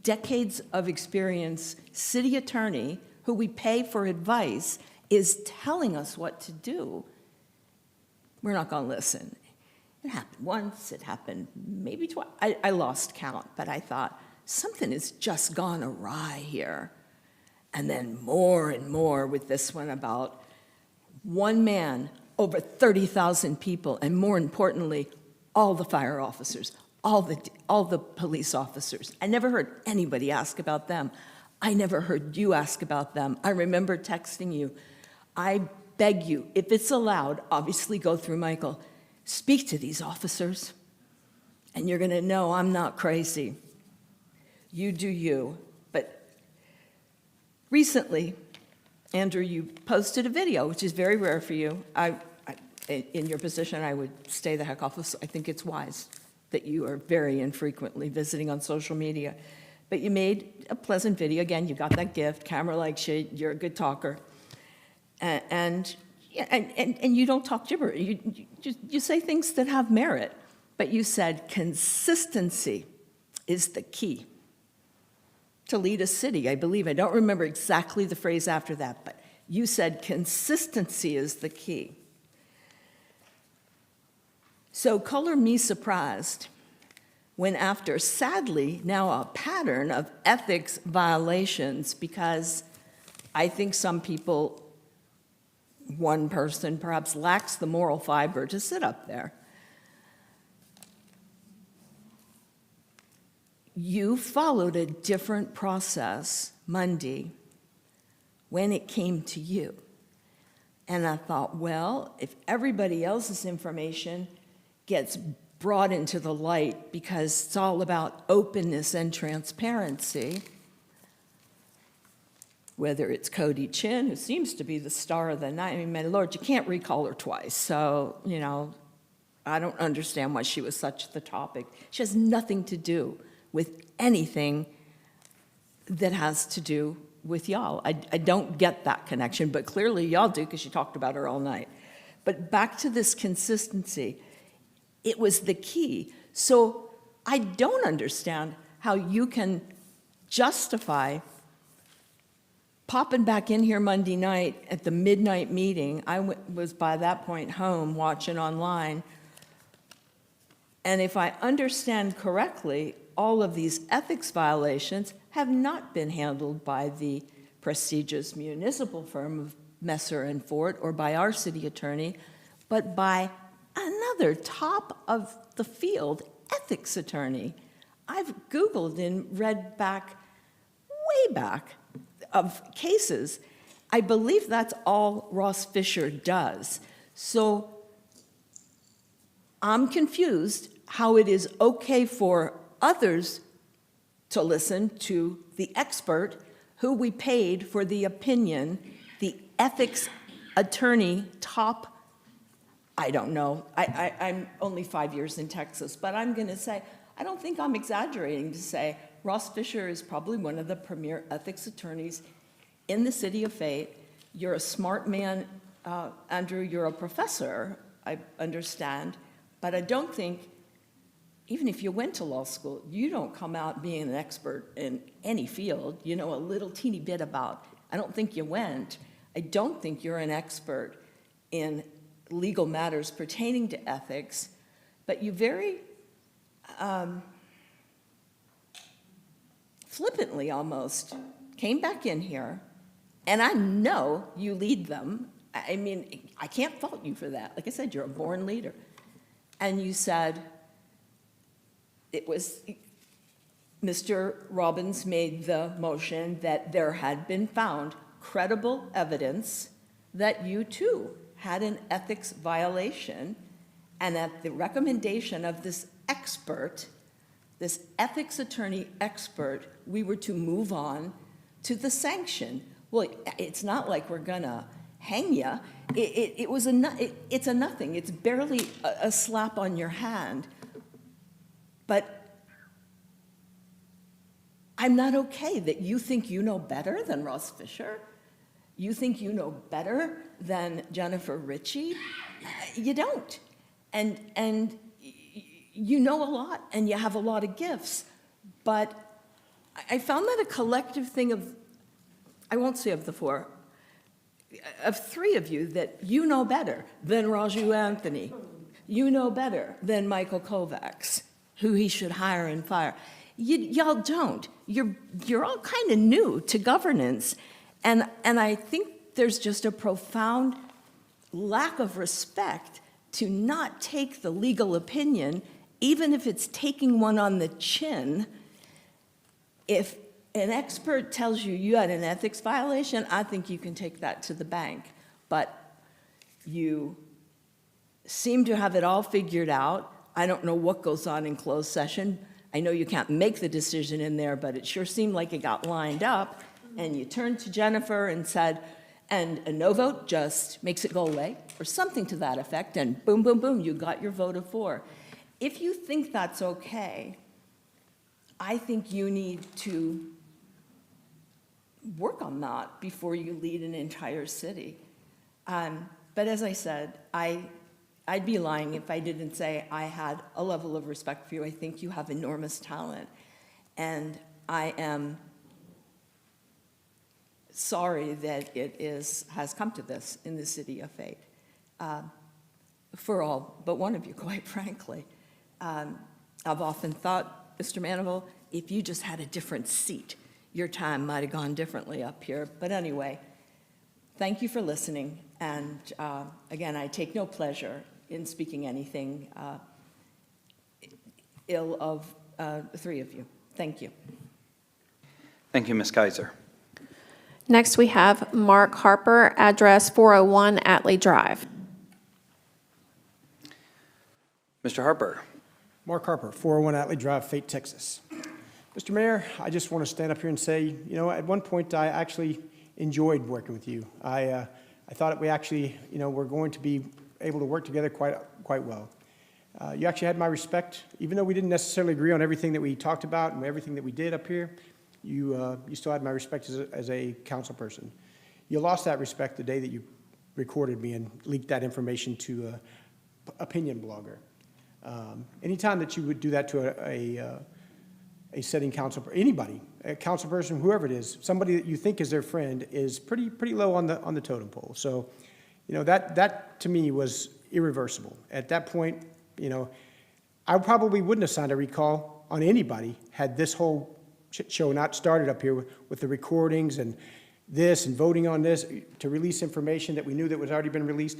decades of experience city attorney, who we pay for advice, is telling us what to do. We're not going to listen. It happened once, it happened maybe twice. I lost count, but I thought, something has just gone awry here. And then more and more with this one about one man, over 30,000 people, and more importantly, all the fire officers, all the police officers. I never heard anybody ask about them. I never heard you ask about them. I remember texting you. I beg you, if it's allowed, obviously go through Michael, speak to these officers, and you're going to know I'm not crazy. You do you. But recently, Andrew, you posted a video, which is very rare for you. In your position, I would stay the heck off. I think it's wise that you are very infrequently visiting on social media. But you made a pleasant video. Again, you got that gift. Camera likes you. You're a good talker. And you don't talk gibberish. You say things that have merit. But you said consistency is the key to lead a city, I believe. I don't remember exactly the phrase after that, but you said consistency is the key. So color me surprised when, after, sadly, now a pattern of ethics violations, because I think some people, one person perhaps lacks the moral fiber to sit up there. You followed a different process Monday when it came to you. And I thought, well, if everybody else's information gets brought into the light because it's all about openness and transparency, whether it's Cody Chin, who seems to be the star of the night. I mean, my Lord, you can't recall her twice. So, I don't understand why she was such the topic. She has nothing to do with anything that has to do with y'all. I don't get that connection, but clearly y'all do because you talked about her all night. But back to this consistency, it was the key. So I don't understand how you can justify popping back in here Monday night at the midnight meeting. I was by that point home watching online, And if I understand correctly, all of these ethics violations have not been handled by the prestigious municipal firm of Messer and Fort or by our city attorney, but by another top of the field ethics attorney. I've Googled and read back, way back, of cases. I believe that's all Ross Fisher does. So I'm confused how it is okay for others to listen to the expert who we paid for the opinion, the ethics attorney top, I don't know. I'm only 5 years in Texas, but I'm going to say, I don't think I'm exaggerating to say Ross Fisher is probably one of the premier ethics attorneys in the city of Fayette. You're a smart man, Andrew, you're a professor, I understand, but I don't think, even if you went to law school, you don't come out being an expert in any field. You know a little teeny bit about, I don't think you went. I don't think you're an expert in legal matters pertaining to ethics, but you very flippantly almost came back in here, and I know you lead them. I mean, I can't fault you for that. Like I said, you're a born leader. And you said, it was, Mr. Robbins made the motion that there had been found credible evidence that you too had an ethics violation, and at the recommendation of this expert, this ethics attorney expert, we were to move on to the sanction. Well, it's not like we're gonna hang you. It's a nothing. It's barely a slap on your hand. But I'm not okay that you think you know better than Ross Fisher. You think you know better than Jennifer Ritchie. You don't. And you know a lot, and you have a lot of gifts. But I found that a collective thing of, I won't say of the four, of three of you, that you know better than Raju Anthony. You know better than Michael Kovacs, who he should hire and fire. Y'all don't. You're all kind of new to governance. And I think there's just a profound lack of respect to not take the legal opinion, even if it's taking one on the chin. If an expert tells you you had an ethics violation, I think you can take that to the bank. But you seem to have it all figured out. I don't know what goes on in closed session. I know you can't make the decision in there, but it sure seemed like it got lined up. And you turned to Jennifer and said, and a no vote just makes it go away, or something to that effect, and boom, boom, boom, you got your vote of 4. If you think that's okay, I think you need to work on that before you lead an entire city. But as I said, I'd be lying if I didn't say I had a level of respect for you. I think you have enormous talent. And I am sorry that it has come to this in the city of Fayette. For all but one of you, quite frankly. I've often thought, Mr. Manival, if you just had a different seat, your time might have gone differently up here. But anyway, thank you for listening. And again, I take no pleasure in speaking anything ill of the three of you. Thank you. Thank you, Ms. Kaiser. Next, we have Mark Harper, address 401 Atlee Drive. Mr. Harper. Mark Harper, 401 Atlee Drive, Fayette, Texas. Mr. Mayor, I just want to stand up here and say, you know, at one point I actually enjoyed working with you. I thought that we actually, you know, were going to be able to work together quite well. You actually had my respect, even though we didn't necessarily agree on everything that we talked about and everything that we did up here. You still had my respect as a council person. You lost that respect the day that you recorded me and leaked that information to an opinion blogger. Anytime that you would do that to a sitting council, anybody, a council person, whoever it is, somebody that you think is their friend is pretty low on the totem pole. So, you know, that to me was irreversible. At that point, you know, I probably wouldn't have signed a recall on anybody had this whole shit show not started up here with the recordings and this and voting on this to release information that we knew that was already been released.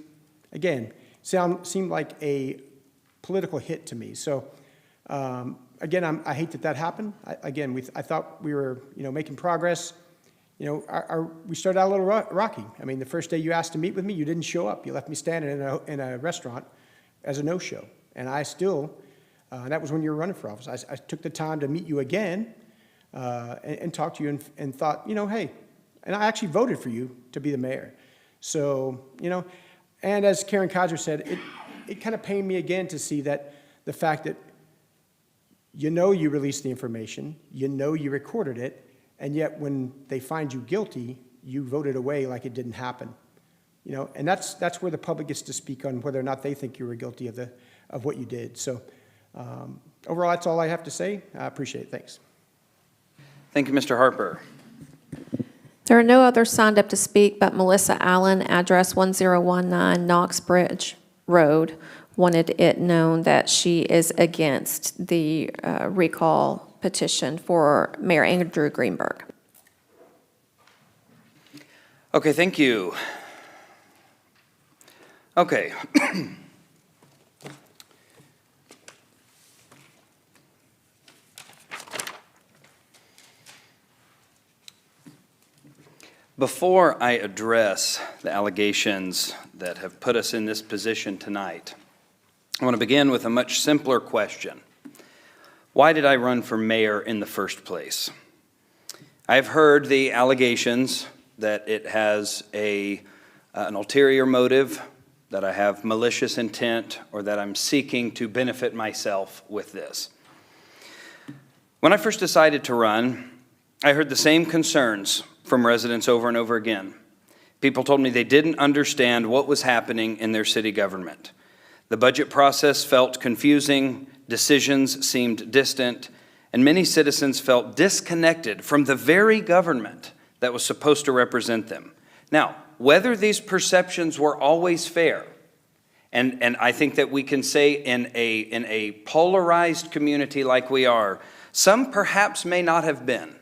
Again, seemed like a political hit to me. So, again, I hate that happened. I thought we were, making progress. We started out a little rocky. I mean, the first day you asked to meet with me, you didn't show up. You left me standing in a restaurant as a no-show. And I still, and that was when you were running for office, I took the time to meet you again and talk to you and thought, hey, and I actually voted for you to be the mayor. So, and as Karen Kaiser said, it kind of pained me again to see that the fact that you released the information, you recorded it, and yet when they find you guilty, you voted away like it didn't happen. And that's where the public gets to speak on whether or not they think you were guilty of what you did. So overall, that's all I have to say. I appreciate it. Thanks. Thank you, Mr. Harper. There are no others signed up to speak, but Melissa Allen, address 1019 Knox Bridge Road, wanted it known that she is against the recall petition for Mayor Andrew Greenberg. Okay, thank you. Okay. Before I address the allegations that have put us in this position tonight, I want to begin with a much simpler question. Why did I run for mayor in the first place? I've heard the allegations that it has an ulterior motive, that I have malicious intent, or that I'm seeking to benefit myself with this. When I first decided to run, I heard the same concerns from residents over and over again. People told me they didn't understand what was happening in their city government. The budget process felt confusing, decisions seemed distant, and many citizens felt disconnected from the very government that was supposed to represent them. Now, whether these perceptions were always fair, and I think that we can say in a polarized community like we are, some perhaps may not have been.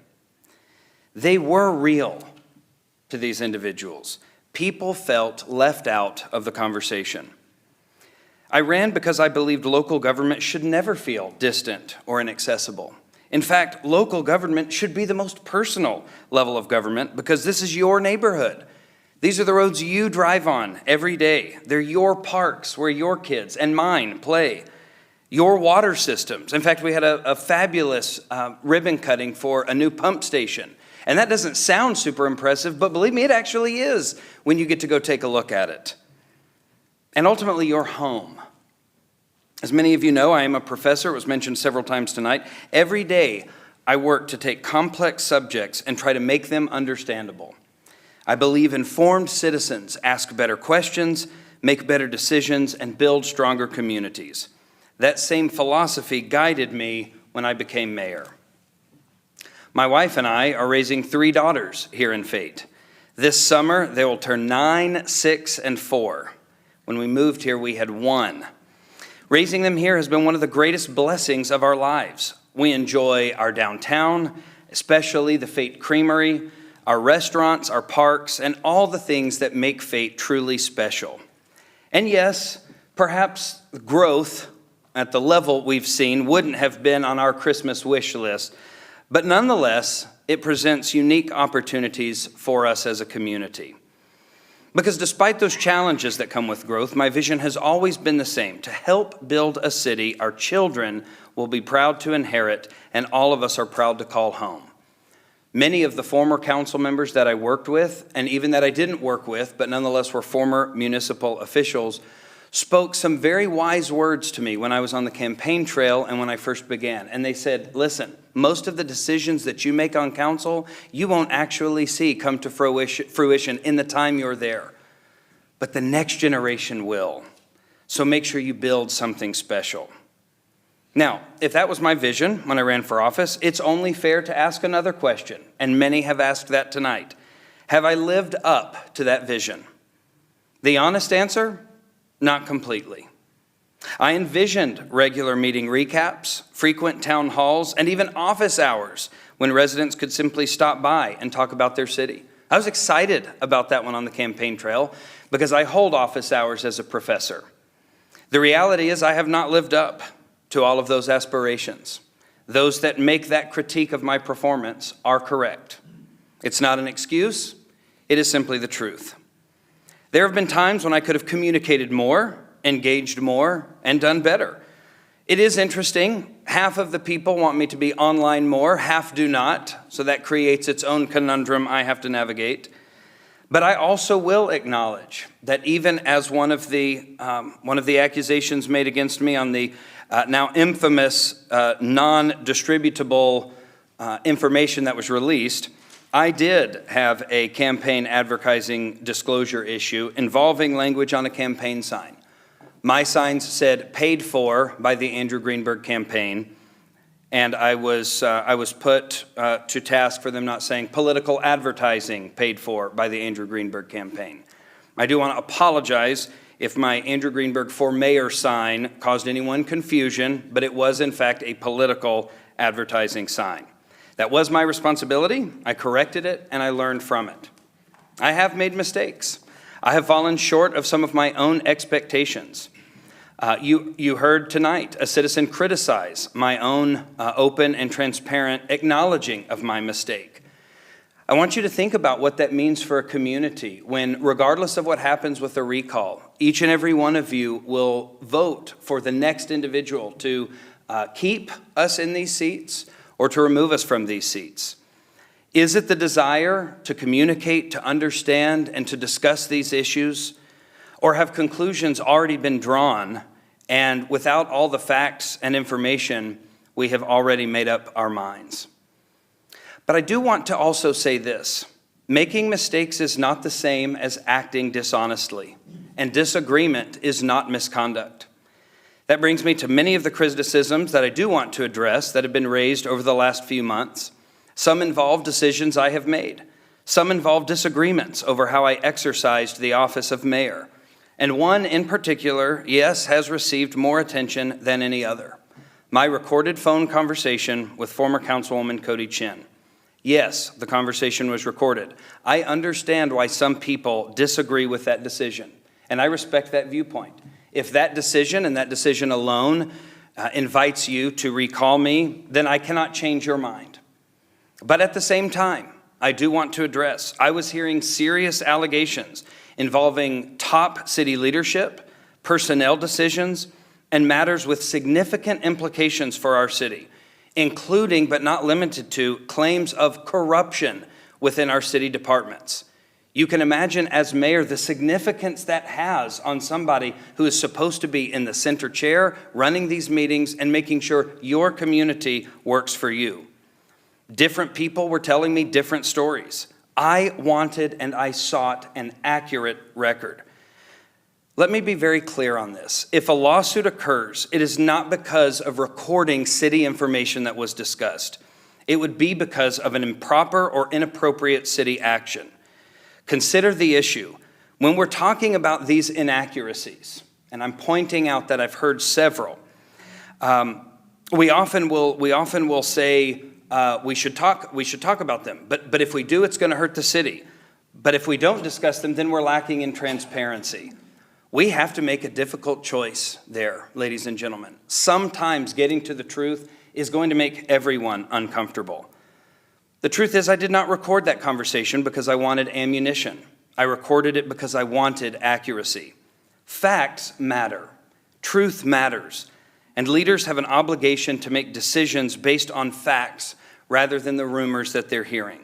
They were real to these individuals. People felt left out of the conversation. I ran because I believed local government should never feel distant or inaccessible. In fact, local government should be the most personal level of government because this is your neighborhood. These are the roads you drive on every day. They're your parks where your kids and mine play. Your water systems. In fact, we had a fabulous ribbon cutting for a new pump station. And that doesn't sound super impressive, but believe me, it actually is when you get to go take a look at it. And ultimately, your home. As many of you know, I am a professor. It was mentioned several times tonight. Every day, I work to take complex subjects and try to make them understandable. I believe informed citizens ask better questions, make better decisions, and build stronger communities. That same philosophy guided me when I became mayor. My wife and I are raising 3 daughters here in Fate. This summer, they will turn 9, 6, and 4. When we moved here, we had 1. Raising them here has been one of the greatest blessings of our lives. We enjoy our downtown, especially the Fate Creamery, our restaurants, our parks, and all the things that make Fate truly special. And yes, perhaps growth at the level we've seen wouldn't have been on our Christmas wish list, but nonetheless, it presents unique opportunities for us as a community. Because despite those challenges that come with growth, my vision has always been the same: to help build a city our children will be proud to inherit and all of us are proud to call home. Many of the former council members that I worked with, and even that I didn't work with, but nonetheless were former municipal officials, spoke some very wise words to me when I was on the campaign trail and when I first began. And they said, listen, most of the decisions that you make on council, you won't actually see come to fruition in the time you're there. But the next generation will. So make sure you build something special. Now, if that was my vision when I ran for office, it's only fair to ask another question, and many have asked that tonight. Have I lived up to that vision? The honest answer, not completely. I envisioned regular meeting recaps, frequent town halls, and even office hours when residents could simply stop by and talk about their city. I was excited about that one on the campaign trail because I hold office hours as a professor. The reality is I have not lived up to all of those aspirations. Those that make that critique of my performance are correct. It's not an excuse, it is simply the truth. There have been times when I could have communicated more, engaged more, and done better. It is interesting, half of the people want me to be online more, half do not, so that creates its own conundrum I have to navigate. But I also will acknowledge that even as one of the accusations made against me on the now infamous non-distributable information that was released, I did have a campaign advertising disclosure issue involving language on a campaign sign. My signs said "paid for" by the Andrew Greenberg campaign, and I was put to task for them not saying "political advertising paid for" by the Andrew Greenberg campaign. I do want to apologize if my Andrew Greenberg for mayor sign caused anyone confusion, but it was in fact a political advertising sign. That was my responsibility. I corrected it, and I learned from it. I have made mistakes. I have fallen short of some of my own expectations. You heard tonight a citizen criticize my own open and transparent acknowledging of my mistake. I want you to think about what that means for a community when, regardless of what happens with the recall, each and every one of you will vote for the next individual to keep us in these seats or to remove us from these seats. Is it the desire to communicate, to understand, and to discuss these issues? Or have conclusions already been drawn, and without all the facts and information, we have already made up our minds? But I do want to also say this. Making mistakes is not the same as acting dishonestly, and disagreement is not misconduct. That brings me to many of the criticisms that I do want to address that have been raised over the last few months. Some involve decisions I have made. Some involve disagreements over how I exercised the office of mayor. And one in particular, yes, has received more attention than any other. My recorded phone conversation with former Councilwoman Cody Chin. Yes, the conversation was recorded. I understand why some people disagree with that decision, and I respect that viewpoint. If that decision and that decision alone invites you to recall me, then I cannot change your mind. But at the same time, I do want to address, I was hearing serious allegations involving top city leadership, personnel decisions, and matters with significant implications for our city, including but not limited to claims of corruption within our city departments. You can imagine as mayor the significance that has on somebody who is supposed to be in the center chair, running these meetings and making sure your community works for you. Different people were telling me different stories. I wanted and I sought an accurate record. Let me be very clear on this. If a lawsuit occurs, it is not because of recording city information that was discussed. It would be because of an improper or inappropriate city action. Consider the issue. When we're talking about these inaccuracies, and I'm pointing out that I've heard several, we often will say we should talk about them. But if we do, it's going to hurt the city. But if we don't discuss them, then we're lacking in transparency. We have to make a difficult choice there, ladies and gentlemen. Sometimes getting to the truth is going to make everyone uncomfortable. The truth is, I did not record that conversation because I wanted ammunition. I recorded it because I wanted accuracy. Facts matter. Truth matters. And leaders have an obligation to make decisions based on facts rather than the rumors that they're hearing.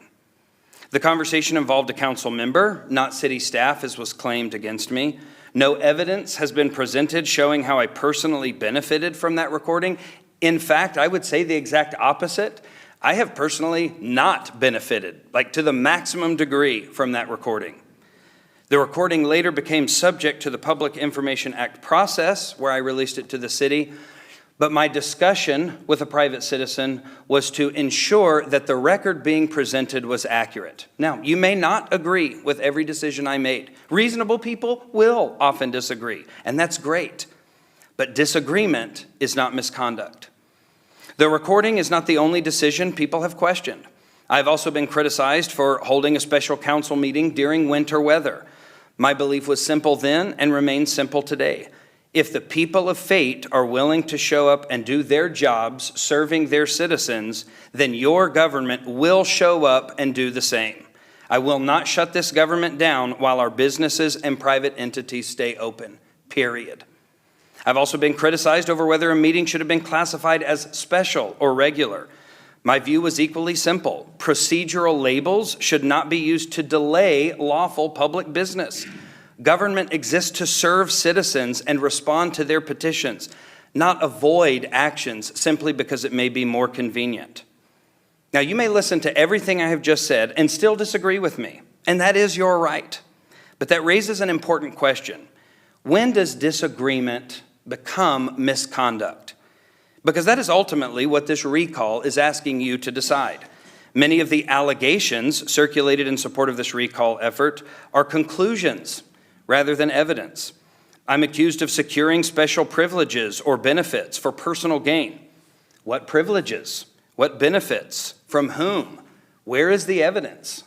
The conversation involved a council member, not city staff, as was claimed against me. No evidence has been presented showing how I personally benefited from that recording. In fact, I would say the exact opposite. I have personally not benefited, to the maximum degree, from that recording. The recording later became subject to the Public Information Act process, where I released it to the city. But my discussion with a private citizen was to ensure that the record being presented was accurate. Now, you may not agree with every decision I made. Reasonable people will often disagree, and that's great. but disagreement is not misconduct. The recording is not the only decision people have questioned. I've also been criticized for holding a special council meeting during winter weather. My belief was simple then and remains simple today. If the people of Fate are willing to show up and do their jobs serving their citizens, then your government will show up and do the same. I will not shut this government down while our businesses and private entities stay open, period. I've also been criticized over whether a meeting should have been classified as special or regular. My view was equally simple. Procedural labels should not be used to delay lawful public business. Government exists to serve citizens and respond to their petitions, not avoid actions simply because it may be more convenient. Now, you may listen to everything I have just said and still disagree with me, and that is your right. But that raises an important question. When does disagreement become misconduct? Because that is ultimately what this recall is asking you to decide. Many of the allegations circulated in support of this recall effort are conclusions rather than evidence. I'm accused of securing special privileges or benefits for personal gain. What privileges? What benefits? From whom? Where is the evidence?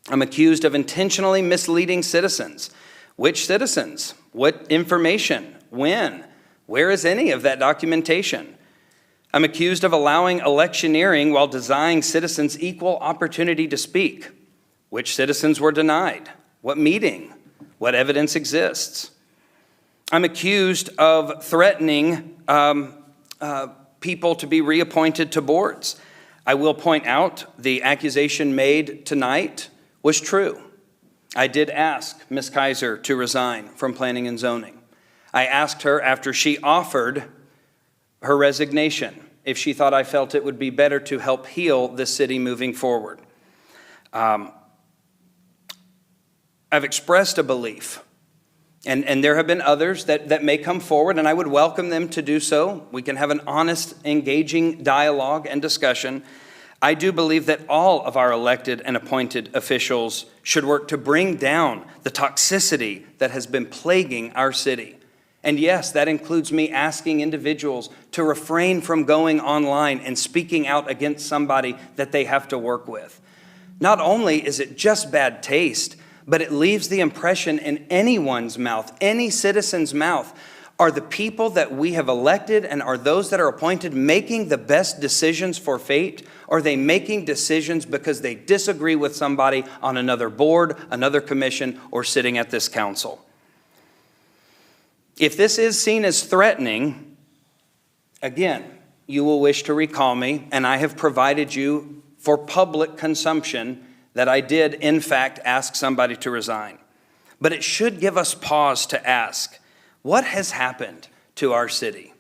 I'm accused of intentionally misleading citizens. Which citizens? What information? When? Where is any of that documentation? I'm accused of allowing electioneering while denying citizens equal opportunity to speak. Which citizens were denied? What meeting? What evidence exists? I'm accused of threatening people to be reappointed to boards. I will point out the accusation made tonight was true. I did ask Ms. Kaiser to resign from Planning and Zoning. I asked her after she offered her resignation if she thought I felt it would be better to help heal the city moving forward. I've expressed a belief, and there have been others that may come forward, and I would welcome them to do so. We can have an honest, engaging dialogue and discussion. I do believe that all of our elected and appointed officials should work to bring down the toxicity that has been plaguing our city. And yes, that includes me asking individuals to refrain from going online and speaking out against somebody that they have to work with. Not only is it just bad taste, but it leaves the impression in anyone's mouth, any citizen's mouth. Are the people that we have elected and are those that are appointed making the best decisions for Fate? Or are they making decisions because they disagree with somebody on another board, another commission, or sitting at this council? If this is seen as threatening, again, you will wish to recall me, and I have provided you for public consumption that I did, in fact, ask somebody to resign. But it should give us pause to ask, what has happened to our city?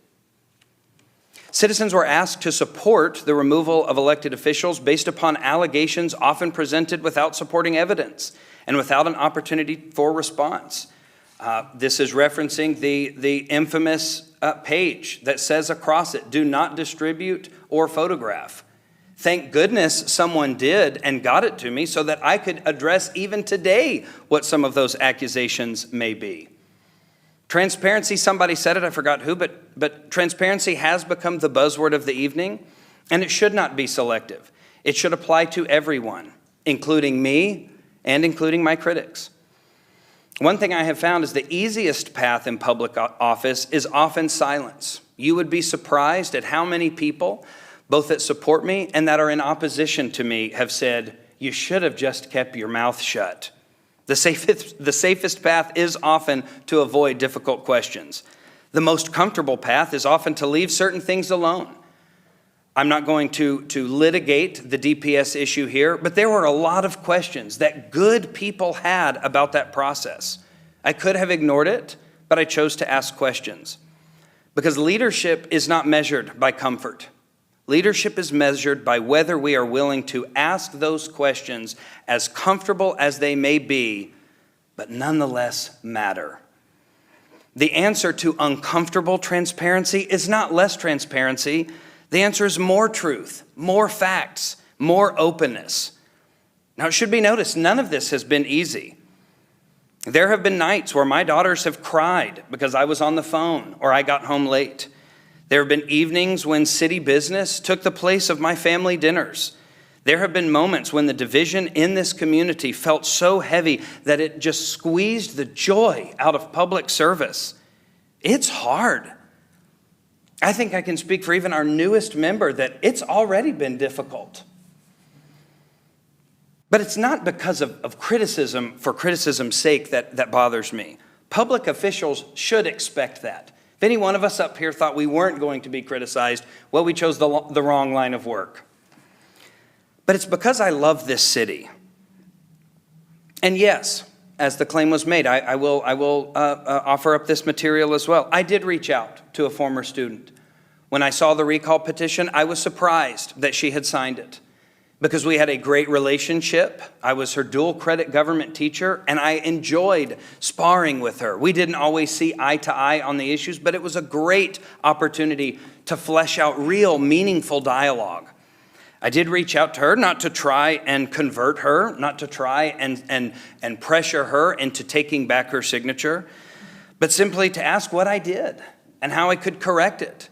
Citizens were asked to support the removal of elected officials based upon allegations often presented without supporting evidence and without an opportunity for response. This is referencing the infamous page that says across it, do not distribute or photograph. Thank goodness someone did and got it to me so that I could address even today what some of those accusations may be. Transparency, somebody said it, I forgot who, but transparency has become the buzzword of the evening, and it should not be selective. It should apply to everyone, including me and including my critics. One thing I have found is the easiest path in public office is often silence. You would be surprised at how many people, both that support me and that are in opposition to me, have said, you should have just kept your mouth shut. The safest path is often to avoid difficult questions. The most comfortable path is often to leave certain things alone. I'm not going to litigate the DPS issue here, but there were a lot of questions that good people had about that process. I could have ignored it, but I chose to ask questions. Because leadership is not measured by comfort. Leadership is measured by whether we are willing to ask those questions as comfortable as they may be, but nonetheless matter. The answer to uncomfortable transparency is not less transparency. The answer is more truth, more facts, more openness. Now, it should be noticed, none of this has been easy. There have been nights where my daughters have cried because I was on the phone or I got home late. There have been evenings when city business took the place of my family dinners. There have been moments when the division in this community felt so heavy that it just squeezed the joy out of public service. It's hard. I think I can speak for even our newest member that it's already been difficult. But it's not because of criticism for criticism's sake that bothers me. Public officials should expect that. If any one of us up here thought we weren't going to be criticized, well, we chose the wrong line of work. But it's because I love this city. And yes, as the claim was made, I will offer up this material as well. I did reach out to a former student. When I saw the recall petition, I was surprised that she had signed it because we had a great relationship. I was her dual credit government teacher, and I enjoyed sparring with her. We didn't always see eye to eye on the issues, but it was a great opportunity to flesh out real, meaningful dialogue. I did reach out to her, not to try and convert her, not to try and pressure her into taking back her signature, but simply to ask what I did and how I could correct it.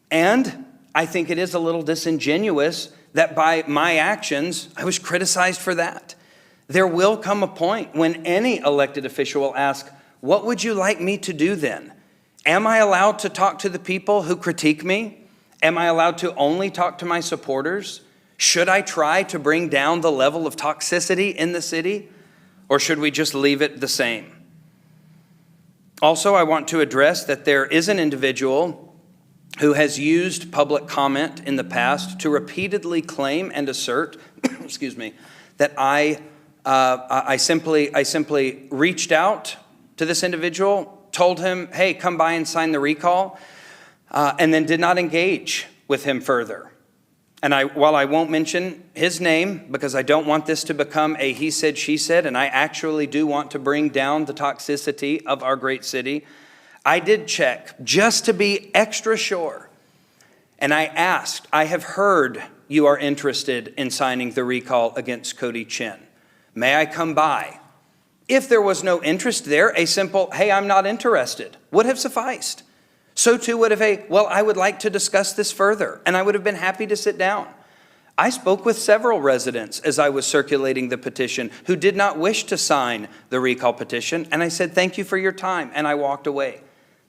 And I think it is a little disingenuous that by my actions, I was criticized for that. There will come a point when any elected official will ask, what would you like me to do then? Am I allowed to talk to the people who critique me? Am I allowed to only talk to my supporters? Should I try to bring down the level of toxicity in the city? Or should we just leave it the same? Also, I want to address that there is an individual who has used public comment in the past to repeatedly claim and assert, excuse me, that I simply reached out to this individual, told him, hey, come by and sign the recall, and then did not engage with him further. And while I won't mention his name because I don't want this to become a he said, she said, and I actually do want to bring down the toxicity of our great city, I did check just to be extra sure. And I asked, I have heard you are interested in signing the recall against Cody Chin. May I come by? If there was no interest there, a simple, hey, I'm not interested, would have sufficed. So too would have well, I would like to discuss this further, and I would have been happy to sit down. I spoke with several residents as I was circulating the petition who did not wish to sign the recall petition, and I said, thank you for your time, and I walked away.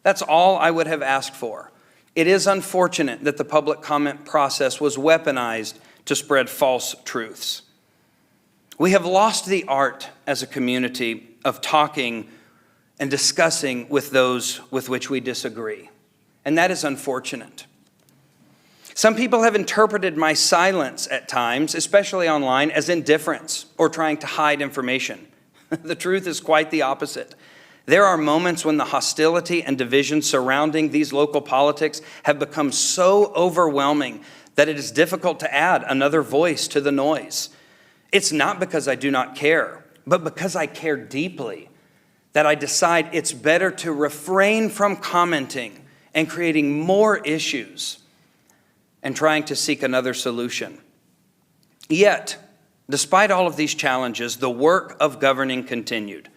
That's all I would have asked for. It is unfortunate that the public comment process was weaponized to spread false truths. We have lost the art as a community of talking and discussing with those with which we disagree. And that is unfortunate. Some people have interpreted my silence at times, especially online, as indifference or trying to hide information. The truth is quite the opposite. There are moments when the hostility and division surrounding these local politics have become so overwhelming that it is difficult to add another voice to the noise. It's not because I do not care, but because I care deeply that I decide it's better to refrain from commenting and creating more issues and trying to seek another solution. Yet, despite all of these challenges, the work of governing continued.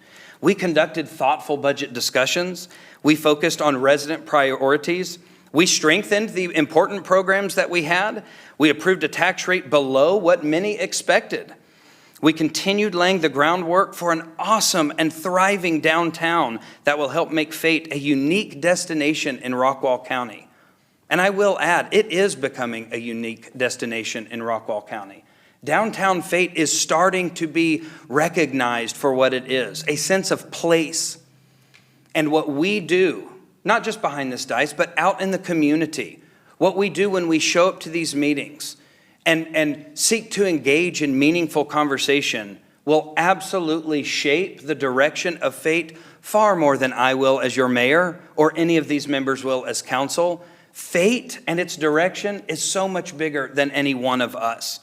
We conducted thoughtful budget discussions. We focused on resident priorities. We strengthened the important programs that we had. We approved a tax rate below what many expected. We continued laying the groundwork for an awesome and thriving downtown that will help make Fate a unique destination in Rockwall County. And I will add, it is becoming a unique destination in Rockwall County. Downtown Fate is starting to be recognized for what it is, a sense of place. And what we do, not just behind this dais, but out in the community, what we do when we show up to these meetings and seek to engage in meaningful conversation will absolutely shape the direction of Fate far more than I will as your mayor or any of these members will as council. Fate and its direction is so much bigger than any one of us.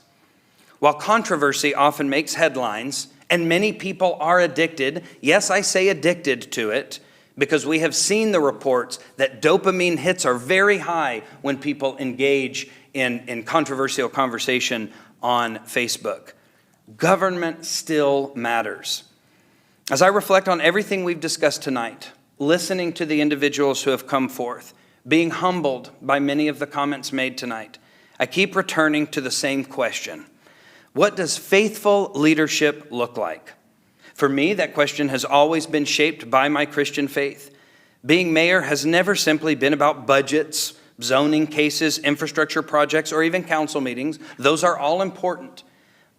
While controversy often makes headlines, and many people are addicted, yes, I say addicted to it, because we have seen the reports that dopamine hits are very high when people engage in controversial conversation on Facebook. Government still matters. As I reflect on everything we've discussed tonight, listening to the individuals who have come forth, being humbled by many of the comments made tonight, I keep returning to the same question. What does faithful leadership look like? For me, that question has always been shaped by my Christian faith. Being mayor has never simply been about budgets, zoning cases, infrastructure projects, or even council meetings. Those are all important.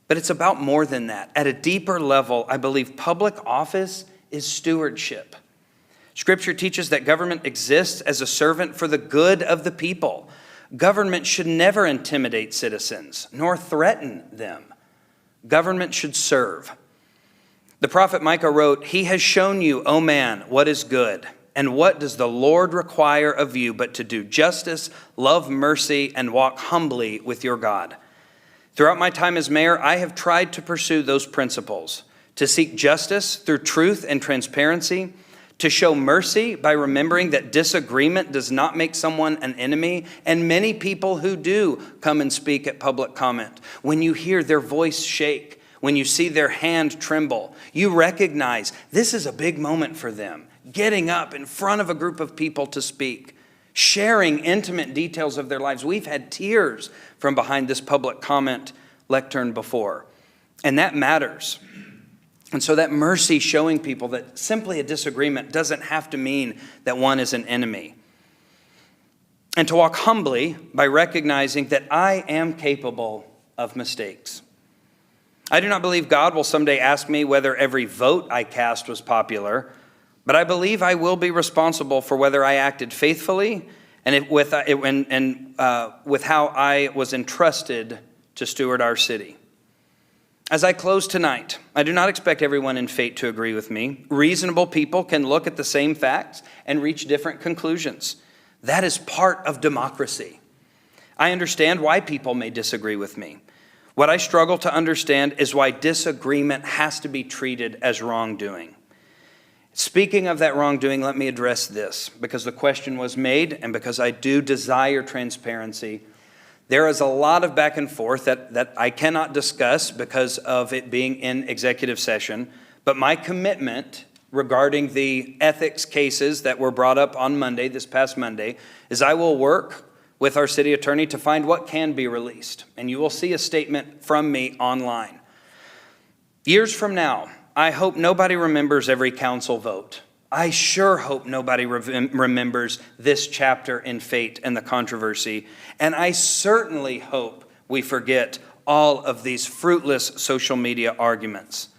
But it's about more than that. At a deeper level, I believe public office is stewardship. Scripture teaches that government exists as a servant for the good of the people. Government should never intimidate citizens, nor threaten them. Government should serve. The prophet Micah wrote, "He has shown you, O man, what is good. And what does the Lord require of you but to do justice, love mercy, and walk humbly with your God?" Throughout my time as mayor, I have tried to pursue those principles, to seek justice through truth and transparency, to show mercy by remembering that disagreement does not make someone an enemy, and many people who do come and speak at public comment, when you hear their voice shake, when you see their hand tremble, you recognize this is a big moment for them, getting up in front of a group of people to speak, sharing intimate details of their lives. We've had tears from behind this public comment lectern before, and that matters. And so that mercy, showing people that simply a disagreement doesn't have to mean that one is an enemy. And to walk humbly by recognizing that I am capable of mistakes. I do not believe God will someday ask me whether every vote I cast was popular, but I believe I will be responsible for whether I acted faithfully and with how I was entrusted to steward our city. As I close tonight, I do not expect everyone in Fate to agree with me. Reasonable people can look at the same facts and reach different conclusions. That is part of democracy. I understand why people may disagree with me. What I struggle to understand is why disagreement has to be treated as wrongdoing. Speaking of that wrongdoing, let me address this, because the question was made and because I do desire transparency. There is a lot of back and forth that I cannot discuss because of it being in executive session, but my commitment regarding the ethics cases that were brought up on Monday, this past Monday, is I will work with our city attorney to find what can be released, and you will see a statement from me online. Years from now, I hope nobody remembers every council vote. I sure hope nobody remembers this chapter in Fate and the controversy. And I certainly hope we forget all of these fruitless social media arguments.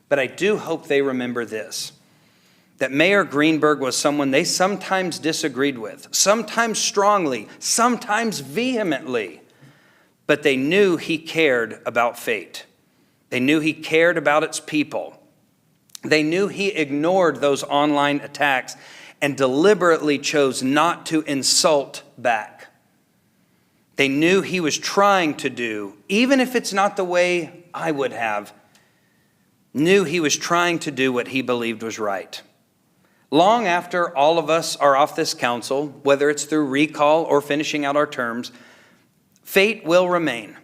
But I do hope they remember this, that Mayor Greenberg was someone they sometimes disagreed with, sometimes strongly, sometimes vehemently, but they knew he cared about Fate. They knew he cared about its people. They knew he ignored those online attacks and deliberately chose not to insult back. They knew he was trying to do, even if it's not the way I would have, knew he was trying to do what he believed was right. Long after all of us are off this council, whether it's through recall or finishing out our terms, Fate will remain.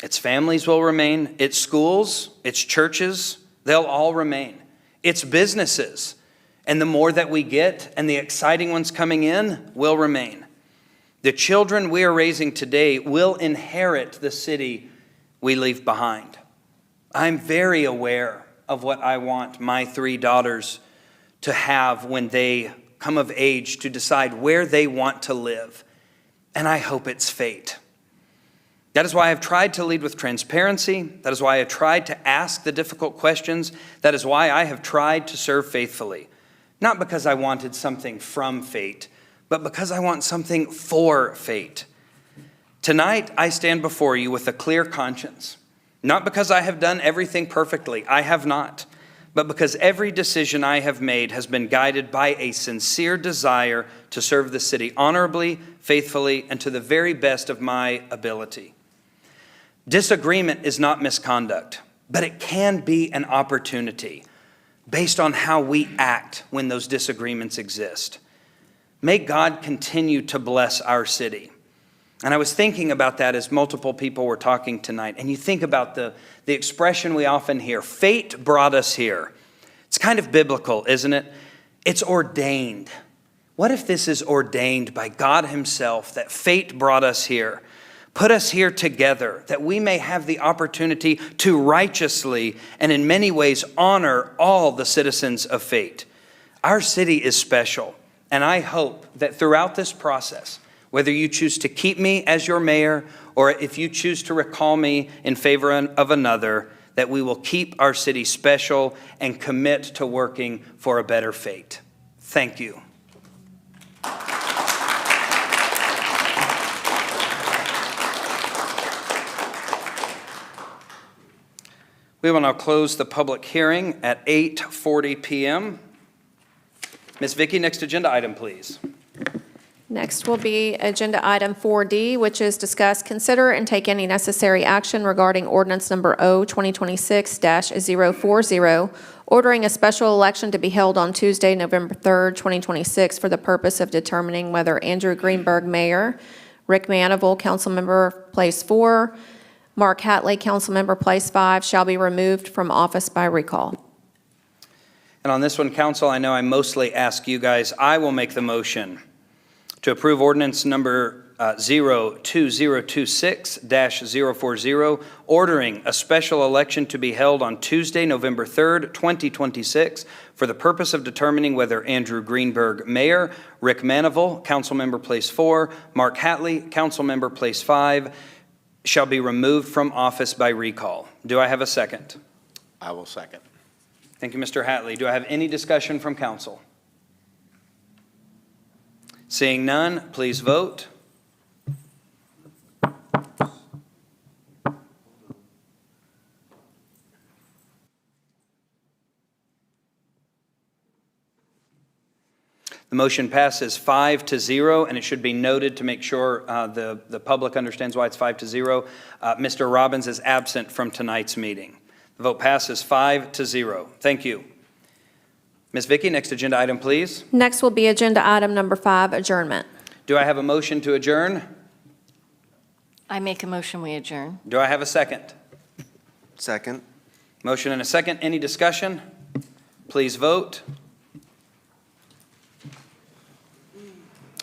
Its families will remain. Its schools, its churches, they'll all remain. Its businesses, and the more that we get and the exciting ones coming in, will remain. The children we are raising today will inherit the city we leave behind. I'm very aware of what I want my 3 daughters to have when they come of age to decide where they want to live. And I hope it's Fate. That is why I've tried to lead with transparency. That is why I have tried to ask the difficult questions. That is why I have tried to serve faithfully. Not because I wanted something from Fate, but because I want something for Fate. Tonight, I stand before you with a clear conscience. Not because I have done everything perfectly. I have not. But because every decision I have made has been guided by a sincere desire to serve the city honorably, faithfully, and to the very best of my ability. Disagreement is not misconduct, but it can be an opportunity based on how we act when those disagreements exist. May God continue to bless our city. And I was thinking about that as multiple people were talking tonight. And you think about the expression we often hear, Fate brought us here. It's kind of biblical, isn't it? It's ordained. What if this is ordained by God himself, that fate brought us here, put us here together, that we may have the opportunity to righteously and in many ways honor all the citizens of fate. Our city is special, and I hope that throughout this process, whether you choose to keep me as your mayor or if you choose to recall me in favor of another, that we will keep our city special and commit to working for a better fate. Thank you. We will now close the public hearing at 8:40 p.m. Ms. Vicky, next agenda item, please. Next will be agenda item 4D, which is discuss, consider, and take any necessary action regarding ordinance number O-2026-040, ordering a special election to be held on Tuesday, November 3rd, 2026, for the purpose of determining whether Andrew Greenberg, Mayor, Rick Manival, Councilmember Place 4, Mark Hatley, Councilmember Place 5, shall be removed from office by recall. And on this one, council, I know I mostly ask you guys. I will make the motion to approve ordinance number 02026-040, ordering a special election to be held on Tuesday, November 3rd, 2026, for the purpose of determining whether Andrew Greenberg, Mayor, Rick Manival, Councilmember Place 4, Mark Hatley, Councilmember Place 5, shall be removed from office by recall. Do I have a second? I will second. Thank you, Mr. Hatley. Do I have any discussion from council? Seeing none, please vote. The motion passes 5-0, and it should be noted to make sure the public understands why it's 5-0. Mr. Robbins is absent from tonight's meeting. The vote passes 5-0. Thank you. Ms. Vicky, next agenda item, please. Next will be agenda item number 5, adjournment. Do I have a motion to adjourn? I make a motion, we adjourn. Do I have a second? Second. Motion and a second. Any discussion? Please vote.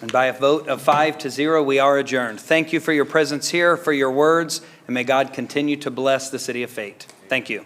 And by a vote of 5-0, we are adjourned. Thank you for your presence here, for your words, and may God continue to bless the city of Fate. Thank you.